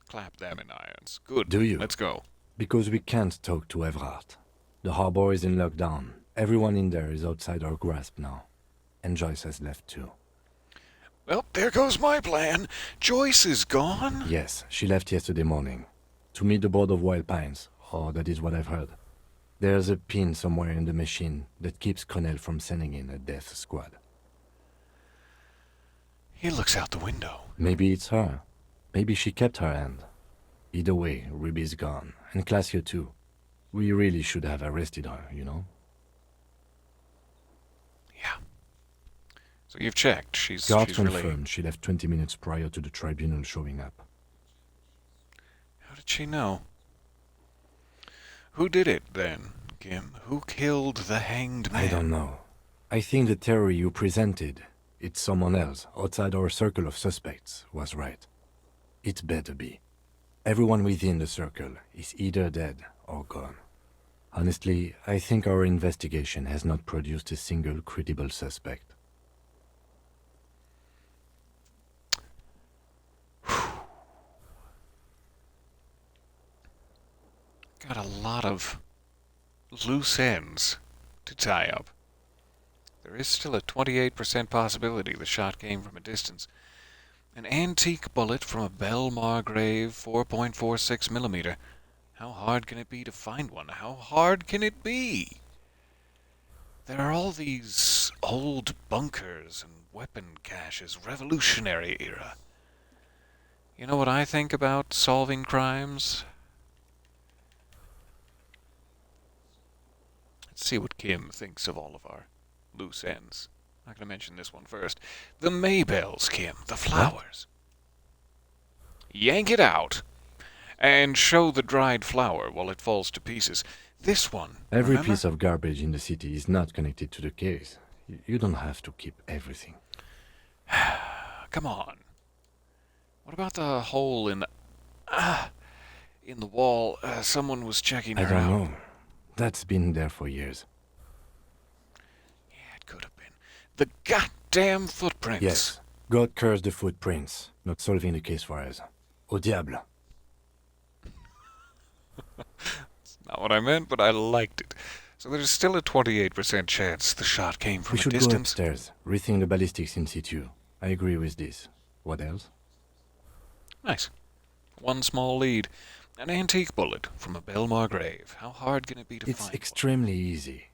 Clap them in irons. Good. Do you? Let's go. Because we can't talk to Everhart. The harbor is in lockdown. Everyone in there is outside our grasp now. And Joyce has left too. Well, there goes my plan. Joyce is gone? Yes, she left yesterday morning. To meet the board of Wild Pines. Oh, that is what I've heard. There's a pin somewhere in the machine that keeps Connell from sending in a death squad. He looks out the window. Maybe it's her. Maybe she kept her hand. Either way, Ruby's gone. And Claudia too. We really should have arrested her, you know? Yeah. So you've checked. She's Guards really... confirmed she left 20 minutes prior to the tribunal showing up. How did she know? Who did it, then, Kim? Who killed the hanged man? I don't know. I think the theory you presented, it's someone else, outside our circle of suspects, was right. It better be. Everyone within the circle is either dead or gone. Honestly, I think our investigation has not produced a single credible suspect. Got a lot of loose ends to tie up. There is still a 28% possibility the shot came from a distance. An antique bullet from a Belle Margrave 4.46 millimeter. How hard can it be to find one? How hard can it be? There are all these old bunkers and weapon caches, Revolutionary era. You know what I think about solving crimes? Let's see what Kim thinks of all of our loose ends. I'm not going to mention this one first. The Maybells, Kim. The flowers. What? Yank it out and show the dried flower while it falls to pieces. This one. Every remember? piece of garbage in the city is not connected to the case. You don't have to keep everything. Come on. What about the hole in the wall? Someone was checking her out. I don't know. That's been there for years. Yeah, it could have been. The goddamn footprints. Yes. God curse the footprints. Not solving the case for us. Au diable. That's not what I meant, but I liked it. So there's still a 28% chance the shot came from a distance. We should go upstairs. Rethink the ballistics in situ. I agree with this. What else? Nice. One small lead. An antique bullet from a Belle Margrave. How hard can it be to find? It's extremely easy.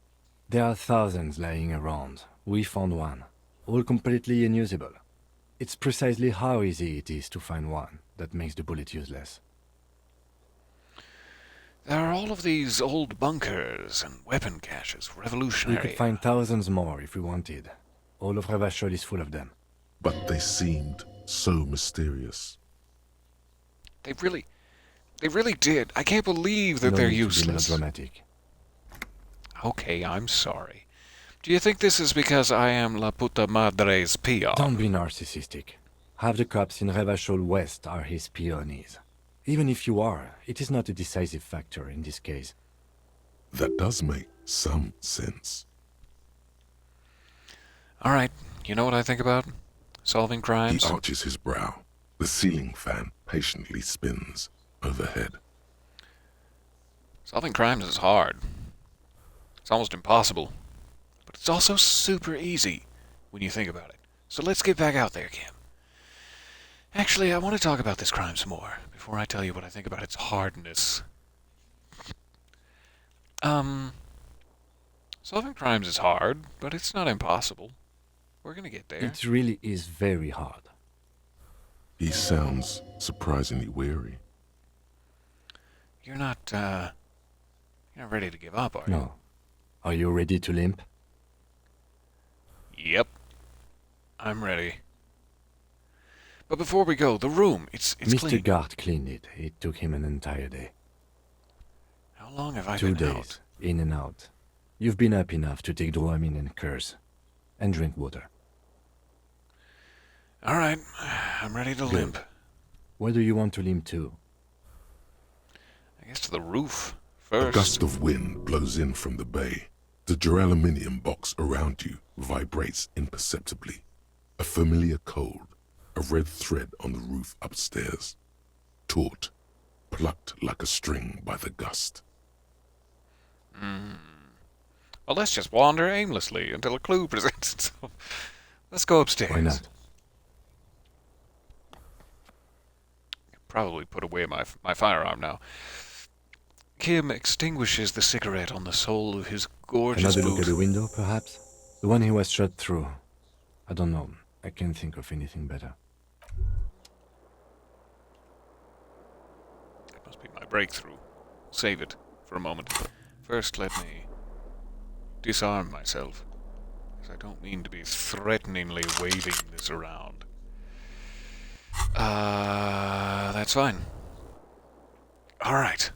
There are thousands lying around. We found one. All completely unusable. It's precisely how easy it is to find one that makes the bullet useless. There are all of these old bunkers and weapon caches, Revolutionary. We could find thousands more if we wanted. All of Revachol is full of them. But they seemed so mysterious. They really did. I can't believe that No they're need to be useless. melodramatic. Okay, I'm sorry. Do you think this is because I am La Puta Madre's peon? Don't be narcissistic. Half the cops in Revachol West are his peonies. Even if you are, it is not a decisive factor in this case. That does make some sense. All right, you know what I think about solving crimes? He arches his brow. The ceiling fan patiently spins overhead. Solving crimes is hard. It's almost impossible. But it's also super easy when you think about it. So let's get back out there, Kim. Actually, I want to talk about this crime some more before I tell you what I think about its hardness. Solving crimes is hard, but it's not impossible. We're gonna get there. It really is very hard. He sounds surprisingly weary. You're not ready to give up, are you? No. Are you ready to limp? Yep. I'm ready. But before we go, the room, it's Mr. clean. Gart cleaned it. It took him an entire day. How long have I 2 been days, out? in and out. You've been up enough to take Dramamine and curse. And drink water. All right, I'm ready to limp. Where do you want to limp to? I guess to the roof A first. gust of wind blows in from the bay. The duraluminum box around you vibrates imperceptibly. A familiar cold, a red thread on the roof upstairs. Taut, plucked like a string by the gust. Well, let's just wander aimlessly until a clue presents itself. Let's go upstairs. Why not? Probably put away my firearm now. Kim extinguishes the cigarette on the sole of his gorgeous Another look boot. at the window, perhaps? The one he was shot through. I don't know. I can't think of anything better. That must be my breakthrough. Save it for a moment. First, let me disarm myself, because I don't mean to be threateningly waving this around. That's fine. Alright.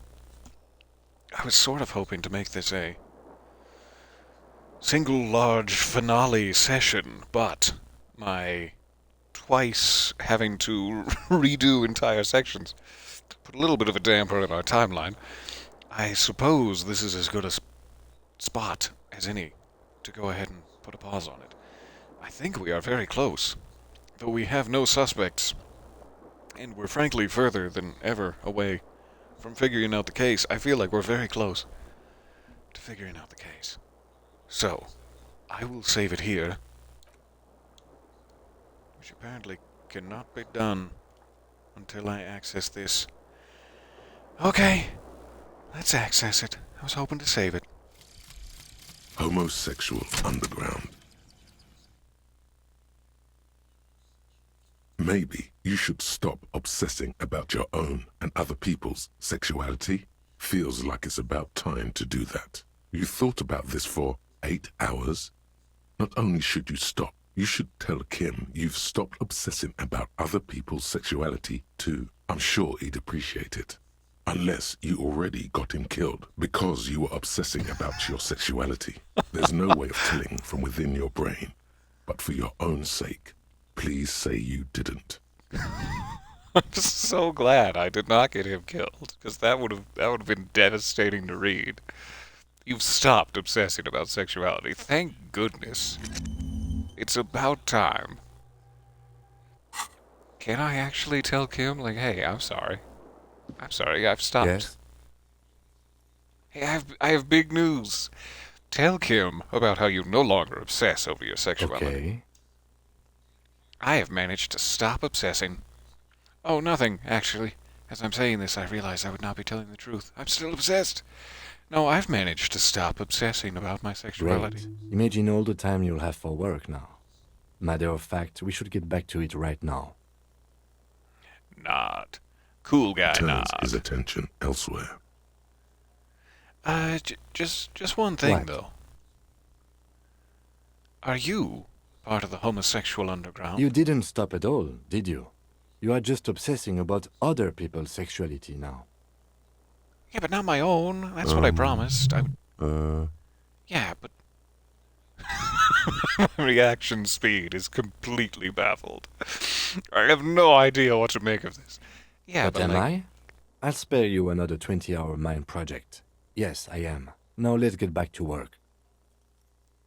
I was sort of hoping to make this a single large finale session, but my twice having to redo entire sections put a little bit of a damper on our timeline. I suppose this is as good a spot as any to go ahead and put a pause on it. I think we are very close, though we have no suspects, and we're frankly further than ever away from figuring out the case. I feel like we're very close to figuring out the case. So, I will save it here, which apparently cannot be done until I access this. Okay, let's access it. I was hoping to save it. Homosexual underground. Maybe you should stop obsessing about your own and other people's sexuality. Feels like it's about time to do that. You thought about this for 8 hours? Not only should you stop, you should tell Kim you've stopped obsessing about other people's sexuality too. I'm sure he'd appreciate it. Unless you already got him killed because you were obsessing about your sexuality. There's no way of telling from within your brain. But for your own sake, please say you didn't. I'm so glad I did not get him killed, because that would have been devastating to read. You've stopped obsessing about sexuality. Thank goodness. It's about time. Can I actually tell Kim, like, hey, I'm sorry. I'm sorry, I've stopped. Yes? Hey, I have big news. Tell Kim about how you no longer obsess over your sexuality. Okay. I have managed to stop obsessing. Oh, nothing, actually. As I'm saying this, I realize I would not be telling the truth. I'm still obsessed. No, I've managed to stop obsessing about my sexuality. Great. Imagine all the time you'll have for work now. Matter of fact, we should get back to it right now. Nod. Cool guy Turns nod. his attention elsewhere. Just one thing, What? though. Are you part of the homosexual underground? You didn't stop at all, did you? You are just obsessing about other people's sexuality now. Yeah, but not my own. That's what I promised. Yeah, but... My reaction speed is completely baffled. I have no idea what to make of this. Yeah, But but am like... I? I'll spare you another 20-hour mine project. Yes, I am. Now let's get back to work.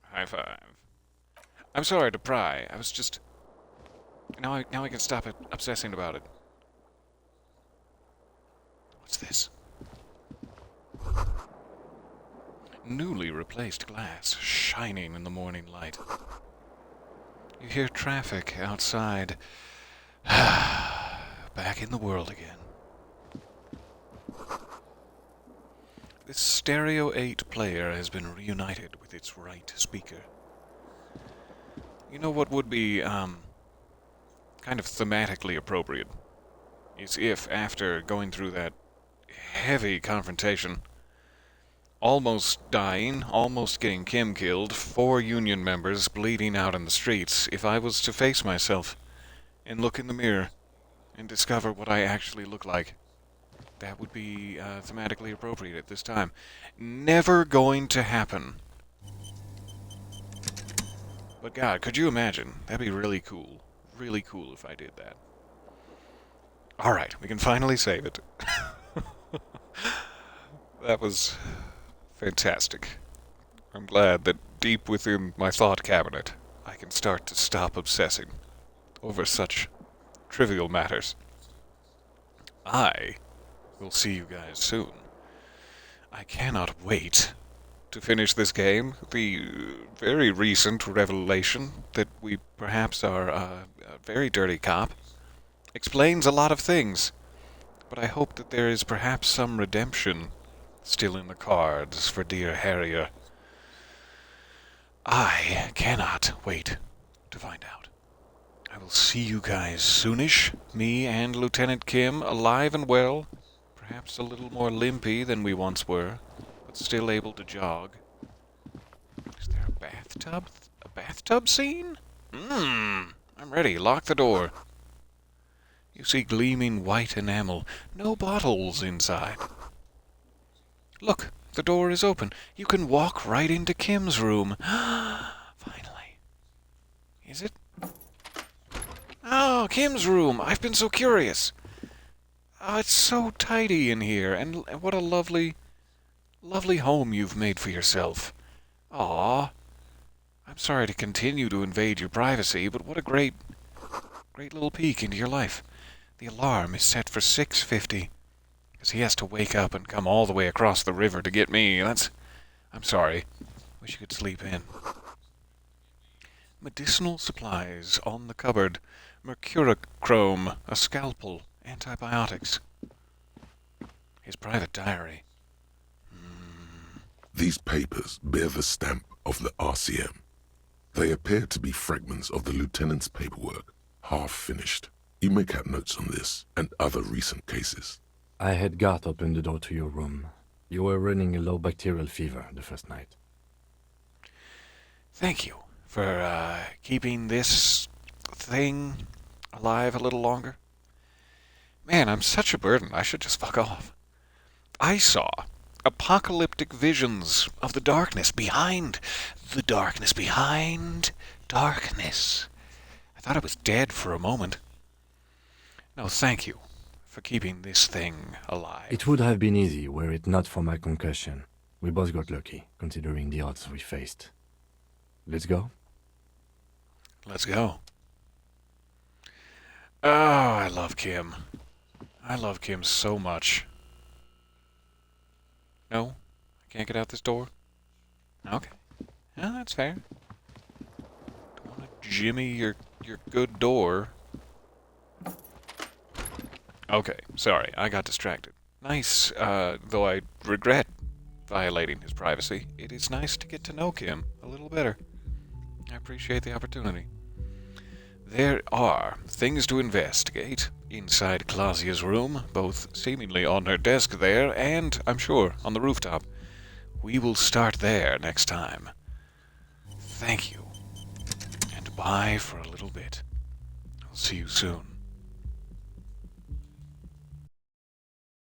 High five. I'm sorry to pry. I was just... Now I can stop obsessing about it. What's this? Newly replaced glass, shining in the morning light. You hear traffic outside. Back in the world again. This Stereo 8 player has been reunited with its right speaker. You know what would be, kind of thematically appropriate? Is if, after going through that heavy confrontation, almost dying, almost getting Kim killed, 4 Union members bleeding out in the streets, if I was to face myself and look in the mirror and discover what I actually look like. That would be thematically appropriate at this time. Never going to happen. But God, could you imagine? That'd be really cool. Really cool if I did that. Alright, we can finally save it. That was fantastic. I'm glad that deep within my thought cabinet, I can start to stop obsessing over such trivial matters. I will see you guys soon. I cannot wait to finish this game. The very recent revelation that we perhaps are a very dirty cop explains a lot of things, but I hope that there is perhaps some redemption still in the cards for dear Harrier. I cannot wait to find out. I will see you guys soonish, me and Lieutenant Kim, alive and well, perhaps a little more limpy than we once were, but still able to jog. Is there a bathtub? A bathtub scene? I'm ready. Lock the door. You see gleaming white enamel. No bottles inside. Look, the door is open. You can walk right into Kim's room. Finally. Is it? Oh, Kim's room. I've been so curious. Oh, it's so tidy in here, and what a lovely, lovely home you've made for yourself. Aw. I'm sorry to continue to invade your privacy, but what a great little peek into your life. The alarm is set for 6:50, because he has to wake up and come all the way across the river to get me. I'm sorry. Wish you could sleep in. Medicinal supplies on the cupboard. Mercurochrome, a scalpel, antibiotics. His private diary. These papers bear the stamp of the RCM. They appear to be fragments of the lieutenant's paperwork, half finished. You make out notes on this and other recent cases. I had Garth open the door to your room. You were running a low bacterial fever the first night. Thank you for keeping this thing alive a little longer. Man, I'm such a burden. I should just fuck off. I saw apocalyptic visions of the darkness behind the darkness behind darkness. I thought I was dead for a moment. No, thank you for keeping this thing alive. It would have been easy were it not for my concussion. We both got lucky, considering the odds we faced. Let's go? Let's go. Oh, I love Kim. I love Kim so much. No? I can't get out this door? Okay. Yeah, that's fair. Don't want to jimmy your good door. Okay, sorry, I got distracted. Nice, though I regret violating his privacy. It is nice to get to know Kim a little better. I appreciate the opportunity. There are things to investigate inside Clausia's room, both seemingly on her desk there and, I'm sure, on the rooftop. We will start there next time. Thank you, and bye for a little bit. I'll see you soon.